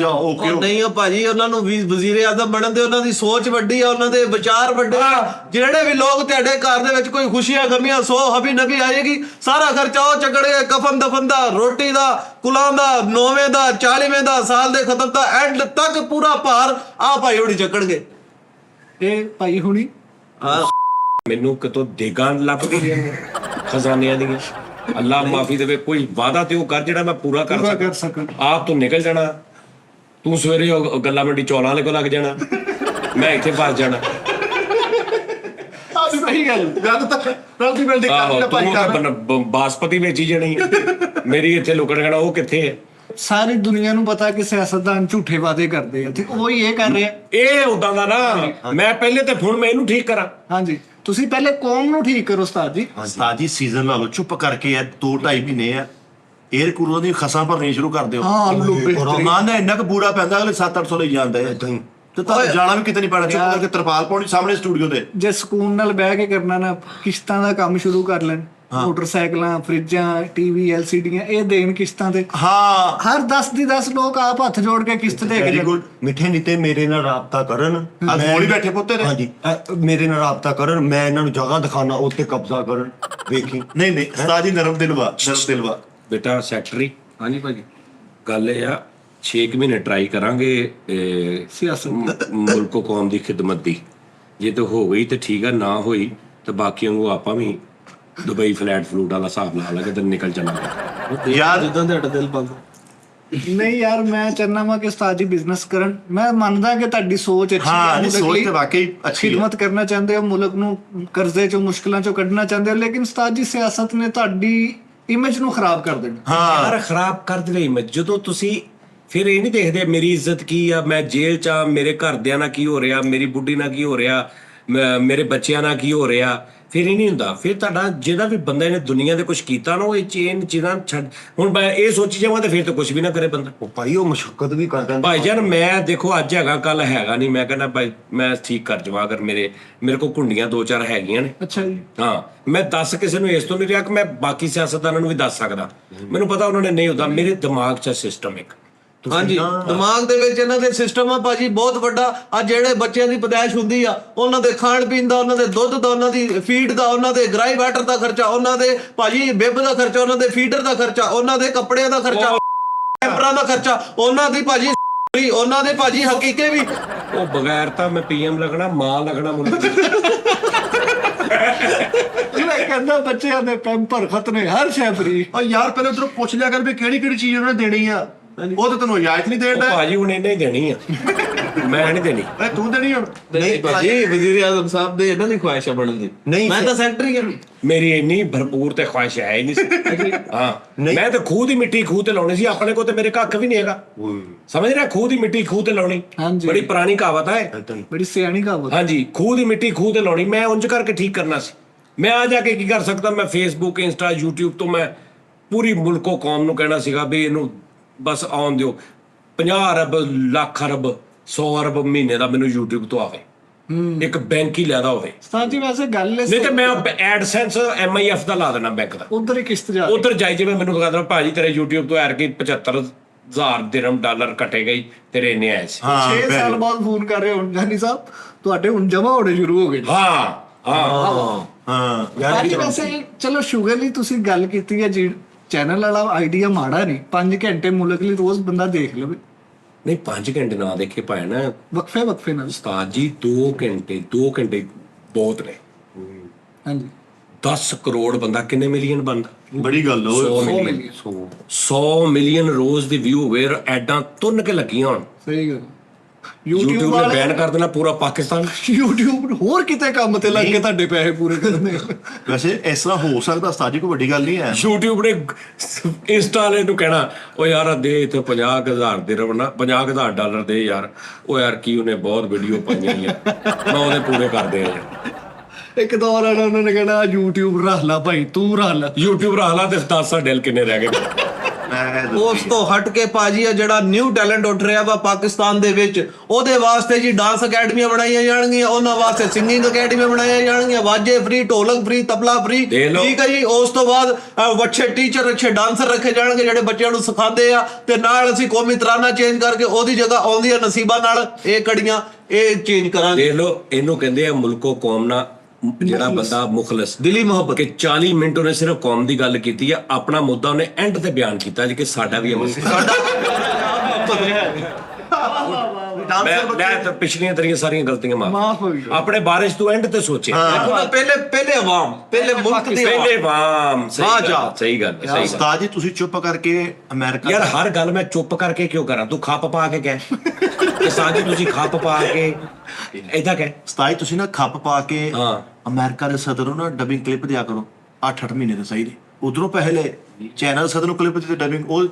ਜਾਓ, ਓਕੇ। ਉਹ ਨਹੀਂ, ਉਹ ਭਾਜੀ ਉਹਨਾਂ ਨੂੰ ਵੀ ਵਜ਼ੀਰ ਆਜ਼ਮ ਬਣਨ ਦੇ, ਉਹਨਾਂ ਦੀ ਸੋਚ ਵੱਡੀ ਆ, ਉਹਨਾਂ ਦੇ ਵਿਚਾਰ ਵੱਡੇ ਆ। ਜਿਹੜੇ ਵੀ ਲੋਕ ਤੁਹਾਡੇ ਘਰ ਦੇ ਵਿੱਚ ਕੋਈ ਖੁਸ਼ੀਆਂ ਗਮੀਆਂ ਸੋ ਹਬੀ ਨਬੀ ਆਏਗੀ, ਸਾਰਾ ਖਰਚਾ ਉਹ ਚੱਕਣਗੇ, ਕਫਨ ਦਫਨ ਦਾ, ਰੋਟੀ ਦਾ, ਕੁਲਾਂ ਦਾ, 9ਵੇਂ ਦਾ, 40ਵੇਂ ਦਾ, ਸਾਲ ਦੇ ਖਤਮ ਦਾ, ਐਂਡ ਤੱਕ ਪੂਰਾ ਭਾਰ ਆ ਭਾਈ ਹੋਣੀ ਚੱਕਣਗੇ। ਇਹ ਭਾਈ ਹੁਣੀ ਹਾਂ, ਮੈਨੂੰ ਕਿਤੋਂ ਦੇਗਾਂ ਲੱਭ ਗਈਆਂ ਖਜ਼ਾਨਿਆਂ ਦੀਆਂ। ਅੱਲਾ ਮਾਫੀ ਦੇਵੇ, ਕੋਈ ਵਾਅਦਾ ਤੇ ਉਹ ਕਰ ਜਿਹੜਾ ਮੈਂ ਪੂਰਾ ਕਰ ਪੂਰਾ ਕਰ ਸਕਾਂ। ਸਕਾਂ। ਆਪ ਤੂੰ ਨਿਕਲ ਜਾਣਾ, ਤੂੰ ਸਵੇਰੇ ਉਹ ਗੱਲਾਂ ਮੰਡੀ ਚੌਲਾਂ ਵਾਲੇ ਕੋਲ ਲੱਗ ਜਾਣਾ, ਮੈਂ ਇੱਥੇ ਫਸ ਜਾਣਾ। ਸਹੀ ਗੱਲ, ਜਦ ਤੱਕ ਰਲਦੀ ਮਿਲਦੀ ਆਹੋ, ਕੰਮ ਭਾਈ ਤੂੰ ਕਰ ਤਾਂ ਬਾਸਪਤੀ ਵੇਚੀ ਜਾਣੀ ਹੈ, ਮੇਰੀ ਇੱਥੇ ਲੁਕਣ ਕਹਿਣਾ ਉਹ ਕਿੱਥੇ ਹੈ। ਸਾਰੀ ਦੁਨੀਆ ਨੂੰ ਪਤਾ ਕਿ ਸਿਆਸਤਦਾਨ ਝੂਠੇ ਵਾਅਦੇ ਕਰਦੇ ਆ ਤੇ ਉਹ ਹੀ ਇਹ ਕਰ ਰਹੇ ਆ। ਇਹ ਉਦਾਂ ਦਾ ਨਾ, ਮੈਂ ਪਹਿਲੇ ਤੇ ਹੁਣ ਮੈਂ ਇਹਨੂੰ ਠੀਕ ਕਰਾਂ। ਹਾਂਜੀ, ਤੁਸੀਂ ਪਹਿਲੇ ਕੌਮ ਨੂੰ ਠੀਕ ਕਰੋ ਉਸਤਾਦ ਜੀ। ਉਸਤਾਦ ਜੀ ਸੀਜ਼ਨ ਲਾ ਲਓ, ਚੁੱਪ ਕਰਕੇ ਆ 2-2.5 ਮਹੀਨੇ ਆ, 에ਅਰ ਕੂਲਰ ਦੀ ਖਸਾਂ ਭਰਨੀ ਸ਼ੁਰੂ ਕਰ ਦਿਓ। ਹਾਂ ਲੋ ਕੋਰੋਨਾ ਨੇ ਇੰਨਾ ਕੁ ਬੂਰਾ ਪੈਂਦਾ, ਅਗਲੇ 700-800 ਲਈ ਜਾਂਦੇ ਆ ਤੇ ਤਾਂ ਜਾਣਾ ਵੀ ਕਿਤੇ ਨਹੀਂ ਪੈਣਾ, ਚੁੱਪ ਕਰਕੇ ਤਰਪਾਲ ਪਾਉਣੀ ਸਾਹਮਣੇ ਸਟੂਡੀਓ ਦੇ। ਜੇ ਸਕੂਨ ਨਾਲ ਬਹਿ ਕੇ ਕਰਨਾ ਨਾ, ਕਿਸ਼ਤਾਂ ਦਾ ਕੰਮ ਸ਼ੁਰੂ ਕਰ ਲੈਣ। ਮੋਟਰਸਾਈਕਲਾਂ, ਫਰਿੱਜਾਂ, ਟੀਵੀ, ਐਲਸੀਡੀਆਂ ਇਹ ਦੇਣ ਕਿਸ਼ਤਾਂ ਤੇ। ਹਾਂ ਹਰ 10 ਦੀ 10 ਲੋਕ ਆਪ ਹੱਥ ਜੋੜ ਕੇ ਕਿਸ਼ਤ ਦੇ ਕੇ ਵੈਰੀ ਜਾਣ। ਗੁੱਡ। ਮਿੱਠੇ ਨੀਤੇ ਮੇਰੇ ਨਾਲ ਰਾਬਤਾ ਕਰਨ। ਆ ਕੋਲ ਹੀ ਬੈਠੇ ਪੁੱਤੇ ਨੇ। ਹਾਂਜੀ, ਮੇਰੇ ਨਾਲ ਰਾਬਤਾ ਕਰਨ, ਮੈਂ ਇਹਨਾਂ ਨੂੰ ਜਗ੍ਹਾ ਦਿਖਾਣਾ, ਉੱਤੇ ਕਬਜ਼ਾ ਕਰਨ। ਵੇਖੀ ਨਹੀਂ ਨਹੀਂ ਉਸਤਾਦ ਜੀ ਨਰਮ ਦਿਲ ਵਾ, ਨਰਮ ਦਿਲ ਵਾ। ਬੇਟਾ ਸੈਕਟਰੀ, ਹਾਂਜੀ ਭਾਜੀ, ਗੱਲ ਇਹ ਆ 6 ਮਹੀਨੇ ਟਰਾਈ ਕਰਾਂਗੇ ਸਿਆਸਤ ਮੁਲਕੋ ਕੌਮ ਦੀ ਖਿਦਮਤ ਦੀ। ਜੇ ਤਾਂ ਹੋ ਗਈ ਤੇ ਠੀਕ ਆ, ਨਾ ਹੋਈ ਤਾਂ ਬਾਕੀ ਵਾਂਗੂ ਆਪਾਂ ਵੀ ਦੁਬਈ ਫਲੈਟ ਫਲੂਟ ਵਾਲਾ ਹਿਸਾਬ ਲਾ ਲਾਂਗੇ ਤੇ ਨਿਕਲ ਚੱਲਾਂਗੇ। ਯਾਰ ਜਿੱਦਾਂ ਤੁਹਾਡਾ ਦਿਲ ਪਾਉਂਦਾ। ਨਹੀਂ ਯਾਰ, ਮੈਂ ਚਾਹੁੰਦਾ ਵਾਂ ਕਿ ਉਸਤਾਦ ਜੀ ਬਿਜ਼ਨਸ ਕਰਨ। ਮੈਂ ਮੰਨਦਾ ਕਿ ਤੁਹਾਡੀ ਸੋਚ ਅੱਛੀ ਹਾਂ, ਹੈ, ਨਹੀਂ, ਮੁਲਕ ਸੋਚ ਲਈ ਤੇ ਵਾਕਈ ਅੱਛੀ ਹੈ। ਖਿਦਮਤ ਕਰਨਾ ਚਾਹੁੰਦੇ ਹੋ, ਮੁਲਕ ਨੂੰ ਕਰਜ਼ੇ ਚੋਂ, ਮੁਸ਼ਕਲਾਂ ਚੋਂ ਕੱਢਣਾ ਚਾਹੁੰਦੇ ਹੋ, ਲੇਕਿਨ ਉਸਤਾਦ ਜੀ ਸਿਆਸਤ ਨੇ ਤੁਹਾਡੀ ਇਮੇਜ ਨੂੰ ਖਰਾਬ ਕਰ ਦੇਣਾ। ਯਾਰ ਖਰਾਬ ਕਰ ਦੇਵੇ ਇਮੇਜ। ਜਦੋਂ ਤੁਸੀਂ ਫਿਰ ਇਹ ਨਹੀਂ ਦੇਖਦੇ ਮੇਰੀ ਇੱਜ਼ਤ ਕੀ ਆ, ਮੈਂ ਜੇਲ੍ਹ ਚ ਆ, ਮੇਰੇ ਘਰਦਿਆਂ ਨਾਲ ਕੀ ਹੋ ਰਿਹਾ, ਮੇਰੀ ਬੁੱਢੀ ਨਾਲ ਕੀ ਹੋ ਰਿਹਾ, ਮੇਰੇ ਬੱਚਿਆਂ ਨਾਲ ਕੀ ਹੋ ਰਿਹਾ, ਫਿਰ ਇਹ ਨਹੀਂ ਹੁੰਦਾ। ਫਿਰ ਤੁਹਾਡਾ ਜਿਹੜਾ ਵੀ ਬੰਦਾ ਇਹਨੇ ਦੁਨੀਆ ਦੇ ਕੁਝ ਕੀਤਾ ਨਾ, ਉਹ ਇਹ ਚੀਜ਼ਾਂ ਛੱਡ। ਹੁਣ ਮੈਂ ਇਹ ਸੋਚੀ ਜਾਵਾਂ ਤੇ ਫਿਰ ਤਾਂ ਕੁਝ ਵੀ ਨਾ ਕਰੇ ਬੰਦਾ। ਉਹ ਭਾਈ ਉਹ ਮੁਸ਼ੱਕਤ ਵੀ ਕਰ ਦਿੰਦਾ। ਭਾਈ ਜਾਨ, ਮੈਂ ਦੇਖੋ ਅੱਜ ਹੈਗਾ ਕੱਲ ਹੈਗਾ ਨਹੀਂ, ਮੈਂ ਕਹਿੰਦਾ ਭਾਈ ਮੈਂ ਠੀਕ ਕਰ ਜਾਵਾਂ। ਅਗਰ ਮੇਰੇ ਕੋਲ ਕੁੰਡੀਆਂ 2-4 ਹੈਗੀਆਂ ਨੇ, ਅੱਛਾ ਜੀ। ਹਾਂ, ਮੈਂ ਦੱਸ ਕਿਸੇ ਨੂੰ ਇਸ ਤੋਂ ਨਹੀਂ ਰਿਹਾ ਕਿ ਮੈਂ ਬਾਕੀ ਸਿਆਸਤਦਾਨਾਂ ਨੂੰ ਵੀ ਦੱਸ ਸਕਦਾ। ਮੈਨੂੰ ਪਤਾ ਉਹਨਾਂ ਨੇ ਨਹੀਂ ਹੁੰਦਾ। ਮੇਰੇ ਦਿਮਾਗ 'ਚ ਸਿਸਟਮ ਇੱਕ ਹਾਂਜੀ, ਦਿਮਾਗ ਦੇ ਵਿੱਚ ਇਹਨਾਂ ਦੇ ਸਿਸਟਮ ਆ ਭਾਜੀ ਬਹੁਤ ਵੱਡਾ। ਆ ਜਿਹੜੇ ਬੱਚਿਆਂ ਦੀ ਪਦਾਇਸ਼ ਹੁੰਦੀ ਆ, ਉਹਨਾਂ ਦੇ ਖਾਣ ਪੀਣ ਦਾ, ਉਹਨਾਂ ਦੇ ਦੁੱਧ ਦਾ, ਉਹਨਾਂ ਦੀ ਫੀਡ ਦਾ, ਉਹਨਾਂ ਦੇ ਗ੍ਰਾਈ ਵਾਟਰ ਦਾ ਖਰਚਾ, ਉਹਨਾਂ ਦੇ ਭਾਜੀ ਬਿੱਬ ਦਾ ਖਰਚਾ, ਉਹਨਾਂ ਦੇ ਫੀਡਰ ਦਾ ਖਰਚਾ, ਉਹਨਾਂ ਦੇ ਕੱਪੜਿਆਂ ਦਾ ਖਰਚਾ, ਕੈਂਪਰਾਂ ਦਾ ਖਰਚਾ, ਉਹਨਾਂ ਦੀ ਭਾਜੀ ਉਹਨਾਂ ਦੇ ਭਾਜੀ ਹਕੀਕੇ ਵੀ। ਉਹ ਬਗੈਰ ਤਾਂ ਮੈਂ ਪੀਐਮ ਲੱਗਣਾ, ਮਾਂ ਲੱਗਣਾ ਮੁੰਡੇ। ਜਿਹੜਾ ਕਹਿੰਦਾ ਬੱਚਿਆਂ ਦੇ ਪੈਂਪਰ ਖਤਨੇ, ਹਰ ਸ਼ੈ ਫਰੀ। ਓ ਯਾਰ ਪਹਿਲੇ ਉਧਰੋਂ ਪੁੱਛ ਲਿਆ ਕਰ ਵੀ ਕਿਹੜੀ ਕਿਹੜੀ ਚੀਜ਼ ਉਹਨੇ ਦੇਣੀ ਆ। ਉਹ ਤਾਂ ਤੈਨੂੰ ਇਜਾਜ਼ਤ ਨਹੀਂ ਦੇਣ ਦਾ। ਭਾਜੀ ਹੁਣ ਇਹਨੇ ਹੀ ਦੇਣੀ ਆ, ਮੈਂ ਨਹੀਂ ਦੇਣੀ। ਤੂੰ ਦੇਣੀ ਹੁਣ। ਨਹੀਂ ਭਾਜੀ, ਵਜ਼ੀਰ ਆਜ਼ਮ ਸਾਹਿਬ ਦੇ ਇਹਨਾਂ ਦੀ ਖੁਆਇਸ਼ ਆ ਬਣਨ ਦੀ। ਨਹੀਂ, ਮੈਂ ਤਾਂ ਸੈਕਟਰੀ ਹਾਂ। ਮੇਰੀ ਇੰਨੀ ਭਰਪੂਰ ਤੇ ਖੁਆਇਸ਼ ਹੈ ਹੀ ਨਹੀਂ ਸੀ। ਹਾਂ, ਮੈਂ ਤਾਂ ਖੂਹ ਦੀ ਮਿੱਟੀ ਖੂਹ ਤੇ ਲਾਉਣੀ ਸੀ। ਆਪਣੇ ਕੋਲ ਤੇ ਮੇਰੇ ਕੱਖ ਵੀ ਨਹੀਂ ਹੈਗਾ। ਸਮਝ ਰਿਹਾ, ਖੂਹ ਦੀ ਮਿੱਟੀ ਖੂਹ ਤੇ ਲਾਉਣੀ ਹਾਂਜੀ। ਬੜੀ ਪੁਰਾਣੀ ਕਹਾਵਤ ਹੈ। ਬੜੀ ਸਿਆਣੀ ਕਹਾਵਤ। ਹਾਂਜੀ, ਖੂਹ ਦੀ ਮਿੱਟੀ ਖੂਹ ਤੇ ਲਾਉਣੀ। ਮੈਂ ਉਂਝ ਕਰਕੇ ਠੀਕ ਕਰਨਾ ਸੀ। ਮੈਂ ਆ ਜਾ ਕੇ ਕੀ ਕਰ ਸਕਦਾ? ਮੈਂ ਫੇਸਬੁੱਕ, ਇੰਸਟਾ, ਯੂਟਿਊਬ ਤੋਂ ਮੈਂ ਪੂਰੀ ਮੁਲਕੋ ਕੌਮ ਨੂੰ ਕਹਿਣਾ ਸੀਗਾ ਵੀ ਇਹਨੂੰ ਬਸ ਆਉਣ ਦਿਓ। 50 ਅਰਬ, ਲੱਖ ਅਰਬ, 100 ਅਰਬ ਮਹੀਨੇ ਦਾ ਮੈਨੂੰ YouTube ਤੋਂ ਆਵੇ, ਇੱਕ ਬੈਂਕ ਹੀ ਲੈਦਾ ਹੋਵੇ। ਉਸਤਾਦ ਜੀ ਵੈਸੇ ਗੱਲ ਨਹੀਂ ਤੇ ਮੈਂ ਐਡਸੈਂਸ MIF ਦਾ ਲਾ ਦੇਣਾ ਬੈਂਕ ਦਾ, ਉਧਰ ਹੀ ਕਿਸ਼ਤ ਜਾ ਉਧਰ ਜਾਈ ਜਿਵੇਂ ਮੈਨੂੰ ਕਹਿੰਦਾ ਭਾਜੀ ਤੇਰੇ YouTube ਤੋਂ ਐਰ ਕੇ 75,000 ਦਿਰਹਮ ਡਾਲਰ ਕੱਟੇ ਗਈ, ਤੇਰੇ ਇੰਨੇ ਆਏ ਸੀ। 6 ਸਾਲ ਬਾਅਦ ਫੋਨ ਕਰ ਰਹੇ ਹੋ ਜਾਨੀ ਸਾਹਿਬ, ਤੁਹਾਡੇ ਹੁਣ ਜਮਾ ਹੋਣੇ ਸ਼ੁਰੂ ਹੋ ਗਏ। ਹਾਂ ਹਾਂ ਯਾਰ ਵੈਸੇ ਚਲੋ ਸ਼ੂਗਰ ਲਈ ਤੁਸੀਂ ਗੱਲ ਕੀਤੀ ਹੈ ਜੀ, ਚੈਨਲ ਵਾਲਾ ਆਈਡੀਆ ਮਾੜਾ ਨਹੀਂ। 5 ਘੰਟੇ ਮੁਲਕ ਲਈ ਰੋਜ਼ ਬੰਦਾ ਦੇਖ ਲਵੇ। ਨਹੀਂ 5 ਘੰਟੇ ਨਾ ਦੇਖੇ ਪਾਏ ਨਾ ਵਕਫੇ ਨਾਲ। ਉਸਤਾਦ ਜੀ 2 ਘੰਟੇ ਬਹੁਤ ਨੇ। ਹਾਂਜੀ, 10 ਕਰੋੜ ਬੰਦਾ ਕਿੰਨੇ ਮਿਲੀਅਨ ਬੰਦਾ? ਬੜੀ ਗੱਲ ਓਏ। 100 ਮਿਲੀਅਨ ਰੋਜ਼ ਦੀ ਵਿਊ ਹੋਵੇ, ਐਡਾਂ ਤੁੰਨ ਕੇ ਲੱਗੀਆਂ ਹੋਣ। ਸਹੀ ਗੱਲ। YouTube ਨੇ ਵਾਲੇ ਬੈਨ ਕਰ ਦੇਣਾ ਪੂਰਾ ਪਾਕਿਸਤਾਨ। YouTube ਹੋਰ ਕਿਤੇ ਕੰਮ ਤੇ ਲੱਗ ਕੇ ਤੁਹਾਡੇ ਪੈਸੇ ਪੂਰੇ ਕਰਨੇ। ਵੈਸੇ ਇਸ ਤਰ੍ਹਾਂ ਹੋ ਸਕਦਾ ਉਸਤਾਦ ਜੀ, ਕੋਈ ਵੱਡੀ ਗੱਲ ਨਹੀਂ ਹੈ। YouTube ਨੇ ਇੰਸਟਾ ਵਾਲੇ ਨੂੰ ਕਹਿਣਾ ਉਹ ਯਾਰ ਦੇ ਇੱਥੇ 50,000 ਦਿਰਹਮ ਨਾ, 50,000 ਡਾਲਰ ਦੇ ਯਾਰ। ਉਹ ਯਾਰ ਕੀ ਉਹਨੇ ਬਹੁਤ ਵੀਡੀਓ ਪਾਈਆਂ ਯਾਰ, ਮੈਂ ਉਹਦੇ ਪੂਰੇ ਕਰਦੇ ਆ ਯਾਰ। ਇੱਕ ਦੌਰ ਆਣਾ ਉਹਨਾਂ ਨੇ ਕਹਿਣਾ YouTube ਰੱਖ ਲਾ ਭਾਈ, ਤੂੰ ਰੱਖ ਲਾ। YouTube ਰੱਖ ਲਾ ਤੇ 10 ਦਿਲ ਕਿੰਨੇ ਰਹਿ ਗਏ? ਉਸ ਤੋਂ ਹਟ ਕੇ ਭਾਜੀ ਆ ਜਿਹੜਾ ਨਿਊ ਟੈਲੈਂਟ ਉੱਠ ਰਿਹਾ ਵਾ ਪਾਕਿਸਤਾਨ ਦੇ ਵਿੱਚ, ਉਹਦੇ ਵਾਸਤੇ ਜੀ ਡਾਂਸ ਅਕੈਡਮੀਆਂ ਬਣਾਈਆਂ ਜਾਣਗੀਆਂ, ਉਹਨਾਂ ਵਾਸਤੇ ਸਿੰਗਿੰਗ ਅਕੈਡਮੀਆਂ ਬਣਾਈਆਂ ਜਾਣਗੀਆਂ, ਵਾਜੇ ਫ੍ਰੀ, ਢੋਲਕ ਫ੍ਰੀ, ਤਬਲਾ ਫ੍ਰੀ। ਠੀਕ ਹੈ ਜੀ। ਉਸ ਤੋਂ ਬਾਅਦ ਅੱਛੇ ਟੀਚਰ, ਅੱਛੇ ਡਾਂਸਰ ਰੱਖੇ ਜਾਣਗੇ ਜਿਹੜੇ ਬੱਚਿਆਂ ਨੂੰ ਸਿਖਾਉਂਦੇ ਆ, ਤੇ ਨਾਲ ਅਸੀਂ ਕੌਮੀ ਤਰਾਨਾ ਚੇਂਜ ਕਰਕੇ ਉਹਦੀ ਜਗ੍ਹਾ ਆਉਂਦੀਆਂ ਨਸੀਬਾਂ ਨਾਲ ਇਹ ਕੜੀਆਂ ਇਹ ਚੇਂਜ ਕਰਾਂਗੇ। ਦੇਖ ਲਓ, ਇਹਨੂੰ ਕਹਿੰਦੇ ਆ ਮੁਲਕੋ ਕੌਮ ਨਾ, ਜਿਹੜਾ ਬੰਦਾ ਮੁਖਲਸ, ਦਿਲੀ ਮੁਹੱਬਤ। ਕਿ 40 ਮਿੰਟ ਉਹਨੇ ਸਿਰਫ ਕੌਮ ਦੀ ਗੱਲ ਕੀਤੀ ਆ, ਆਪਣਾ ਮੁੱਦਾ ਉਹਨੇ ਐਂਡ ਤੇ ਬਿਆਨ ਕੀਤਾ ਜੀ ਕਿ ਸਾਡਾ ਵੀ ਇਹ ਮਸਲਾ। ਮੈਂ ਤਾਂ ਪਿਛਲੀਆਂ ਤੇਰੀਆਂ ਸਾਰੀਆਂ ਗਲਤੀਆਂ ਮਾਫ ਹੋ ਗਈ ਆਪਣੇ ਬਾਰਿਸ਼ ਤੋਂ ਐਂਡ ਤੇ ਸੋਚੇ ਦੇਖੋ ਨਾ, ਪਹਿਲੇ ਆਵਾਮ, ਪਹਿਲੇ ਮੁਲਕ ਦੀ ਆਵਾਮ। ਪਹਿਲੇ ਵਾਮ ਸਹੀ ਗੱਲ ਸਹੀ ਗੱਲ ਉਸਤਾਦ ਜੀ ਤੁਸੀਂ ਚੁੱਪ ਕਰਕੇ ਅਮਰੀਕਾ ਯਾਰ ਹਰ ਗੱਲ ਮੈਂ ਚੁੱਪ ਕਰਕੇ ਕਿਉਂ ਕਰਾਂ ਤੂੰ ਖੱਪ ਪਾ ਕੇ ਕਹਿ ਕਿ ਸਾਜੀ ਤੁਸੀਂ ਖੱਪ ਪਾ ਕੇ ਏਦਾਂ ਕਹਿ ਉਸਤਾਦ ਜੀ ਤੁਸੀਂ ਨਾ ਖੱਪ ਪਾ ਕੇ ਹਾਂ। ਅਮਰੀਕਾ ਦੇ ਸਦਰ ਨੂੰ ਨਾ ਡਬਿੰਗ ਕਲਿੱਪ ਦਿਆ ਕਰੋ 8-8 ਮਹੀਨੇ ਦੇ ਸਹੀ ਨੇ ਉਧਰੋਂ ਪੈਸੇ ਲੈ ਚਾਈਨਾ ਸਦਰ ਨੂੰ ਕਲਿੱਪ ਦਿੱਤੇ ਡਬਿੰਗ ਉਹ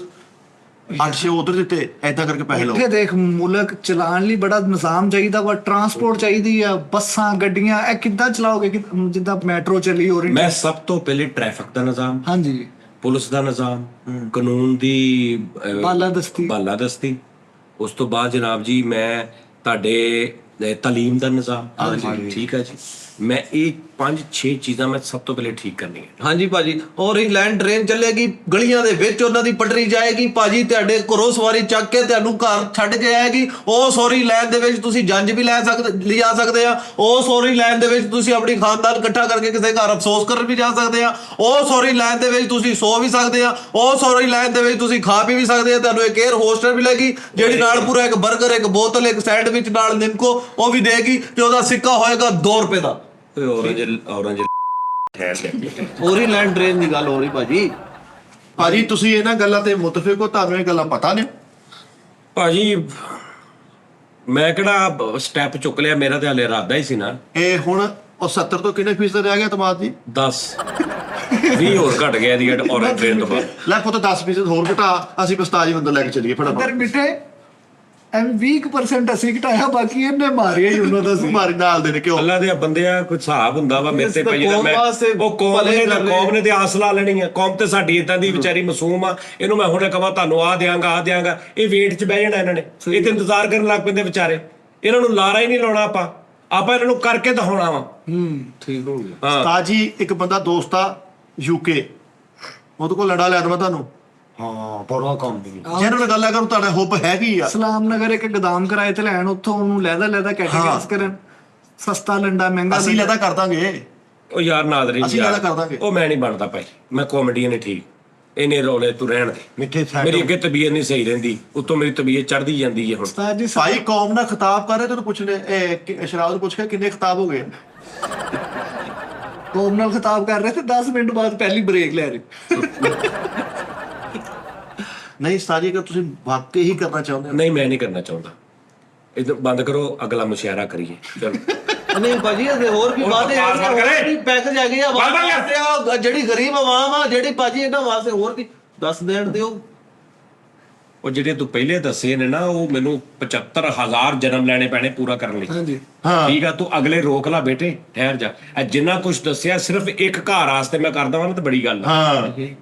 800 ਉਧਰ ਦਿੱਤੇ ਐਦਾਂ ਕਰਕੇ ਪੈਸੇ ਲਓ ਇੱਥੇ ਦੇਖ ਮੁਲਕ ਚਲਾਉਣ ਲਈ ਬੜਾ ਨਿਜ਼ਾਮ ਚਾਹੀਦਾ ਵਾ ਟਰਾਂਸਪੋਰਟ ਚਾਹੀਦੀ ਆ ਬੱਸਾਂ ਗੱਡੀਆਂ ਇਹ ਕਿੱਦਾਂ ਚਲਾਓਗੇ ਜਿੱਦਾਂ ਮੈਟਰੋ ਚੱਲੀ ਹੋ ਰਹੀ ਮੈਂ ਸਭ ਤੋਂ ਪਹਿਲੇ ਟ੍ਰੈਫਿਕ ਦਾ ਨਿਜ਼ਾਮ ਹਾਂਜੀ ਪੁਲਿਸ ਦਾ ਨਿਜ਼ਾਮ ਕਾਨੂੰਨ ਦੀ ਬਾਲਾਦਸਤੀ ਉਸ ਤੋਂ ਬਾਅਦ ਜਨਾਬ ਜੀ ਮੈਂ ਤੁਹਾਡੇ ਤਾਲੀਮ ਦਾ ਨਿਜ਼ਾਮ ਠੀਕ ਹੈ ਜੀ ਮੈਂ ਇਹ 5-6 ਚੀਜ਼ਾਂ ਮੈਂ ਸਭ ਤੋਂ ਪਹਿਲੇ ਠੀਕ ਕਰਨੀਆਂ ਹਾਂਜੀ ਭਾਜੀ ਔਰ ਇਹ ਲੈਂਡ ਟ੍ਰੇਨ ਚੱਲੇਗੀ ਗਲੀਆਂ ਦੇ ਵਿੱਚ ਉਹਨਾਂ ਦੀ ਪਟਰੀ ਜਾਏਗੀ ਭਾਜੀ ਤੁਹਾਡੇ ਘਰੋਂ ਸਵਾਰੀ ਚੱਕ ਕੇ ਤੁਹਾਨੂੰ ਘਰ ਛੱਡ ਕੇ ਆਏਗੀ ਉਹ ਸੌਰੀ ਲੈਣ ਦੇ ਵਿੱਚ ਤੁਸੀਂ ਜੰਜ ਵੀ ਲਿਆ ਸਕਦੇ ਆ ਉਹ ਸੌਰੀ ਲੈਣ ਦੇ ਵਿੱਚ ਤੁਸੀਂ ਆਪਣੀ ਖਾਨਦਾਨ ਇਕੱਠਾ ਕਰਕੇ ਕਿਸੇ ਘਰ ਅਫਸੋਸ ਕਰਨ ਵੀ ਜਾ ਸਕਦੇ ਆ ਉਹ ਸੌਰੀ ਲੈਣ ਦੇ ਵਿੱਚ ਤੁਸੀਂ ਸੋ ਵੀ ਸਕਦੇ ਆ ਉਹ ਸੌਰੀ ਲੈਣ ਦੇ ਵਿੱਚ ਤੁਸੀਂ ਖਾ ਪੀ ਵੀ ਸਕਦੇ ਆ ਤੁਹਾਨੂੰ ਇੱਕ 에ਅਰ ਹੋਸਟਰ ਮਿਲੇਗੀ ਜਿਹੜੀ ਨਾਲ ਪੂਰਾ ਇੱਕ 버ਗਰ ਇੱਕ ਬੋਤਲ ਇੱਕ ਸੈਂਡਵਿਚ ਨਾਲ ਨਿੰਮਕੋ ਉਹ ਵੀ ਦੇਗੀ ਤੇ ਉਹਦਾ ਸਿੱਕਾ ਹੋਏਗਾ 2 ਰੁਪਏ ਦਾ ਔਰੰਜ ਠਹਿਰ ਗਿਆ ਔਰੀ ਲੈਂਡ ਟ੍ਰੇਨ ਦੀ ਗੱਲ ਹੋ ਰਹੀ ਭਾਜੀ ਤੁਸੀਂ ਇਹਨਾਂ ਗੱਲਾਂ ਤੇ ਮੁਤਫਿਕ ਹੋ ਤੁਹਾਨੂੰ ਇਹ ਗੱਲਾਂ ਪਤਾ ਨੇ ਭਾਜੀ ਮੈਂ ਕਿਹੜਾ ਸਟੈਪ ਚੁੱਕ ਲਿਆ ਮੇਰਾ ਤੇ ਹਲੇ ਇਰਾਦਾ ਹੀ ਸੀ ਨਾ ਇਹ ਹੁਣ ਉਹ 70 ਤੋਂ ਕਿੰਨੇ ਫੀਸਦ ਰਹਿ ਗਿਆ ਤਮਾਦ ਜੀ 10 20 ਹੋਰ ਘਟ ਗਿਆ ਦੀ ਔਰੰਜ ਟ੍ਰੇਨ ਤੋਂ ਬਾਅਦ ਲੈ ਪੁੱਤ 10% ਹੋਰ ਘਟਾ ਅਸੀਂ ਪਸਤਾਜ ਬੰਦਾ ਲੈ ਕੇ ਚੱਲੀਏ ਅਗਰ ਫਟਾਫਟ ਮਿੱਠੇ ਐਮ 20% ਅਸੀਂ ਘਟਾਇਆ ਬਾਕੀ ਇਹਨੇ ਮਾਰਿਆ ਹੀ ਉਹਨਾਂ ਦਾ ਸੀ ਮਾਰੀ ਨਾਲ ਦੇ ਨੇ ਕਿਉਂ ਅੱਲਾ ਦੇ ਬੰਦਿਆਂ ਕੋਈ ਹਿਸਾਬ ਹੁੰਦਾ ਵਾ ਮੇਰੇ ਤੇ ਪਈ ਮੈਂ ਉਹ ਕੌਮ ਨੇ ਤੇ ਆਸ ਲਾ ਲੈਣੀ ਆ ਕੌਮ ਤੇ ਸਾਡੀ ਇਦਾਂ ਦੀ ਵਿਚਾਰੀ ਮਾਸੂਮ ਆ ਇਹਨੂੰ ਮੈਂ ਹੁਣੇ ਕਹਾਂ ਤੁਹਾਨੂੰ ਆ ਦਿਆਂਗਾ ਇਹ ਵੇਟ 'ਚ ਬਹਿ ਜਾਣਾ ਇਹਨਾਂ ਨੇ ਇਹ ਤੇ ਇੰਤਜ਼ਾਰ ਕਰਨ ਲੱਗ ਪੈਂਦੇ ਵਿਚਾਰੇ ਇਹਨਾਂ ਨੂੰ ਲਾਰਾ ਹੀ ਨਹੀਂ ਲਾਉਣਾ ਆਪਾਂ ਇਹਨਾਂ ਨੂੰ ਕਰਕੇ ਦਿਖਾਉਣਾ ਵਾ ਠੀਕ ਹੋ ਗਿਆ ਹਾਂ ਉਸਤਾਦ ਜੀ ਇੱਕ ਬੰਦਾ ਦੋਸਤ ਆ ਯੂਕੇ ਉਹਦੇ ਕੋਲ ਲੜਾ ਲਿਆ ਦਵਾਂ ਤੁਹਾਨੂੰ ਹਾਂ ਬੜਾ ਕੰਮ ਦੀ ਜਿਹਨਾਂ ਨਾਲ ਗੱਲ ਕਰੂ ਤੁਹਾਡਾ ਹੁੱਬ ਹੈਗੀ ਆ ਇਸਲਾਮ ਨਗਰ ਇੱਕ ਗਦਾਮ ਕਿਰਾਏ ਤੇ ਲੈਣ ਉੱਥੋਂ ਉਹਨੂੰ ਲੈਦਾ ਕੈਟੇਗਰੀਜ਼ ਕਰਨ ਸਸਤਾ ਲੰਡਾ ਮਹਿੰਗਾ ਅਸੀਂ ਲੈਦਾ ਕਰ ਦਾਂਗੇ ਉਹ ਯਾਰ ਨਾਜ਼ਰੀਨ ਅਸੀਂ ਲੈਦਾ ਕਰ ਦਾਂਗੇ ਉਹ ਮੈਂ ਨਹੀਂ ਬਣਦਾ ਭਾਈ ਮੈਂ ਕਾਮੇਡੀਅਨ ਨਹੀਂ ਠੀਕ ਇਹਨੇ ਰੋਲੇ ਤੂੰ ਰਹਿਣ ਦੇ ਮਿੱਠੇ ਸੈਟ ਮੇਰੀ ਅੱਗੇ ਤਬੀਅਤ ਨਹੀਂ ਸਹੀ ਰਹਿੰਦੀ ਉੱਤੋਂ ਮੇਰੀ ਤਬੀਅਤ ਚੜਦੀ ਜਾਂਦੀ ਹੈ ਹੁਣ ਉਸਤਾਦ ਜੀ ਭਾਈ ਕੌਮ ਨਾਲ ਖਿਤਾਬ ਕਰ ਰਹੇ ਤੈਨੂੰ ਪੁੱਛਣੇ ਸ਼ਰਾਬ ਨੂੰ ਪੁੱਛ ਕੇ ਕਿੰਨੇ ਖਿਤਾਬ ਹੋ ਗਏ ਕੌਮ ਨਾਲ ਖਿਤਾਬ ਕਰ ਰਹੇ ਤੇ 10 ਮਿੰਟ ਬਾਅਦ ਪਹਿਲੀ ਬ੍ਰੇਕ ਲੈ ਰਹੇ ਨਹੀਂ ਉਸਤਾਦ ਜੀ ਅਗਰ ਤੁਸੀਂ ਵਾਕਈ ਹੀ ਕਰਨਾ ਚਾਹੁੰਦੇ ਹੋ ਨਹੀਂ ਮੈਂ ਨਹੀਂ ਕਰਨਾ ਚਾਹੁੰਦਾ ਇਹ ਬੰਦ ਕਰੋ ਅਗਲਾ ਮੁਸ਼ਾਇਰਾ ਕਰੀਏ ਚਲੋ ਨਹੀਂ ਭਾਜੀ ਇਹਦੇ ਹੋਰ ਵੀ ਵਾਅਦੇ ਹੈਗੇ ਪੈਕੇਜ ਹੈਗੇ ਆ ਵਾਅਦੇ ਜਿਹੜੀ ਗਰੀਬ ਆਵਾਮ ਆ ਜਿਹੜੀ ਭਾਜੀ ਇਹਨਾਂ ਵਾਸਤੇ ਹੋਰ ਕੀ ਦੱਸ ਦੇਣ ਦਿਓ ਉਹ ਜਿਹੜੇ ਤੂੰ ਪਹਿਲੇ ਦੱਸੇ ਨੇ ਨਾ ਉਹ ਮੈਨੂੰ 75000 ਜਨਮ ਲੈਣੇ ਪੈਣੇ ਪੂਰਾ ਕਰਨ ਲਈ ਹਾਂਜੀ ਠੀਕ ਆ ਤੂੰ ਅਗਲੇ ਰੋਕ ਲਾ ਬੇਟੇ ਠਹਿਰ ਜਾ ਇਹ ਜਿੰਨਾ ਕੁਝ ਦੱਸਿਆ ਸਿਰਫ ਇੱਕ ਘਰ ਵਾਸਤੇ ਮੈਂ ਕਰਦਾ ਵਾਂ ਨਾ ਤਾਂ ਬੜੀ ਗੱਲ ਆ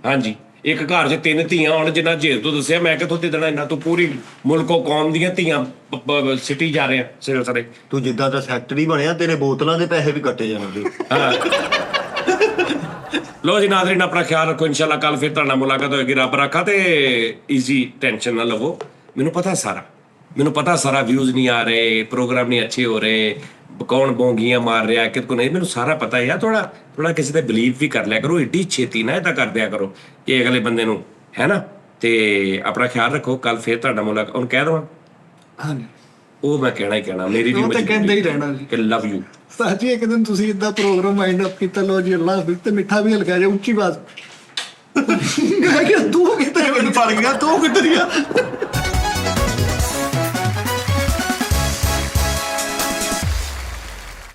ਹਾਂਜੀ ਇੱਕ ਘਰ 'ਚ 3 ਧੀਆਂ ਹੁਣ ਜਿੰਨਾ ਜੇਲ੍ਹ ਤੋਂ ਦੱਸਿਆ ਮੈਂ ਕਿੱਥੋਂ ਦੇ ਦੇਣਾ ਇਹਨਾਂ ਤੂੰ ਪੂਰੀ ਮੁਲਕੋ ਕੌਮ ਦੀਆਂ ਧੀਆਂ ਸਿਟੀ ਜਾ ਰਹੇ ਆ ਸਿਰੇ ਸਾਰੇ ਤੂੰ ਜਿੱਦਾਂ ਦਾ ਸੈਕਟਰੀ ਬਣਿਆ ਤੇਰੇ ਬੋਤਲਾਂ ਦੇ ਪੈਸੇ ਵੀ ਕੱਟੇ ਜਾਣਗੇ ਹਾਂ ਲੋ ਜੀ ਨਾਜ਼ਰੀਨ ਆਪਣਾ ਖਿਆਲ ਰੱਖੋ ਇਨਸ਼ਾਅੱਲਾ ਕੱਲ ਫਿਰ ਤੁਹਾਡਾ ਮੁਲਾਕਾਤ ਹੋਏਗੀ ਰੱਬ ਰੱਖਾ ਤੇ ਈਜ਼ੀ ਟੈਨਸ਼ਨ ਨਾ ਲਵੋ ਮੈਨੂੰ ਪਤਾ ਸਾਰਾ ਵਿਊਜ਼ ਨਹੀਂ ਆ ਰਹੇ ਪ੍ਰੋਗਰਾਮ ਨਹੀਂ ਅੱਛੇ ਹੋ ਰਹੇ ਕੌਣ ਬੋਂਗੀਆਂ ਮਾਰ ਰਿਹਾ ਕਿਤ ਕੋ ਨਹੀਂ ਮੈਨੂੰ ਸਾਰਾ ਪਤਾ ਹੈ ਥੋੜਾ ਕਿਸੇ ਤੇ ਬਲੀਵ ਵੀ ਕਰ ਲਿਆ ਕਰੋ ਏਡੀ ਛੇਤੀ ਨਾ ਇਹ ਤਾਂ ਕਰ ਦਿਆ ਕਰੋ ਕਿ ਅਗਲੇ ਬੰਦੇ ਨੂੰ ਹੈ ਨਾ ਤੇ ਆਪਣਾ ਖਿਆਲ ਰੱਖੋ ਕੱਲ ਫਿਰ ਤੁਹਾਡਾ ਮੁਲਾਕਾਤ ਉਹਨੂੰ ਕਹਿ ਦਵਾਂ ਹਾਂਜੀ ਉਹ ਮੈਂ ਕਹਿਣਾ ਹੀ ਕਹਿਣਾ ਮੇਰੀ ਵੀ ਉਹ ਤਾਂ ਕਹਿੰਦਾ ਹੀ ਰਹਿਣਾ ਜੀ ਕਿ ਲਵ ਯੂ ਸਾਜੀ ਇੱਕ ਦਿਨ ਤੁਸੀਂ ਇਦਾਂ ਪ੍ਰੋਗਰਾਮ ਮਾਈਂਡ ਅਪ ਕੀਤਾ ਲੋ ਜੀ ਅੱਲਾਹ ਹਾਫਿਜ਼ ਤੇ ਮਿੱਠਾ ਵੀ ਹਲਕਾ ਜਿਹਾ ਉੱਚੀ ਬਾਤ ਮੈਂ ਕਿਹਾ ਤੂੰ ਕਿੱਥੇ ਮੈਨੂੰ ਪੜ ਗਿਆ ਤੂੰ ਕਿੱਧਰ ਗਿਆ